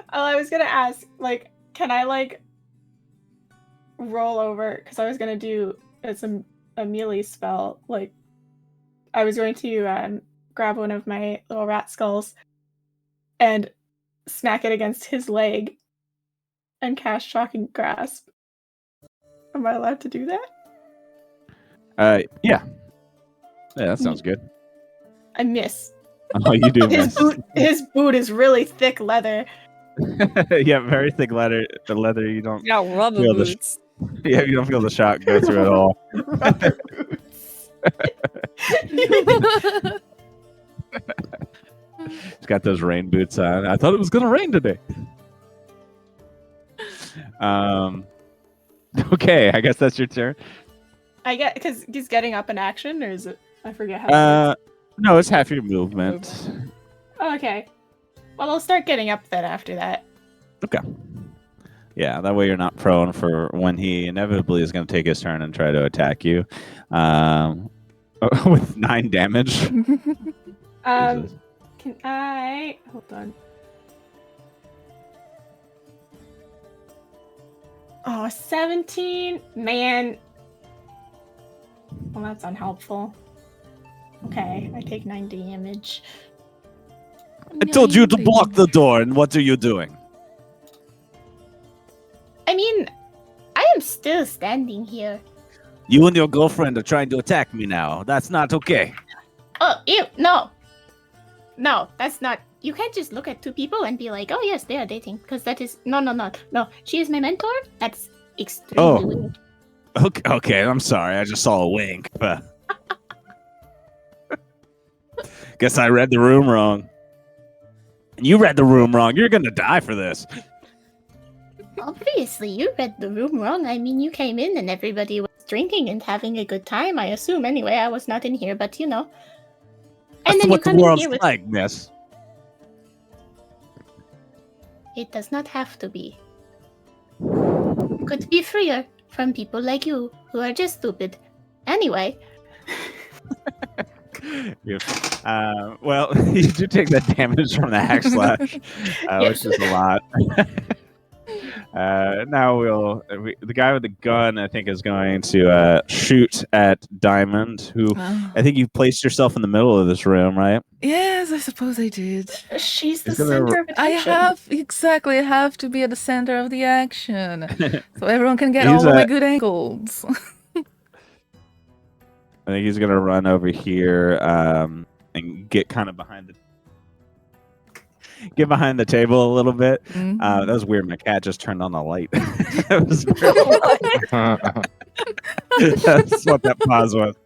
I was gonna ask, like, can I like roll over? Because I was gonna do a melee spell. Like, I was going to grab one of my little rat skulls and smack it against his leg and cast Shocking Grasp. Am I allowed to do that? Yeah. Yeah, that sounds good. I miss. Oh, you do miss. His boot is really thick leather. Yeah, very thick leather. The leather you don't. Yeah, rubber feel the boots. Yeah, you don't feel the shock go through at all. Rubber boots. He's got those rain boots on. I thought it was gonna rain today. Okay, I guess that's your turn. I get because he's getting up in action, or is it? I forget how. It works. No, it's half your movement. Oh, okay. Well, I'll start getting up then after that. Okay. Yeah, that way you're not prone for when he inevitably is going to take his turn and try to attack you, with 9 damage. Jesus. Can I hold on? Oh, 17? Man. Well, that's unhelpful. Okay, I take 9 damage. I told you to block the door, and what are you doing? I mean, I am still standing here. You and your girlfriend are trying to attack me now. That's not okay. Oh, ew, no. No, that's not. You can't just look at two people and be like, oh, yes, they are dating. Because that is. No. She is my mentor? That's extremely weird. Okay, I'm sorry. I just saw a wink. But guess I read the room wrong. And you read the room wrong. You're going to die for this. Obviously, you read the room wrong. I mean, you came in and everybody was drinking and having a good time, I assume. Anyway, I was not in here, but you know. And That's then what you the come in world's here with... like, miss. It does not have to be. Could be freer from people like you, who are just stupid. Anyway. Well, you do take that damage from the hack slash, Yes. which is a lot. Now the guy with the gun, I think, is going to shoot at Diamond, who I think you placed yourself in the middle of this room, right? Yes, I suppose I did. She's the He's gonna center of I attention. have to be at the center of the action, so everyone can get He's all of a- my good angles. I think he's gonna run over here and get kind of behind the table a little bit. That was weird. My cat just turned on the light. That was That's what that pause was.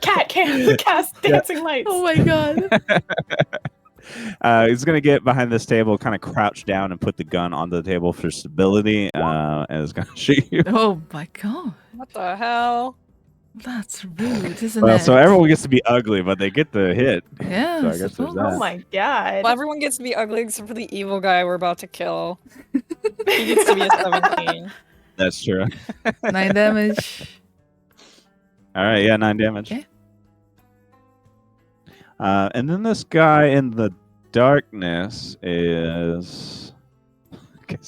Cat can't cast dancing lights. Oh my god! He's gonna get behind this table, kind of crouch down, and put the gun onto the table for stability, and is gonna shoot you. Oh my god! What the hell? That's rude, isn't Well, it? so everyone gets to be ugly, but they get the hit. Yeah, So I I guess there's suppose. that. Oh my god. Well, everyone gets to be ugly except for the evil guy we're about to kill. He gets to be a 17. That's true. 9 damage. All right, yeah, 9 damage. Okay. And then this guy in the darkness is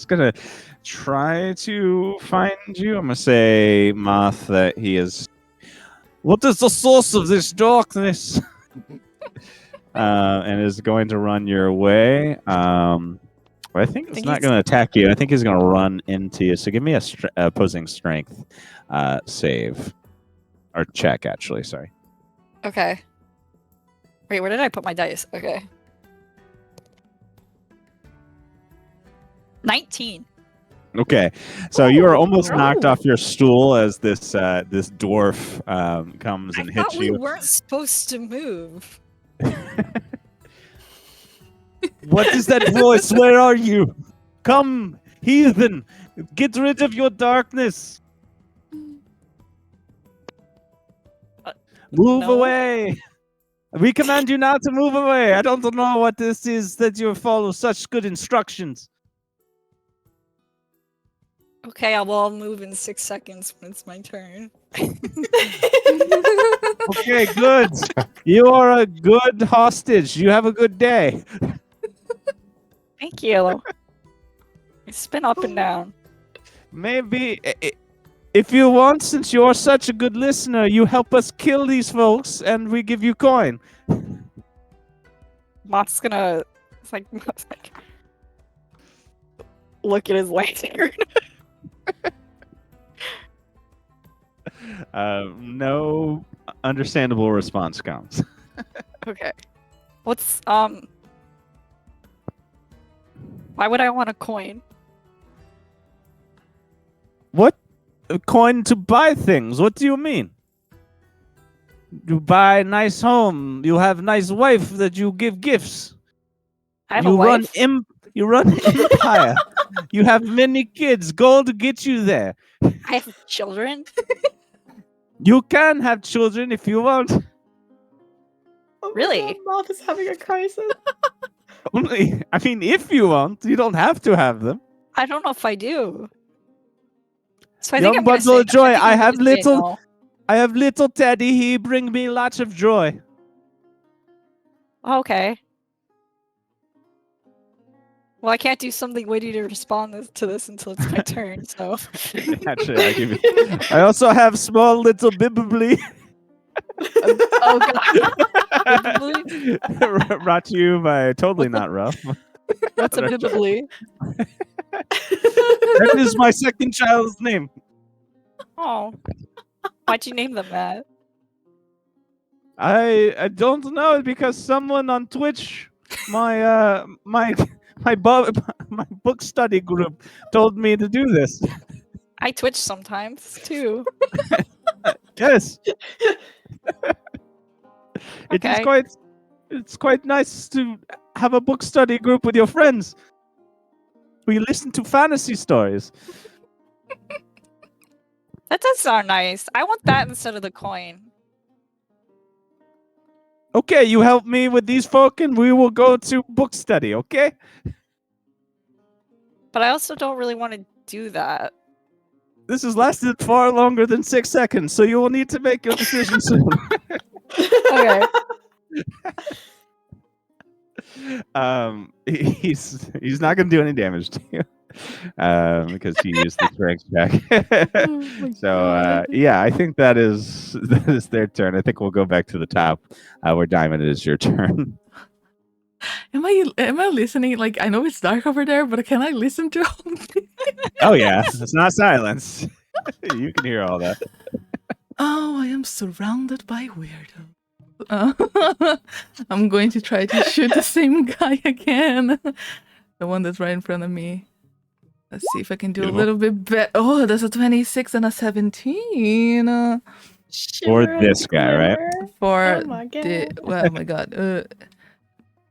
gonna try to find you. I'm gonna say, Moth, that he is. What is the source of this darkness? And is going to run your way. But I think it's not going to attack you. I think he's going to run into you. So give me a opposing strength save. Or check, actually. Sorry. Okay. Wait, where did I put my dice? Okay. 19. Okay, so you are almost Oh. knocked off your stool as this this dwarf comes and I hits thought we you. weren't supposed to move. What is that voice? Where are you? Come, heathen! Get rid of your darkness! Move no. away! We command you now to move away! I don't know what this is that you follow such good instructions. Okay, I'll move in 6 seconds when it's my turn. Okay, good. You are a good hostage. You have a good day. Thank you. I spin up and down. Maybe If you want, since you're such a good listener, you help us kill these folks, and we give you coin. Moth's gonna look at his lantern. No understandable response comes. Okay. What's why would I want a coin? What? A coin to buy things? What do you mean? You buy a nice home. You have a nice wife that you give gifts. I have you a wife. You run empire. You have many kids. Gold get you there. I have children. You can have children if you want. Oh my Really? God, Moth is having a crisis. Only, I mean, if you want, you don't have to have them. I don't know if I do. So I Young think I'm gonna bundle say, of joy. think I I'm have gonna say little. no. I have little Teddy. He bring me lots of joy. Okay. Well, I can't do something witty to respond to this until it's my turn. So. Actually, I give you. I also have small little bibbly. Oh God. Brought to you by Totally Not Rough. What's a bibbly? That is my second child's name. Oh. Why'd you name them that? I don't know because someone on Twitch, my my book study group told me to do this. I twitch sometimes too. Yes. It is Okay. it's quite nice to have a book study group with your friends. We listen to fantasy stories. That does sound nice. I want that instead of the coin. Okay, you help me with these folk and we will go to book study, okay? But I also don't really want to do that. This has lasted far longer than 6 seconds, so you will need to make your decision soon. Okay. He's not going to do any damage to you because he used the strength check. So yeah, I think that is their turn. I think we'll go back to the top where Diamond, it is your turn. Am I listening? Like, I know it's dark over there, but can I listen to all this? Oh yeah, it's not silence. You can hear all that. Oh, I am surrounded by weirdos. I'm going to try to shoot the same guy again. The one that's right in front of me. Let's see if I can do a little bit better. Oh, that's a 26 and a 17. For Shiver this and guy, right? glimmer. For Oh my oh my god.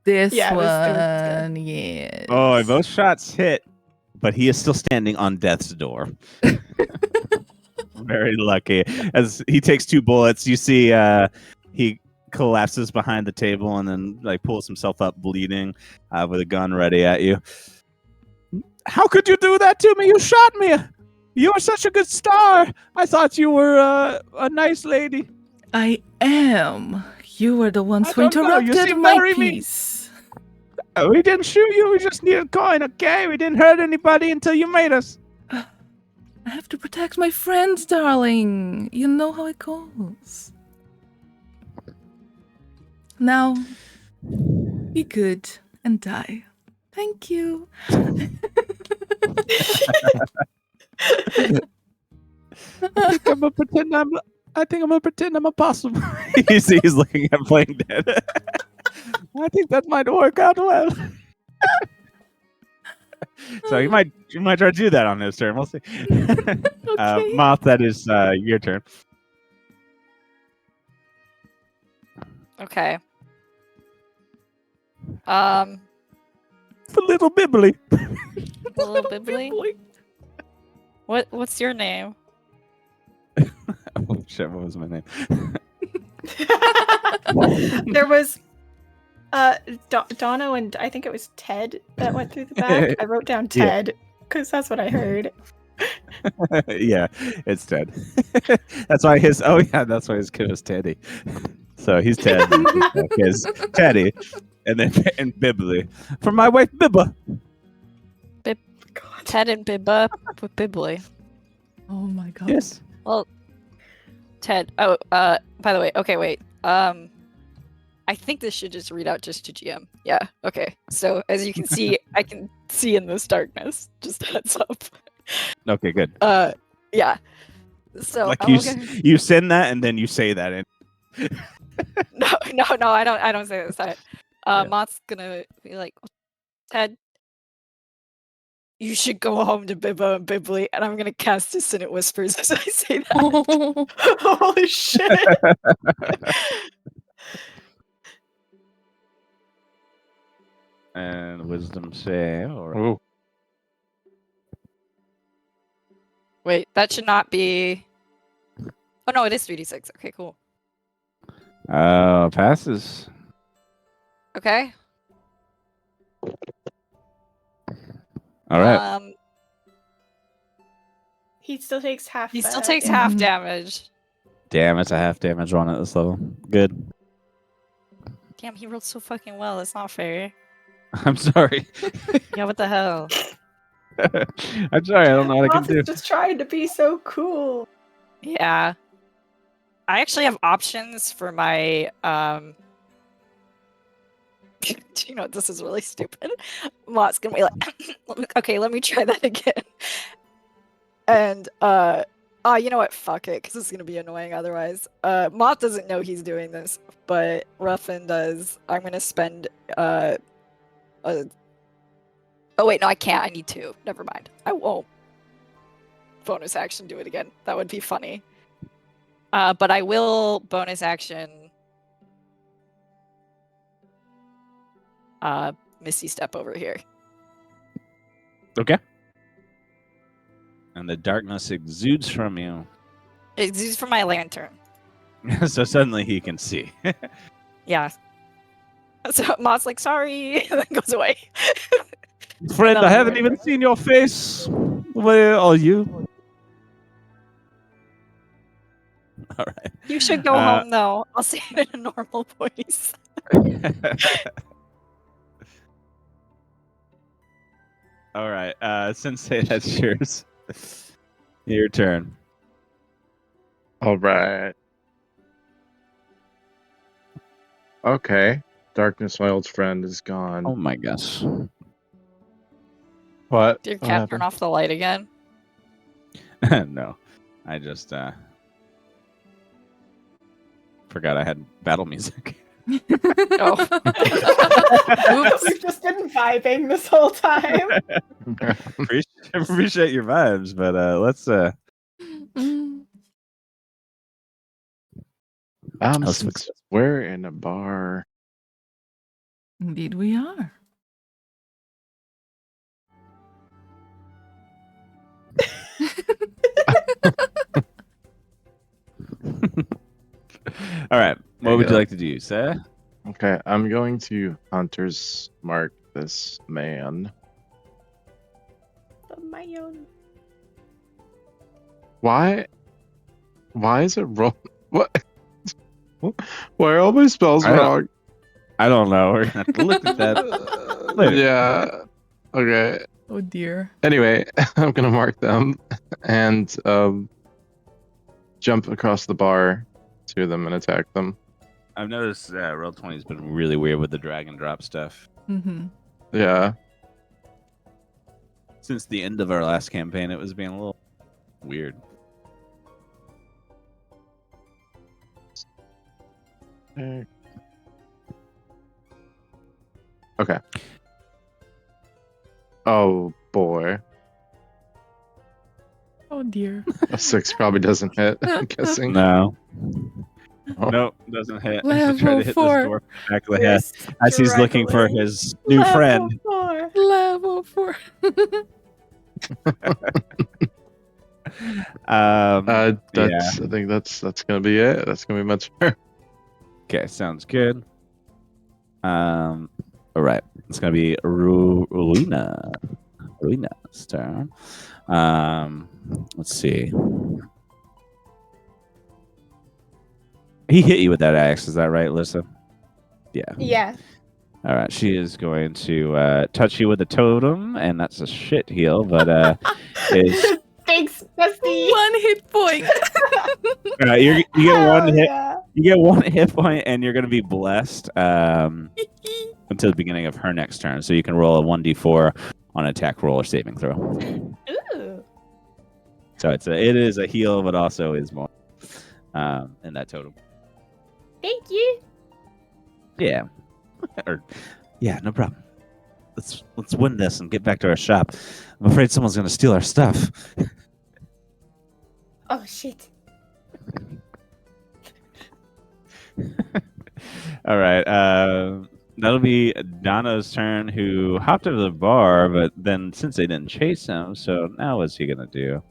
This Yeah, it was one, good. yes. Oh, both shots hit, but he is still standing on death's door. Very lucky. As he takes 2 bullets, you see he collapses behind the table and then like pulls himself up bleeding with a gun ready at you. How could you do that to me? You shot me. You were such a good star. I thought you were a nice lady. I am. You were the ones I who don't know, you interrupted seem my very mean. peace. We didn't shoot you. We just need a coin, okay? We didn't hurt anybody until you made us. I have to protect my friends, darling. You know how it goes. Now, be good and die. Thank you. I think I'm gonna pretend I'm a possum. he's looking at playing dead. I think that might work out well. So you might try to do that on this turn. We'll see. Okay. Moth, that is your turn. Okay. For little Bibbly. Little Bibbly. What's your name? Oh shit! What was my name? There was Dono and I think it was Ted that went through the back. I wrote down Yeah. Ted because that's what I heard. Yeah, it's Ted. That's why his. Oh yeah, that's why his kid was Teddy. So he's Ted. His Teddy, and Bibbly for my wife Bibba. Ted and Bibba with Bibbly. Oh my god. Yes. Well, Ted. Oh, by the way, okay, wait. I think this should just read out just to GM. Yeah. Okay. So as you can see, I can see in this darkness. Just a heads up. Okay, good. Yeah. So Like I'm looking- you send that and then you say that in. No, I don't say that. Yeah. Moth's gonna be like, Ted, you should go home to Bibbo and Bibbly, and I'm gonna cast Dissonant Whispers as I say that. Holy shit! And wisdom save. Or... Ooh. Wait, that should not be. Oh no, it is 3d6. Okay, cool. Passes. Okay. All right. He still takes half. He still takes half damage. Damn, it's a half damage on at this level. Good. Damn, he rolled so fucking well. That's not fair. I'm sorry. Yeah, what the hell? I'm sorry. I don't know what I Moth can do. is just trying to be so cool. Yeah. I actually have options for my Do you know what? This is really stupid. Mott's gonna be like, okay, let me try that again. And you know what? Fuck it, because it's gonna be annoying otherwise. Moth doesn't know he's doing this, but Ruffin does. I'm gonna spend Oh wait, no, I can't. I need to. Never mind. I won't. Bonus action, do it again. That would be funny. But I will bonus action. Misty step over here. Okay. And the darkness exudes from you. It's used for my lantern. So suddenly he can see. Yeah. So Moth's like, sorry, and then goes away. Friend, No, I haven't right, even right. seen your face. Where are you? All right. You should go home though. I'll say it in a normal voice. All right. Sensei, that's yours. Your turn. All right. Okay. Darkness, my old friend, is gone. Oh my gosh. What? Did your What cat happened? turn off the light again? No. I just forgot I had battle music. Oh. Oops. We've just been vibing this whole time. Appreciate your vibes, but let's Mm. Let's Since fix it. we're in a bar. Indeed, we are. All right. There What you would you go. like to do, sir? Okay, I'm going to Hunter's Mark this man. But my own. Why is it wrong? What? Why are all my spells I don't- wrong? I don't know. We're gonna have to look at that. Later. Yeah. Okay. Oh dear. Anyway, I'm gonna mark them and jump across the bar to them and attack them. I've noticed Roll20 has been really weird with the drag and drop stuff. Mm-hmm. Yeah. Since the end of our last campaign, it was being a little weird. Okay. Oh boy. Oh dear. A 6 probably doesn't hit, I'm guessing. No. Oh. Nope, doesn't hit. Level Try to hit 4. this door from the back of the head as he's looking for Struggling. his new Level friend. 4. Level 4. Yeah. I think that's gonna be it. That's gonna be my turn. Okay, sounds good. All right. It's gonna be Ruina's turn. Let's see. He hit you with that axe, is that right, Lyssa? Yeah. Yeah. All right. She is going to touch you with a totem, and that's a shit heal, but is Thanks, Rusty. 1 hit point. You get one Hell hit. yeah. You get 1 hit point, and you're going to be blessed until the beginning of her next turn. So you can roll a 1d4 on attack roll or saving throw. Ooh. So it is a heal, but also is more in that totem. Thank you. Yeah, yeah, no problem. Let's win this and get back to our shop. I'm afraid someone's going to steal our stuff. Oh shit. All right. That'll be Donna's turn, who hopped over the bar, but then since they didn't chase him, so now what's he gonna do?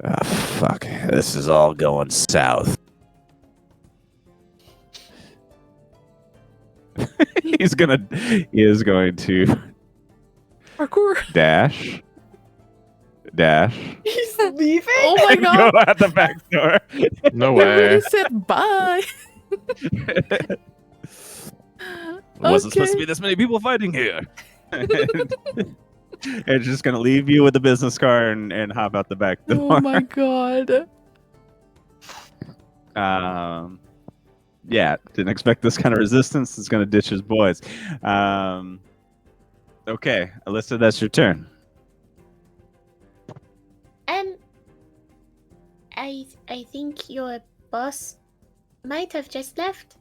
Oh, fuck. This is all going south. He is going to Parkour. dash. He's leaving? Oh my and god. go out the back door. No We already way. said bye. Wasn't supposed to be this many people fighting here. It's just gonna leave you with the business card and hop out the back door. Oh my god. Yeah, didn't expect this kind of resistance. It's gonna ditch his boys. Okay, Alyssa, that's your turn. I think your boss might have just left.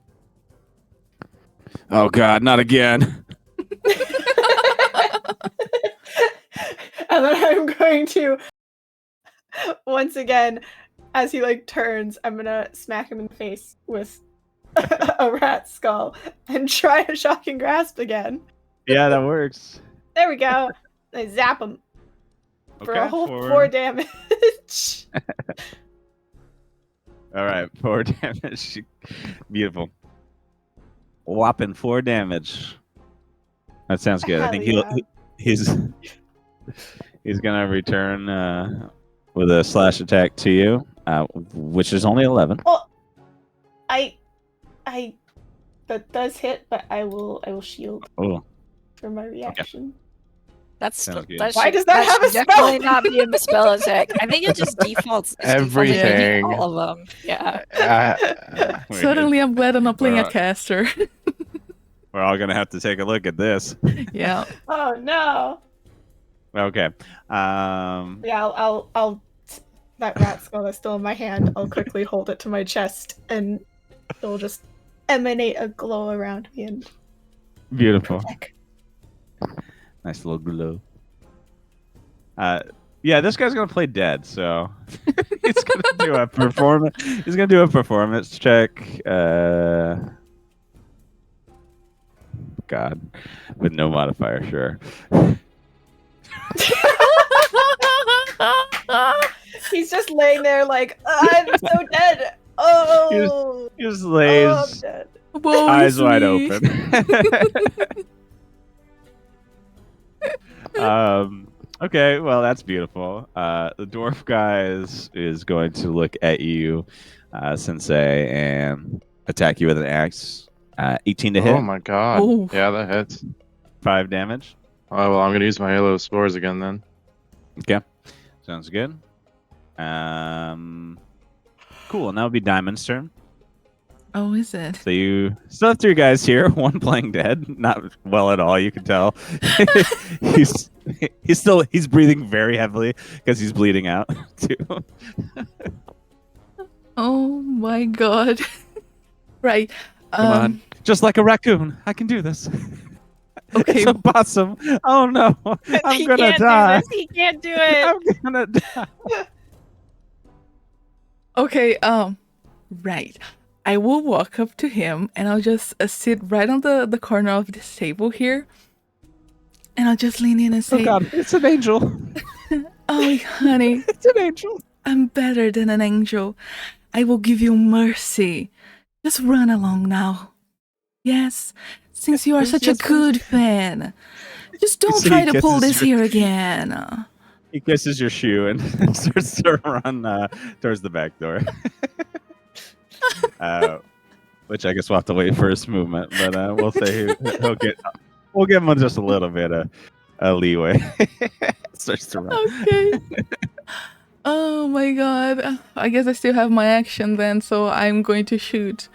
Oh God, not again. And then I'm going to, once again, as he like turns, I'm gonna smack him in the face with a rat skull and try a shocking grasp again. Yeah, that works. There we go. I zap him for a Okay, whole forward. 4 damage. All right, 4 damage. Beautiful. Whopping 4 damage. That sounds good. I think Hell he's gonna return with a slash attack to you, which is only 11. Well, I that does hit, but I will shield Oh, for my reaction. That's Sounds good. that Why should- does that have should a spell? definitely not be a spell attack. I think it just defaults Everything. all of them. Yeah. we're Suddenly I'm glad I'm not playing a Alright. caster. We're all gonna have to take a look at this. Yeah. Oh no. Okay. Yeah, I'll that rat skull that's still in my hand. I'll quickly hold it to my chest, and it'll just emanate a glow around me and Beautiful. protect. Nice little glow. Yeah, this guy's gonna play dead, so he's gonna do a performance. He's gonna do a performance check. God, with no modifier, sure. He's just laying there like, I'm so dead. Oh, He just I'm lays dead. Whoa, eyes it's wide me. open. Okay, well that's beautiful. The dwarf guy is going to look at you, Sensei, and attack you with an axe. 18 to hit, Oh my god. Oh. Yeah, that hits. 5 damage. Oh well, I'm gonna use my Halo spores again then. Okay, sounds good. Cool. Now it'll be Diamond's turn. Oh, is it? So you still have 3 guys here. One playing dead, not well at all. You can tell. he's breathing very heavily because he's bleeding out too. Oh my god. Right. Come on, just like a raccoon, I can do this. Okay. It's a possum. Oh no, I'm He gonna can't do die. this. He can't do it. I'm gonna die. Okay, right. I will walk up to him and I'll just sit right on the corner of this table here. And I'll just lean in and Oh say, God, it's an angel. "Oh, honey, It's an angel. I'm better than an angel. I will give you mercy. Just run along now. Yes, since you are such a Yes, good fan. Just don't So try he to pull kisses this your- here again." He kisses your shoe and starts to run towards the back door. Which I guess we'll have to wait for his movement, but we'll say we'll give him just a little bit of leeway. starts to run. Okay. Oh my god. I guess I still have my action then, so I'm going to shoot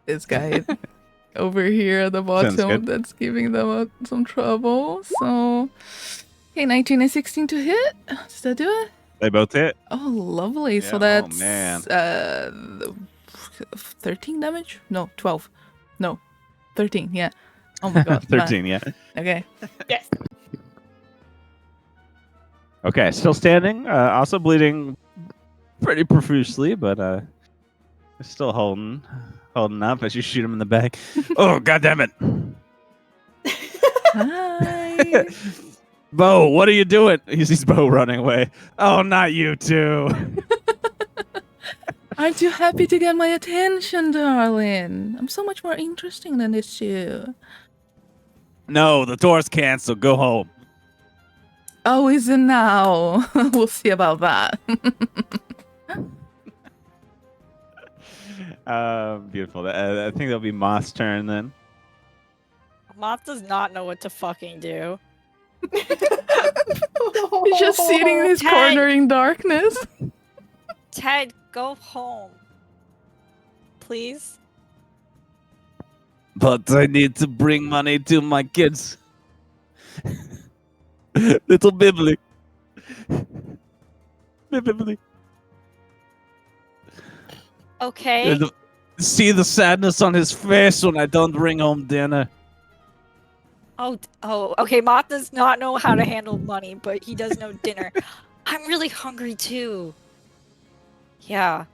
this guy over here at the Sounds bottom good. that's giving them some trouble. So, okay, 19 and 16 to hit. Does that do it? They both hit. Oh, lovely. Yeah, So oh, that's man. 13 damage? No, 12. No, 13. Yeah. Oh my god. 13, yeah. Okay. Yes. Okay, still standing. Also bleeding pretty profusely, but still holding up as you shoot him in the back. Oh, god damn it. Hi. Bo, what are you doing? He sees Bo running away. Oh, not you too. Aren't you happy to get my attention, darling? I'm so much more interesting than this two. No, the door's canceled. Go home. Oh, is it now? We'll see about that. Beautiful. I think that'll be Moth's turn then. Moth does not know what to fucking do. He's just sitting in his Ted. corner in darkness. Ted, go home. Please? But I need to bring money to my kids. Little Bibbly. Bibbly. Okay. See the sadness on his face when I don't bring home dinner. Oh, okay. Moth does not know how to handle money, but he does know dinner. I'm really hungry too. Yeah.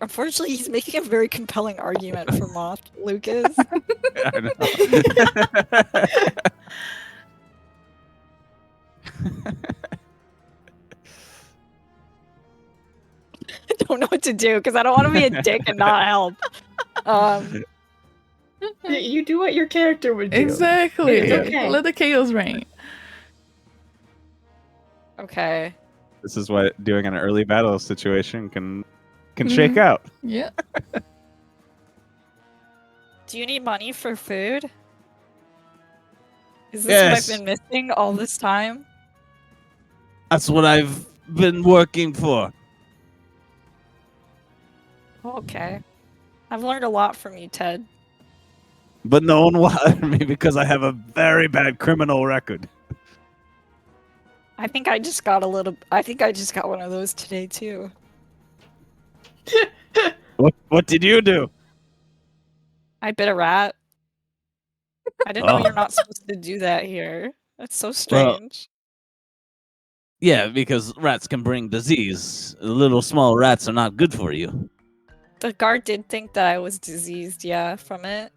Unfortunately, he's making a very compelling argument for Moth, Lucas. I know. I don't know what to do because I don't want to be a dick and not help. You do what your character would do. Exactly. It's okay. Let the chaos reign. Okay. This is what doing an early battle situation can shake out. Yeah. Do you need money for food? Is this Yes. what I've been missing all this time? That's what I've been working for. Okay. I've learned a lot from you, Ted. But no one will hire me because I have a very bad criminal record. I think I just got one of those today too. What did you do? I bit a rat. I didn't know Oh. you're not supposed to do that here. That's so Well- strange. Yeah, because rats can bring disease. Little small rats are not good for you. The guard did think that I was diseased, yeah, from it.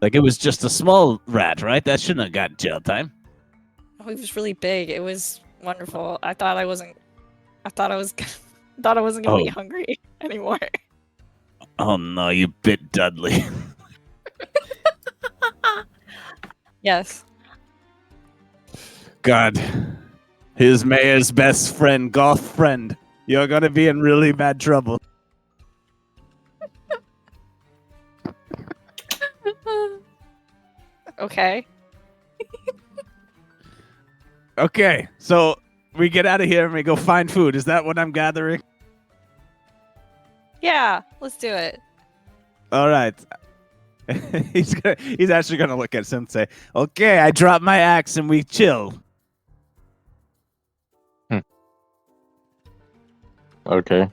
Like it was just a small rat, right? That shouldn't have got jail time. Oh, it was really big. It was wonderful. I thought I was gonna be Oh. hungry anymore. Oh no, you bit Dudley. Yes. God. His mayor's best friend, golf friend. You're gonna be in really bad trouble. Okay. Okay, so we get out of here and we go find food. Is that what I'm gathering? Yeah, let's do it. All right. He's actually gonna look at Sensei. Okay, I drop my axe and we chill. Okay.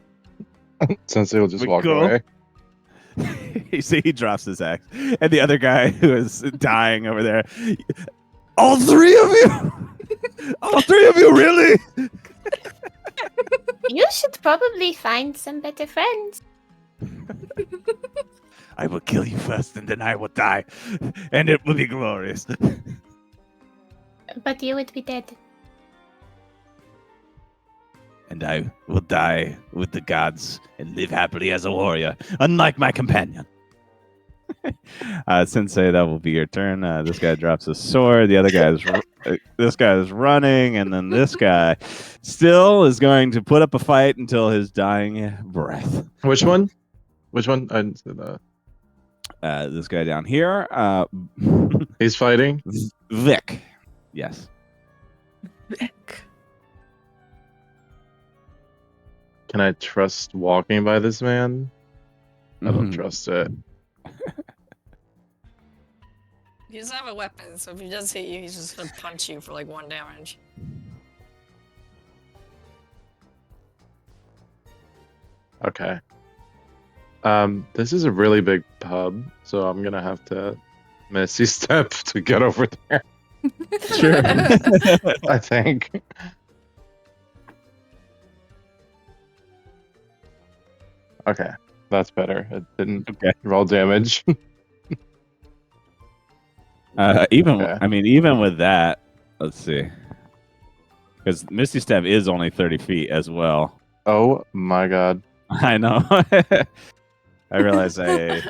Sensei will just We walk go. away. You see, he drops his axe, and the other guy who is dying over there. All three of you! All three of you, really? You should probably find some better friends. I will kill you first, and then I will die, and it will be glorious. But you would be dead. And I will die with the gods and live happily as a warrior, unlike my companion. Sensei, that will be your turn. This guy drops his sword. The other guy is this guy is running, and then this guy still is going to put up a fight until his dying breath. Which one? Which one? I didn't see that. this guy down here. He's fighting. Vic. Yes. Vic. Can I trust walking by this man? I don't Mhm. trust it. He doesn't have a weapon, so if he does hit you, he's just gonna punch you for like 1 damage. Okay. This is a really big pub, so I'm gonna have to Misty step to get over there. Sure. I think. Okay, that's better. It didn't Okay. roll damage. Even Okay. I mean, even with that, let's see, because Misty Step is only 30 feet as well. Oh my god. I know. I realized I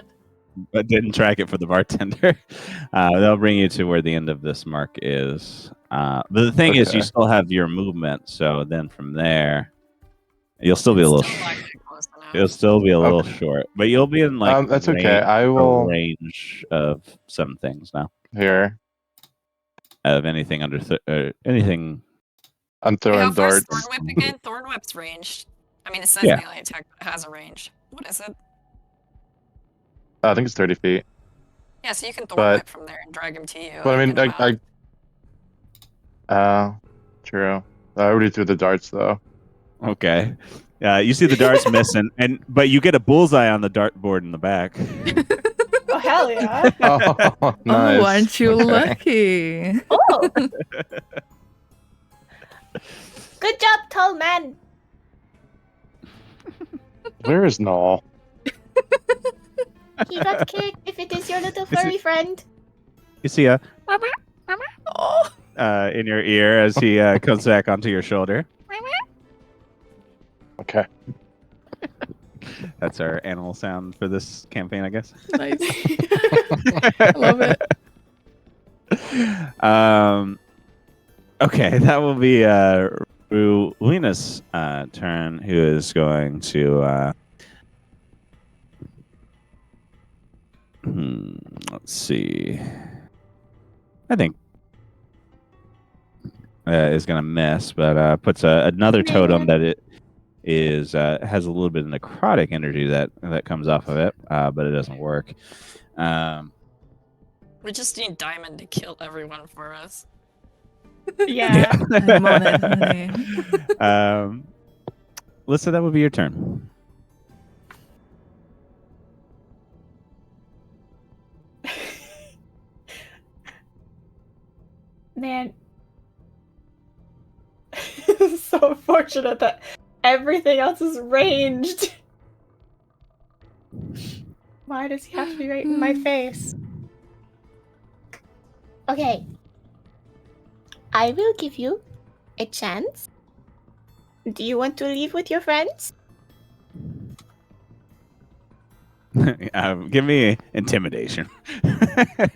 didn't track it for the bartender. They'll bring you to where the end of this mark is. But the thing is, you Okay. still have your movement. So then from there, you'll still be a little. Still not getting close enough. You'll still be a little Okay. short, but you'll be in like That's okay. I a will range of some things now. here. Of anything under anything. I'm Wait, throwing how far is darts. Thorn Whip again? Thorn Whip's ranged. I mean, it says Yeah. melee attack, but it has a range. What is it? I think it's 30 feet. Yeah, so you can Thorn But- Whip from there and drag him to you. But I and mean, get him out. true. I already threw the darts though. Okay. You see the darts missing, but you get a bullseye on the dartboard in the back. Oh, hell yeah. Oh, nice. Oh, aren't you Okay. lucky? Oh. Good job, tall man. Where is Null? He got kicked if it is your little furry friend. You see a Oh, in your ear as he comes back onto your shoulder. Okay. That's our animal sound for this campaign, I guess. nice. I love it. Okay, that will be Ruina's turn, who is going to. Let's see. I think is going to miss, but puts another totem that it is has a little bit of necrotic energy that comes off of it, but it doesn't work. We just need Diamond to kill everyone for us. Yeah. I'm on it, honey. Lyssa, that would be your turn. Man. It's so fortunate that everything else is ranged. Why does he have to be right in my face? Okay. I will give you a chance. Do you want to leave with your friends? Give me intimidation. I'm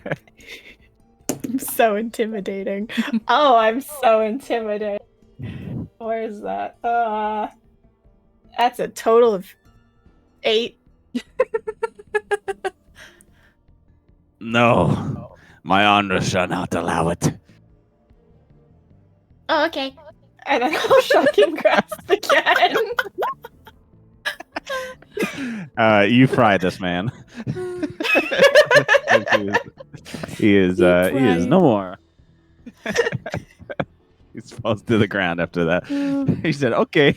so intimidating. Oh, I'm so intimidating. Where is that? That's a total of 8. No, my honor shall not allow it. Oh, okay. And then I'll shocking grasp again. You fry this man. he is no more. He falls to the ground after that. He said, "Okay."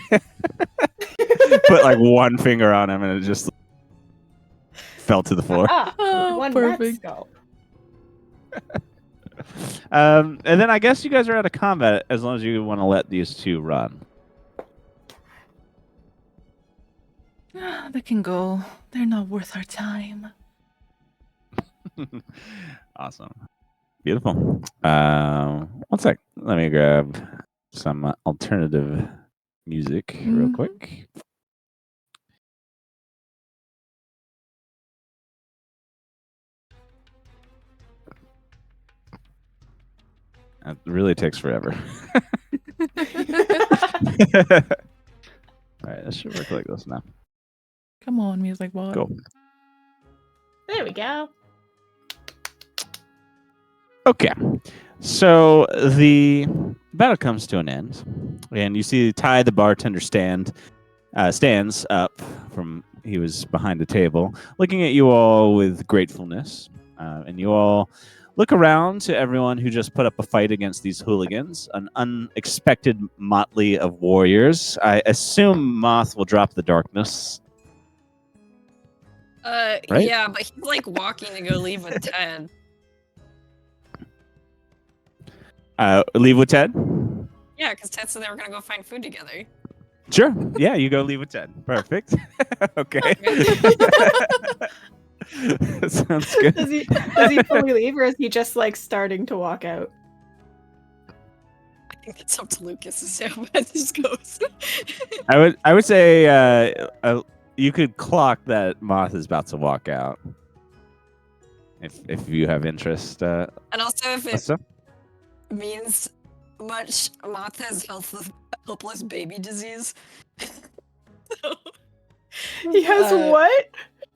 Put like one finger on him, and it just fell to the floor. Ah, Oh, one perfect. rat skull. And then I guess you guys are out of combat as long as you want to let these two run. They can go. They're not worth our time. Awesome. Beautiful. One sec. Let me grab some alternative music real Mhm. quick. It really takes forever. All right, this should work like this now. Come on, music bot. Cool. There we go. Okay. So the battle comes to an end, and you see Ty, the bartender, stands up from he was behind the table, looking at you all with gratefulness, and you all look around to everyone who just put up a fight against these hooligans, an unexpected motley of warriors. I assume Moth will drop the darkness. Right? Yeah, but he's like walking to go leave with Ted. Leave with Ted? Yeah, because Ted said they were gonna go find food together. Sure. Yeah, you go leave with Ted. Perfect. Okay. Sounds good. Does he fully leave, or is he just like starting to walk out? I think that's up to Lucas to see how bad this goes. I would say you could clock that Moth is about to walk out. If you have interest. And also, if it Lyssa? means much, Moth has helpless baby disease. So, He has what?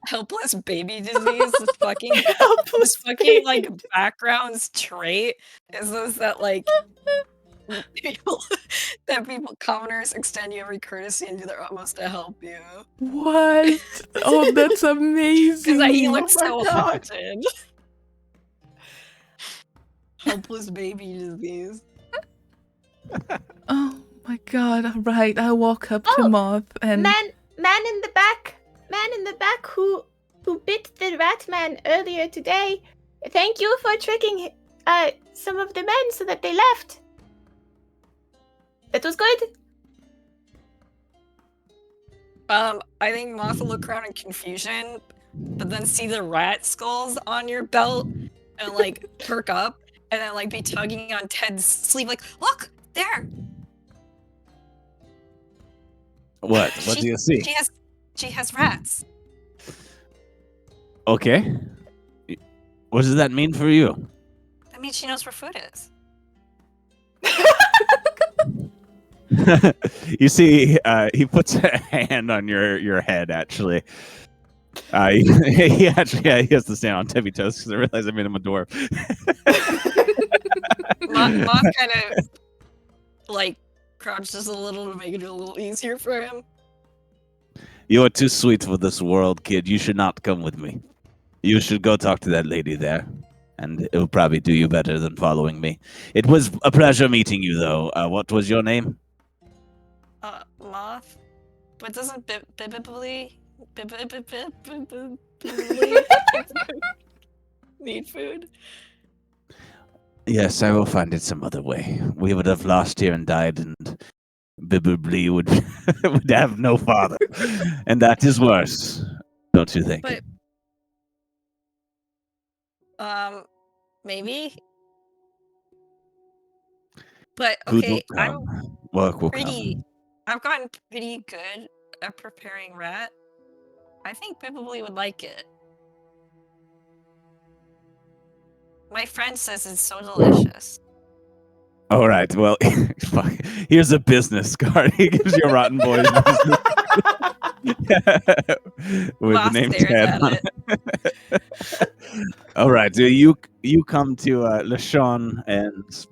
helpless baby disease. This fucking Helpless fucking like baby. background's trait is those that like people commoners extend you every courtesy and do their utmost to help you. What? Oh, that's amazing. Because he looks Oh my so God. haunted. Helpless baby disease. Oh my god, right. I walk up Oh, to Moth and Man in the back who bit the rat man earlier today. Thank you for tricking some of the men so that they left. That was good. I think Moth will look around in confusion, but then see the rat skulls on your belt and like perk up and then like be tugging on Ted's sleeve like, look, there. What? What do you see? She has rats. Okay. What does that mean for you? That means she knows where food is. You see, he puts a hand on your head. Actually, he has to stand on tippy toes because I realized I made him a dwarf. Moth kind of like crouches a little to make it a little easier for him. You are too sweet for this world, kid. You should not come with me. You should go talk to that lady there, and it will probably do you better than following me. It was a pleasure meeting you, though. What was your name? Moth? But doesn't bibibly need food? Yes, I will find it some other way. We would have lost here and died, and Bibbleblee would would have no father, and that is worse, don't you think? But maybe. But Food okay, will come. Work will come. I've gotten pretty good at preparing rat. I think Bibbleblee would like it. My friend says it's so delicious. All right. Well, fuck. Here's a business card. He gives you a Rotten Boys business with Moth the name stares tag at on it. it. All right. So you come to LeSean and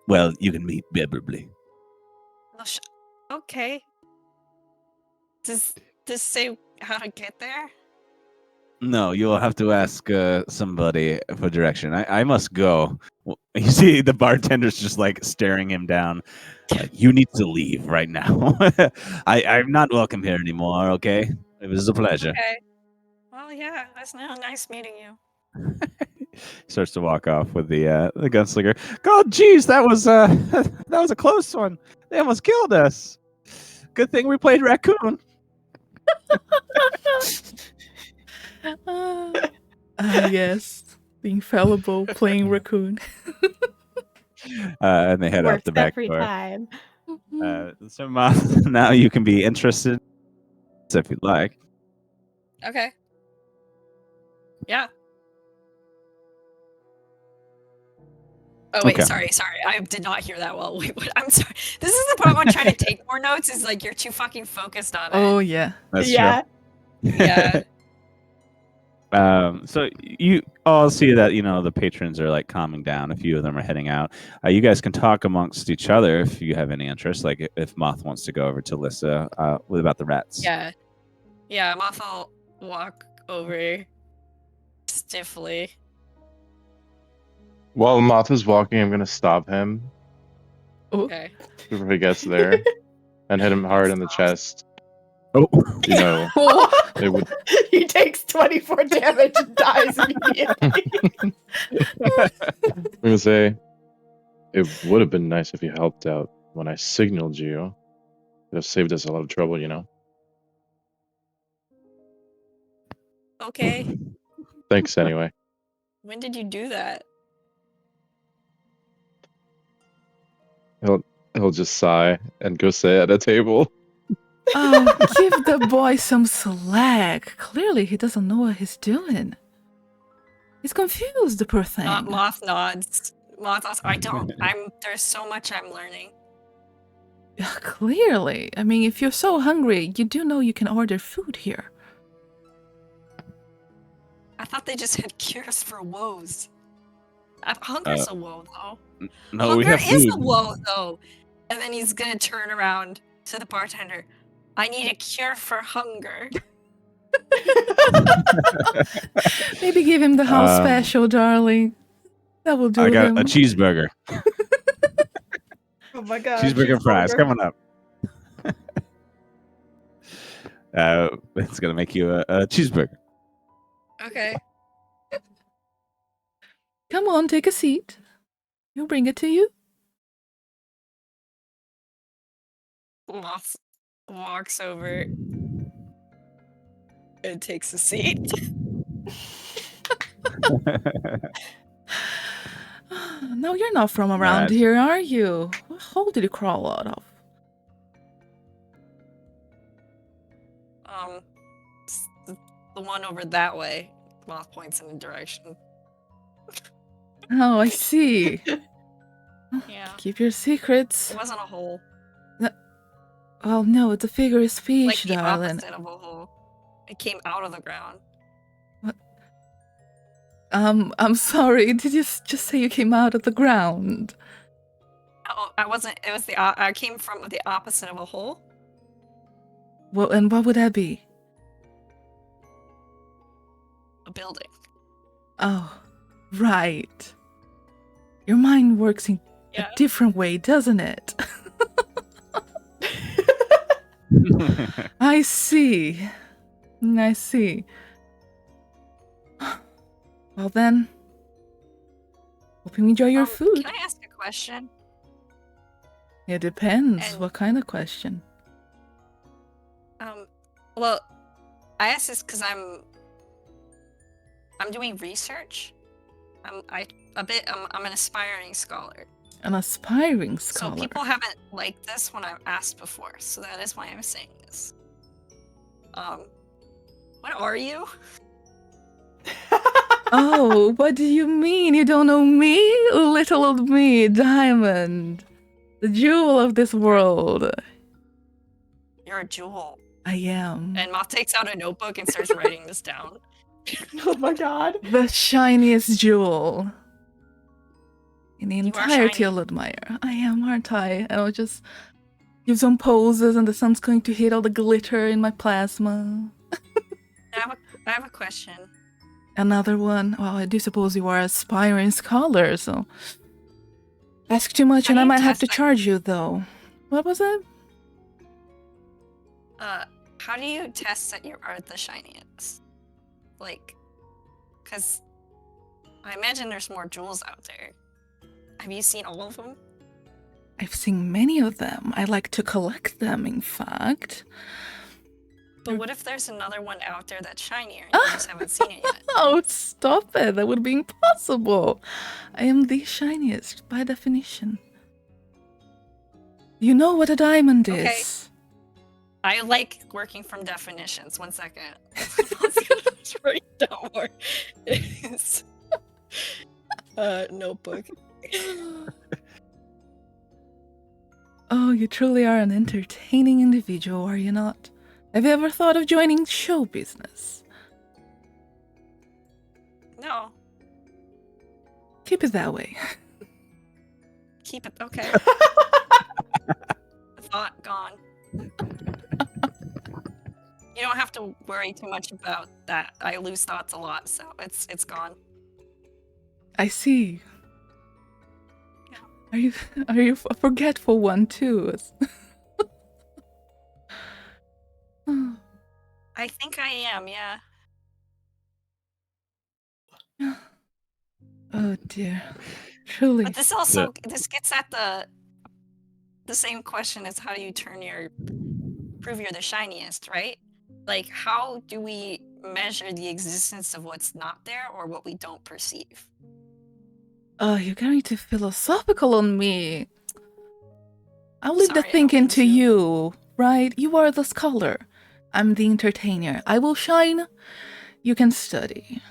well, you can meet Bibbleblee. Okay. Does this say how to get there? No, you'll have to ask somebody for direction. I must go. You see, the bartender's just like staring him down. You need to leave right now. I'm not welcome here anymore. Okay, it was a pleasure. Okay. Well, yeah, that's now nice meeting you. Starts to walk off with the gunslinger. God, geez, that was a close one. They almost killed us. Good thing we played raccoon. yes, being fallible, playing raccoon. And they head out Works the back every door. time. So Moth, now you can be interested if you'd like. Okay. Yeah. Oh wait, Okay. sorry. I did not hear that well. Wait, what? I'm sorry. This is the problem when trying to take more notes. Is like you're too fucking focused on it. Oh yeah. That's Yeah. Yeah. So you all see that the patrons are like calming down. A few of them are heading out. You guys can talk amongst each other if you have any interest. Like if Moth wants to go over to Lyssa with about the rats. Yeah, Moth will walk over stiffly. While Moth is walking, I'm gonna stop him Okay. before he gets there and hit him hard in the chest. Oh, You know, it would. He takes 24 damage and dies immediately. I'm gonna say, it would have been nice if you helped out when I signaled you. It would have saved us a lot of trouble, you know. Okay. Thanks anyway. When did you do that? He'll just sigh and go sit at a table. Oh, give the boy some slack. Clearly, he doesn't know what he's doing. He's confused, the poor thing. Moth nods. Moth nods. I don't. There's so much I'm learning. Yeah, clearly. I mean, if you're so hungry, you do know you can order food here. I thought they just had cures for woes. Hunger's a woe, though. no, we Hunger have is food. a woe, though. And then he's gonna turn around to the bartender. I need a cure for hunger. Maybe give him the house special, darling. That will do I got him. a cheeseburger. Oh my god. Cheeseburger and fries coming up. It's gonna make you a cheeseburger. Okay. Come on, take a seat. He'll bring it to you. Moth walks over and takes a seat. No, you're not from around Right. here, are you? What hole did you crawl out of? It's the one over that way. Moth points in a direction. Oh, I see. Yeah. Keep your secrets. It wasn't a hole. Well, no, it's a figure of Like speech, the darling. opposite of a hole. It came out of the ground. I'm sorry. Did you just say you came out of the ground? Oh, I wasn't. It was I came from the opposite of a hole. Well, and what would that be? A building. Oh, right. Your mind works in Yeah. a different way, doesn't it? I see. I see. Well then, hope you enjoy your food. Can I ask a question? It depends. And- What kind of question? Well, I asked this because I'm doing research. I'm an aspiring scholar. An aspiring So scholar. people haven't liked this when I've asked before, so that is why I'm saying this. What are you? Oh, what do you mean? You don't know me? Little old me, Diamond. The jewel of this world. You're a jewel. I am. And Moth takes out a notebook and starts writing this down. Oh my god. The shiniest jewel. In the You are entirety shiny. I'll admire. I am, aren't I? And I'll just give some poses and the sun's going to hit all the glitter in my plasma. I have a question. Another one. Well, I do suppose you are an aspiring scholar, so... Ask too much and I How do you might have to test that? charge you, though. What was it? How do you test that you are the shiniest? Like, because I imagine there's more jewels out there. Have you seen all of them? I've seen many of them. I like to collect them, in fact. But what if there's another one out there that's shinier and you just haven't seen it yet? Oh, stop it. That would be impossible. I am the shiniest, by definition. You know what a diamond Okay. is. I like working from definitions. 1 second. I was gonna just write down more. It's notebook. Oh, you truly are an entertaining individual, are you not? Have you ever thought of joining show business? No, Keep it that way. keep it. Okay. Thought gone. You don't have to worry too much about that. I lose thoughts a lot, so it's gone. I see. Yeah. Are you a forgetful one too? I think I am. Yeah. Oh dear. Truly. But this also this gets at the same question as how do you prove you're the shiniest, right? Like, how do we measure the existence of what's not there or what we don't perceive? Oh, you're getting too philosophical on me. I'll leave the Sorry, I don't thinking mean to to. you, right? You are the scholar. I'm the entertainer. I will shine. You can study.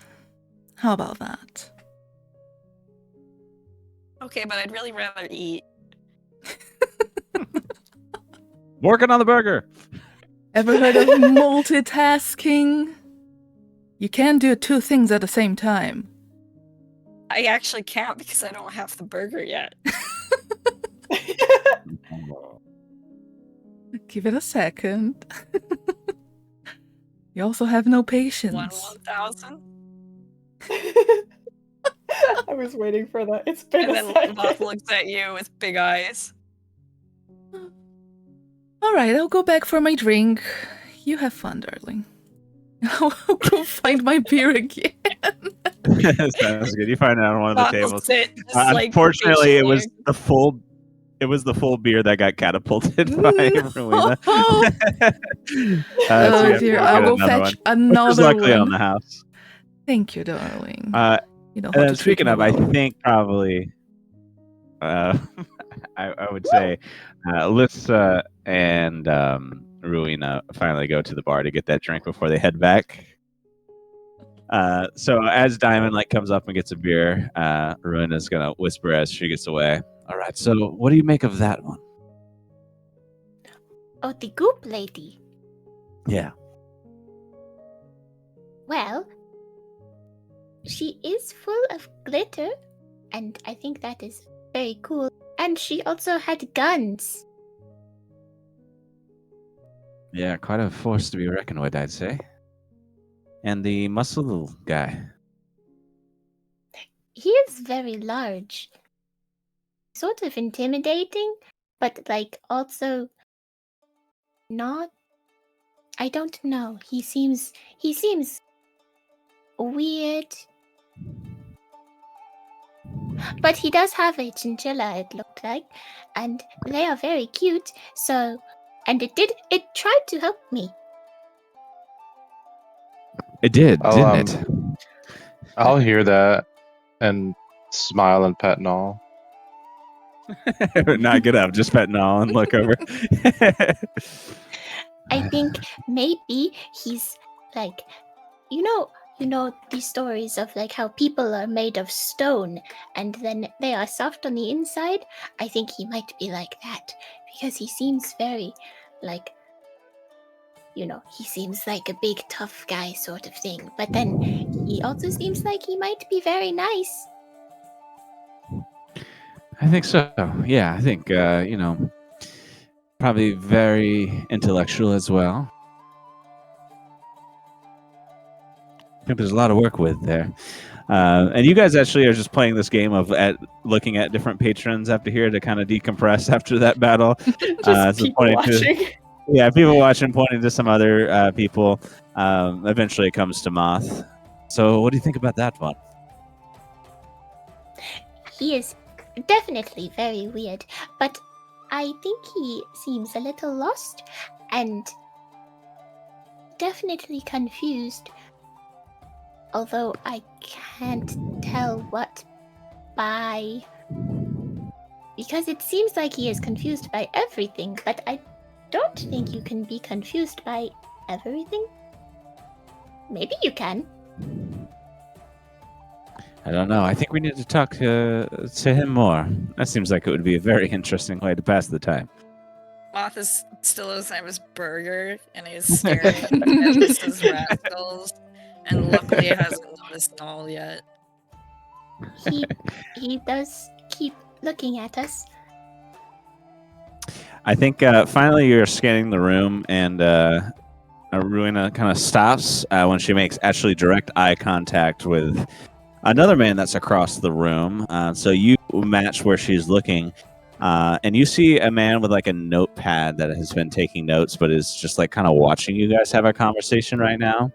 How about that? Okay, but I'd really rather eat. Working on the burger. Ever heard of multitasking? You can't do two things at the same time. I actually can't because I don't have the burger yet. Give it a second. You also have no patience. 1,000. I was waiting for that. It's been And a then second. Moth looks at you with big eyes. All right, I'll go back for my drink. You have fun, darling. I'll go find my beer again. Sounds good. You find it on one of the Moth will tables. sit, just, like, Unfortunately, it was patiently. the full. It was the full beer that got catapulted by Rowena. Oh So you have to dear, go I'll get go another fetch one, which is another luckily on one. the house. Thank you, darling. You know And how then to treat speaking me of, I well. think probably, I would say, Lyssa and Rowena finally go to the bar to get that drink before they head back. So as Diamond comes up and gets a beer, Rowena's gonna whisper as she gets away. All right. So what do you make of that one? Oh, the goop lady. Yeah. Well, she is full of glitter, and I think that is very cool. And she also had guns. Yeah, quite a force to be reckoned with, I'd say. And the muscle guy. He is very large. Sort of intimidating, but also not. I don't know. He seems weird. But he does have a chinchilla, it looked like, and they are very cute, so and it tried to help me. It did, I'll, didn't it? I'll hear that and smile and pet Null. Not get up, just fentanyl and look over. I think maybe he's you know these stories of how people are made of stone and then they are soft on the inside. I think he might be like that because he seems very he seems like a big tough guy sort of thing, but then he also seems like he might be very nice. I think so. Yeah, I think probably very intellectual as well. I think there's a lot of work with there. And you guys actually are just playing this game of looking at different patrons after here to kind of decompress after that battle. Just so people watching. Yeah, people watching, pointing to some other people. Eventually it comes to Moth. So what do you think about that one? He is definitely very weird, but I think he seems a little lost and definitely confused. Although I can't tell what by. Because it seems like he is confused by everything, but I don't think you can be confused by everything. Maybe you can. I don't know. I think we need to talk to him more. That seems like it would be a very interesting way to pass the time. Moth is still inside his burger and he's staring at Lyssa's rascals. And luckily it hasn't noticed Null yet. He does keep looking at us. I think finally you're scanning the room, and Ruina kind of stops when she makes actually direct eye contact with another man that's across the room. So you match where she's looking, and you see a man with like a notepad that has been taking notes, but is just like kind of watching you guys have a conversation right now.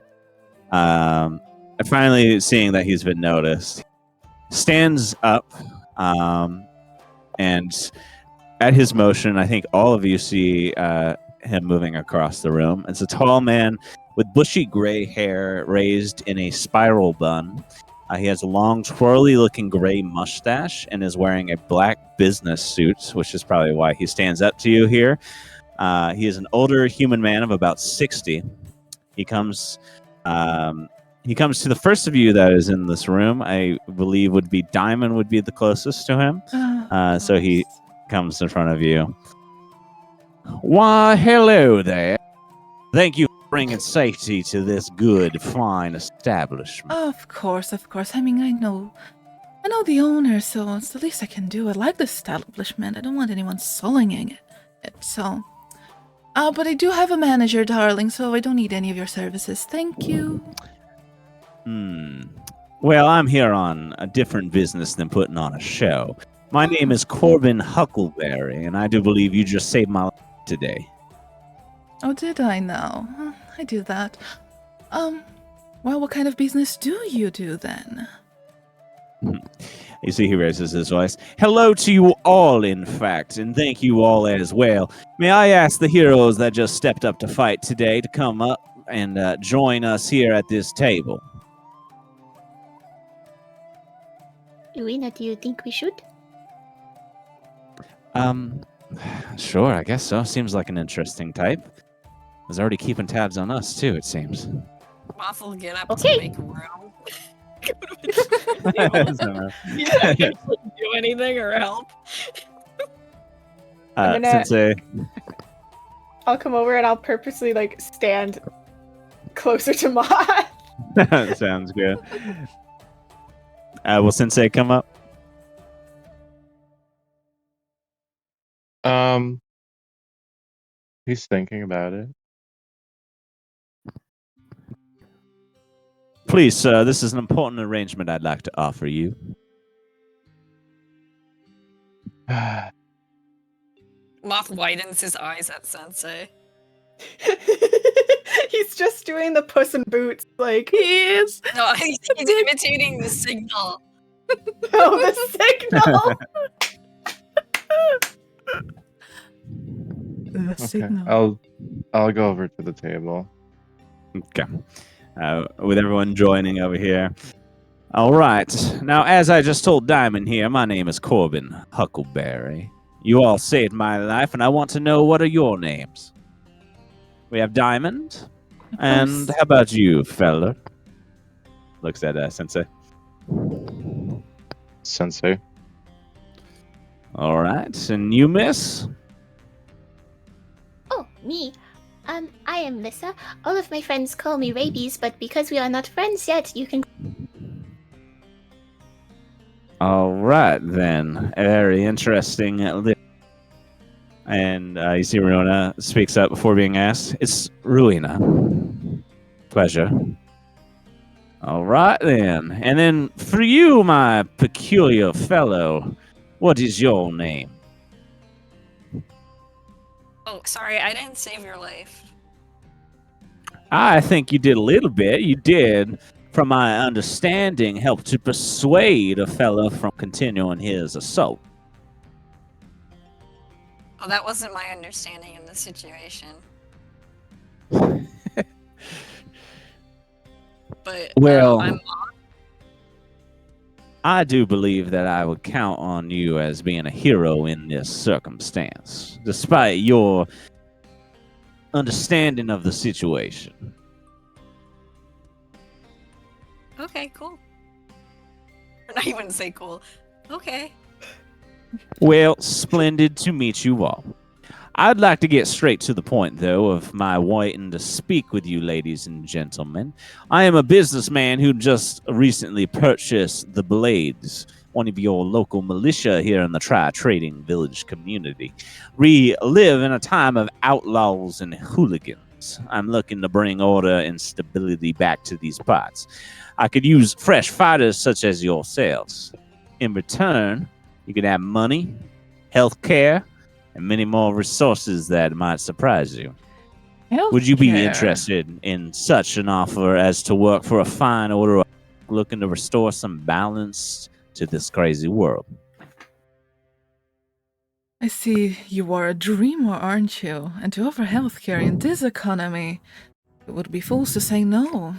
And finally seeing that he's been noticed, stands up, and at his motion, I think all of you see him moving across the room. It's a tall man with bushy gray hair raised in a spiral bun. He has a long, twirly-looking gray mustache and is wearing a black business suit, which is probably why he stands up to you here. He is an older human man of about 60. He comes to the first of you that is in this room. I believe would be Diamond would be the closest to him. So he comes in front of you. Why, hello there. Thank you for bringing safety to this good, fine establishment. Of course. I mean, I know the owner, so it's the least I can do. I like the establishment. I don't want anyone sullying it. So, but I do have a manager, darling, so I don't need any of your services. Thank you. Well, I'm here on a different business than putting on a show. My name is Corbin Huckleberry, and I do believe you just saved my life today. Oh, did I now? I do that. Well, what kind of business do you do then? You see, he raises his voice. Hello to you all, in fact, and thank you all as well. May I ask the heroes that just stepped up to fight today to come up and join us here at this table? Luina, do you think we should? Sure, I guess so. Seems like an interesting type. He's already keeping tabs on us, too, it seems. Moth will get up Okay. to make room. So, He's not gonna do anything or help. I'm gonna- Sensei, I'll come over and I'll purposely like stand closer to Moth. sounds good. Will Sensei come up? He's thinking about it. Please, sir, this is an important arrangement I'd like to offer you. Moth widens his eyes at Sensei. He's just doing the Puss in Boots, like He is. No, he's imitating the signal. oh, the signal. The Okay, signal. I'll go over to the table. Okay. With everyone joining over here. All right. Now, as I just told Diamond here, my name is Corbin Huckleberry. You all saved my life, and I want to know, what are your names? We have Diamond. And how about you, fella? Looks at Sensei. Sensei. All right. And you, miss? Oh, me. I am Lyssa. All of my friends call me Rabies, but because we are not friends yet, you can... All right, then. Very interesting. And you see Ruina speaks up before being asked. It's Ruina. Pleasure. All right, then. And then for you, my peculiar fellow, what is your name? Oh, sorry, I didn't save your life. I think you did a little bit. You did, from my understanding, help to persuade a fellow from continuing his assault. Oh, that wasn't my understanding in this situation. But Well, I'm I do believe that I would count on you as being a hero in this circumstance, despite your understanding of the situation. okay, cool. Or not even say cool. Okay. Well, splendid to meet you all. I'd like to get straight to the point, though, of my waiting to speak with you, ladies and gentlemen. I am a businessman who just recently purchased the Blades, one of your local militia here in the Tri-Trading Village community. We live in a time of outlaws and hooligans. I'm looking to bring order and stability back to these parts. I could use fresh fighters such as yourselves. In return, you could have money, health care, and many more resources that might surprise you. Would you be interested in such an offer as to work for a fine order looking to restore some balance to this crazy world? I see you are a dreamer, aren't you? And to offer healthcare in this economy, it would be fools to say no.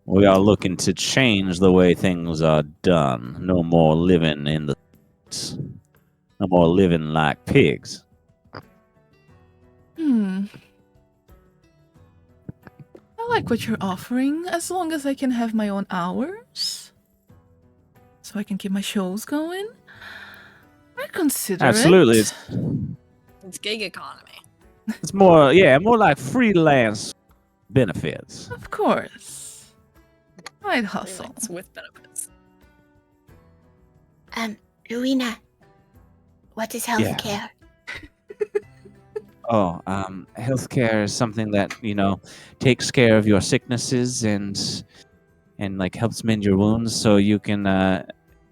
We are looking to change the way things are done. No more living in the... No more living like pigs. I like what you're offering, as long as I can have my own hours. So I can keep my shows going. I consider Absolutely. it. It's gig economy. It's more, yeah, more like freelance benefits. Of course. I'd hustle. Freelance with benefits. Rowena, what is healthcare? Oh, healthcare is something that, takes care of your sicknesses and like helps mend your wounds, so you can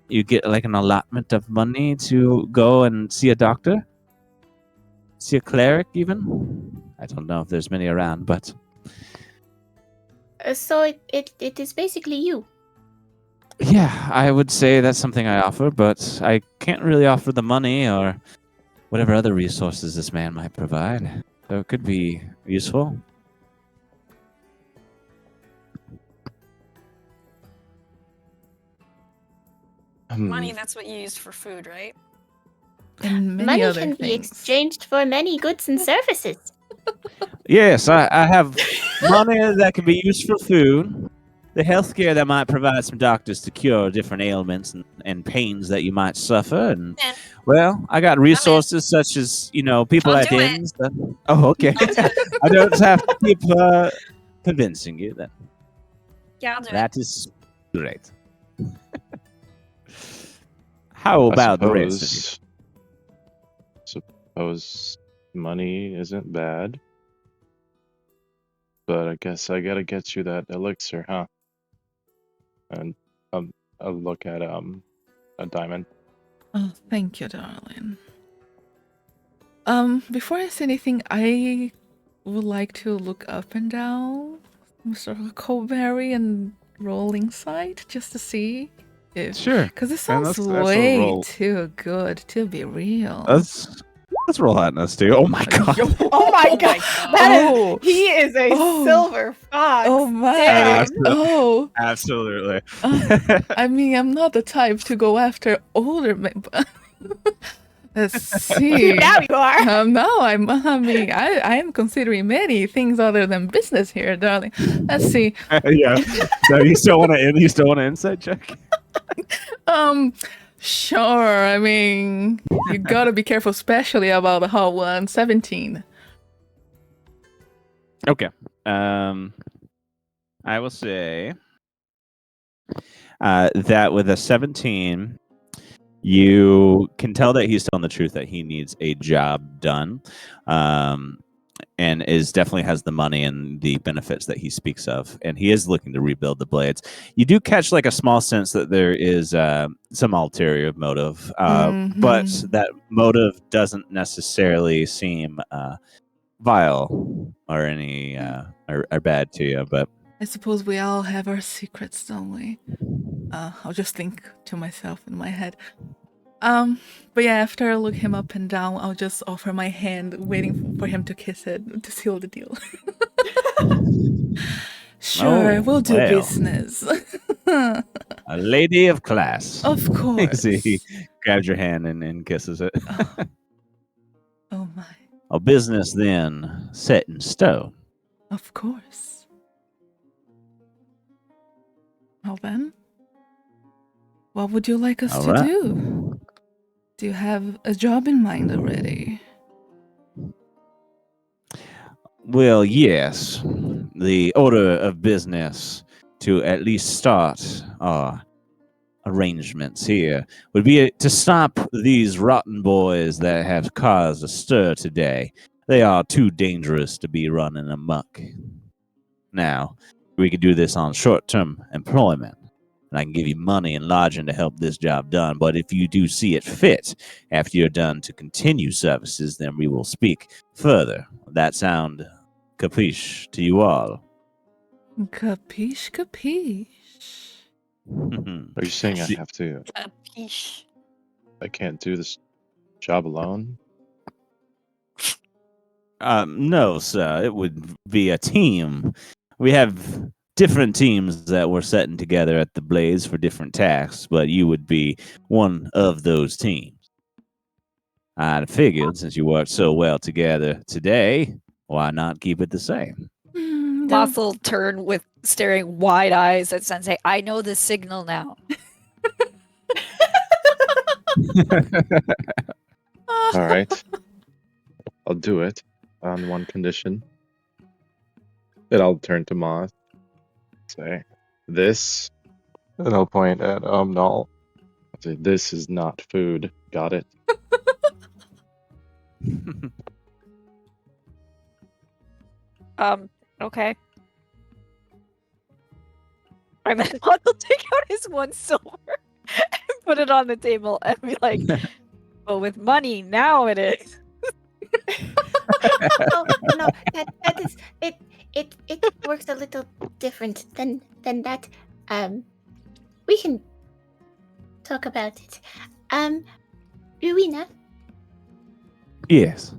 you get like an allotment of money to go and see a doctor, see a cleric even. I don't know if there's many around, but So it is basically you. yeah, I would say that's something I offer, but I can't really offer the money or whatever other resources this man might provide. So it could be useful. Money, that's what you use for food, right? And many Money other can be things. exchanged for many goods and services. Yes, I have money that can be used for food, the healthcare that might provide some doctors to cure different ailments and pains that you might suffer, and Man, well, I got resources such as people I'll at do it. inns. Oh, okay. I'll do it. I don't have to keep convincing you then. Yeah, I'll do it. That is great. How about the rest of you? Suppose money isn't bad, but I guess I gotta get you that elixir, huh? And I'll look at a diamond. Oh, thank you, darling. Before I say anything, I would like to look up and down Mr. Huckleberry and roll insight just to see if... Sure. Because it And sounds that's a way roll. too good to be real. Let's roll hotness too. Oh my god. Oh my god. Oh. He is a Oh. silver fox. Oh my! Damn. Oh, Absolutely. I mean, I'm not the type to go after older men. But let's see. Now you are. No, I mean, I am considering many things other than business here, darling. Let's see. Yeah. So you still want to insight check? Sure. I mean, you gotta be careful, especially about the hot one. 17. Okay. I will say that with a 17, you can tell that he's telling the truth, that he needs a job done, and definitely has the money and the benefits that he speaks of, and he is looking to rebuild the blades. You do catch like a small sense that there is some ulterior motive, but that motive doesn't necessarily seem vile or any or bad to you, but I suppose we all have our secrets, don't we? I'll just think to myself in my head. But yeah, after I look him up and down, I'll just offer my hand, waiting for him to kiss it to seal the deal. Sure, Oh, we'll do well. business. A lady of class. Of course. He grabs your hand and kisses it. Oh my. A business then set in stone. Of course. Well then, what would you like us All to right. do? Do you have a job in mind already? Well, yes. The order of business to at least start our arrangements here would be to stop these rotten boys that have caused a stir today. They are too dangerous to be running amok. Now, we could do this on short-term employment, and I can give you money and lodging to help this job done. But if you do see it fit after you're done to continue services, then we will speak further. That sound capiche to you all? Capiche, capiche. Are you saying I See- have to? Capiche. I can't do this job alone? No, sir. It would be a team. We have different teams that we're setting together at the Blaze for different tasks, but you would be one of those teams. I'd figured since you worked so well together today, why not keep it the same? Moth will turn with staring wide eyes at Sensei. I know the signal now. All right. I'll do it on one condition. Then I'll turn to Moth. Say, this. And I'll point at Null. I'll say, this is not food. Got it? Okay. And then Moth will take out his one silver and put it on the table and be like, well, with money, now it is. Oh no, that is it. It works a little different than that. We can talk about it. Ruina, Yes.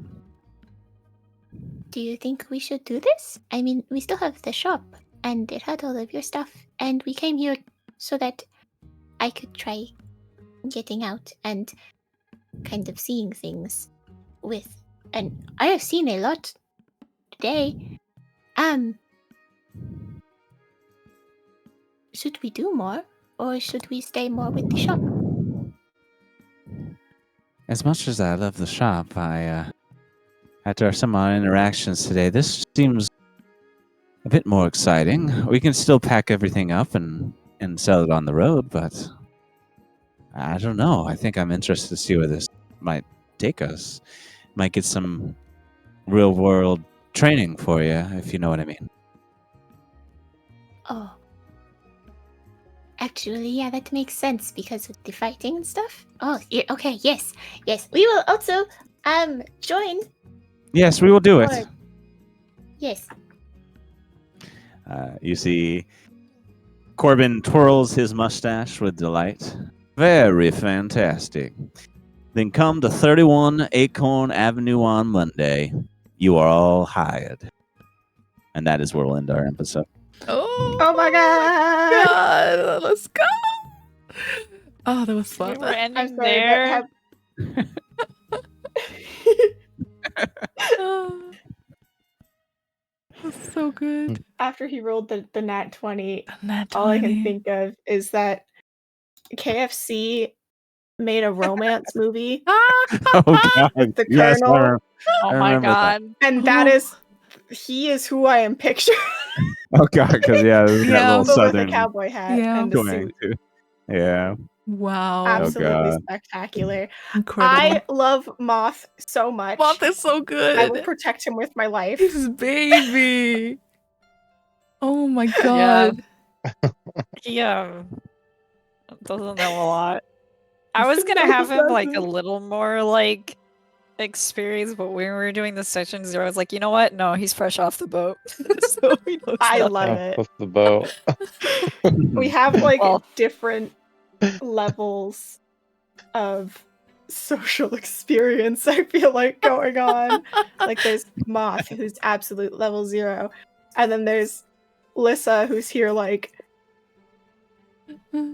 do you think we should do this? I mean, we still have the shop, and it had all of your stuff, and we came here so that I could try getting out and kind of seeing things with. And I have seen a lot today. Should we do more, or should we stay more with the shop? As much as I love the shop, after some of our interactions today, this seems a bit more exciting. We can still pack everything up and sell it on the road, but I don't know. I think I'm interested to see where this might take us. Might get some real world training for you, if you know what I mean. Oh. Actually, yeah, that makes sense because of the fighting and stuff. Oh, yeah, okay, yes. Yes. We will also join. Yes, we will do it. Or- Yes. You see Corbin twirls his mustache with delight. Very fantastic. Then come to 31 Acorn Avenue on Monday. You are all hired. And that is where we'll end our episode. Oh my God. God, let's go. Oh, that was fun. We're ending I'm sorry, there. Oh, that's so good. After he rolled the nat 20, Nat all I can 20. think of is that KFC made a romance movie, Oh, God. The Yes, Colonel. Oh I my remember that. god. and that is he is who I am picturing. Oh, God, because, yeah, there's that Yeah. little But with southern a cowboy hat Yeah. and the twang, suit. too. Yeah. Wow. Absolutely God. spectacular. Incredible. I love Moth so much. Moth is so good. I will protect him with my life. His baby. Oh my god. He doesn't know a lot. I was gonna have him like a Doesn't. little more like experience, but when we were doing the session 0, I was like, you know what? No, he's fresh off the boat. So he knows I nothing. love it. Off the boat. We have like Well- different levels of social experience, I feel like, going on. Like there's Moth, who's absolute level 0. And then there's Lyssa, who's here like,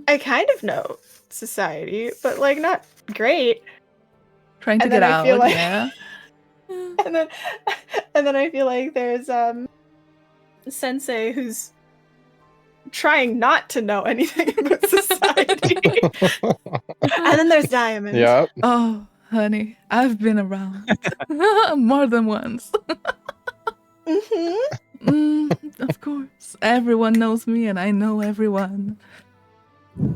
I kind of know society, but like not great. Trying to And get then I out, feel like- yeah. And then I feel like there's Scensei, who's trying not to know anything about society. And then there's Diamond. Yep. Oh, honey, I've been around more than once. Of course. Everyone knows me and I know everyone.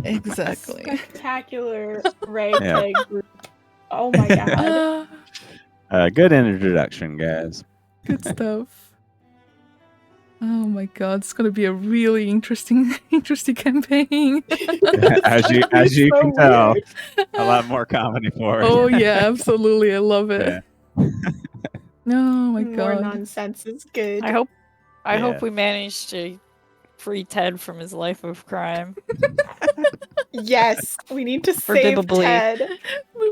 Exactly. Spectacular ragtag group. Oh my god. Good introduction, guys. Good stuff. Oh my god, it's gonna be a really interesting campaign. as you It's so can tell, weird. a lot more comedy for it. Oh yeah, absolutely. I love it. Yeah. Oh my More god. nonsense is good. I hope Yeah. we manage to free Ted from his life of crime. Yes, we need to For save Bibbably. Ted.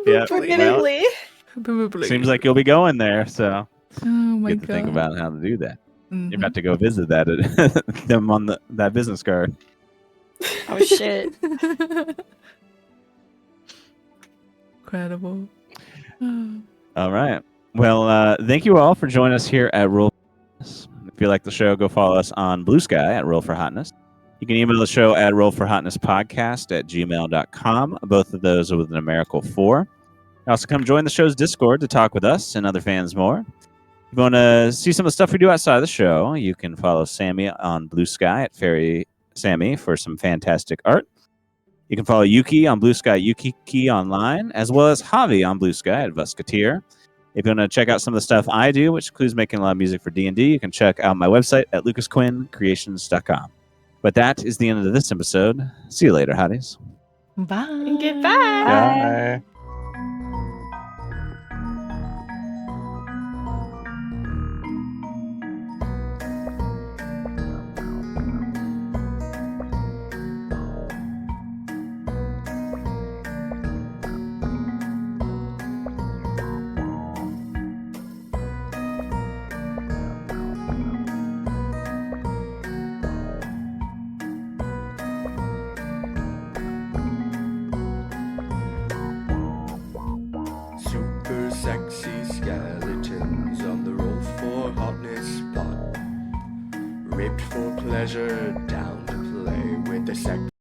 Yeah, For well, Bibbably. seems like you'll be going there, so Oh my get to god. think about how to do that. Mhm. You're about to go visit that them on that business card. Oh shit. Incredible. All right. Well, thank you all for joining us here at Roll. If you like the show, go follow us on Blue Sky at Roll for Hotness. You can email the show at rollforhotnesspodcast@gmail.com. Both of those are with a numerical 4. Also, come join the show's Discord to talk with us and other fans more. If you want to see some of the stuff we do outside of the show, you can follow Sammy on Blue Sky at Fairy Sammy for some fantastic art. You can follow Yuki on Blue Sky Yuki online, as well as Javi on Blue Sky at Vuskatir. If you want to check out some of the stuff I do, which includes making a lot of music for D&D, you can check out my website at lucasquincreations.com. But that is the end of this episode. See you later, hotties. Bye. Goodbye. Bye. Super sexy skeletons on the roll for hotness pot. Ripped for pleasure, down to play with the sex.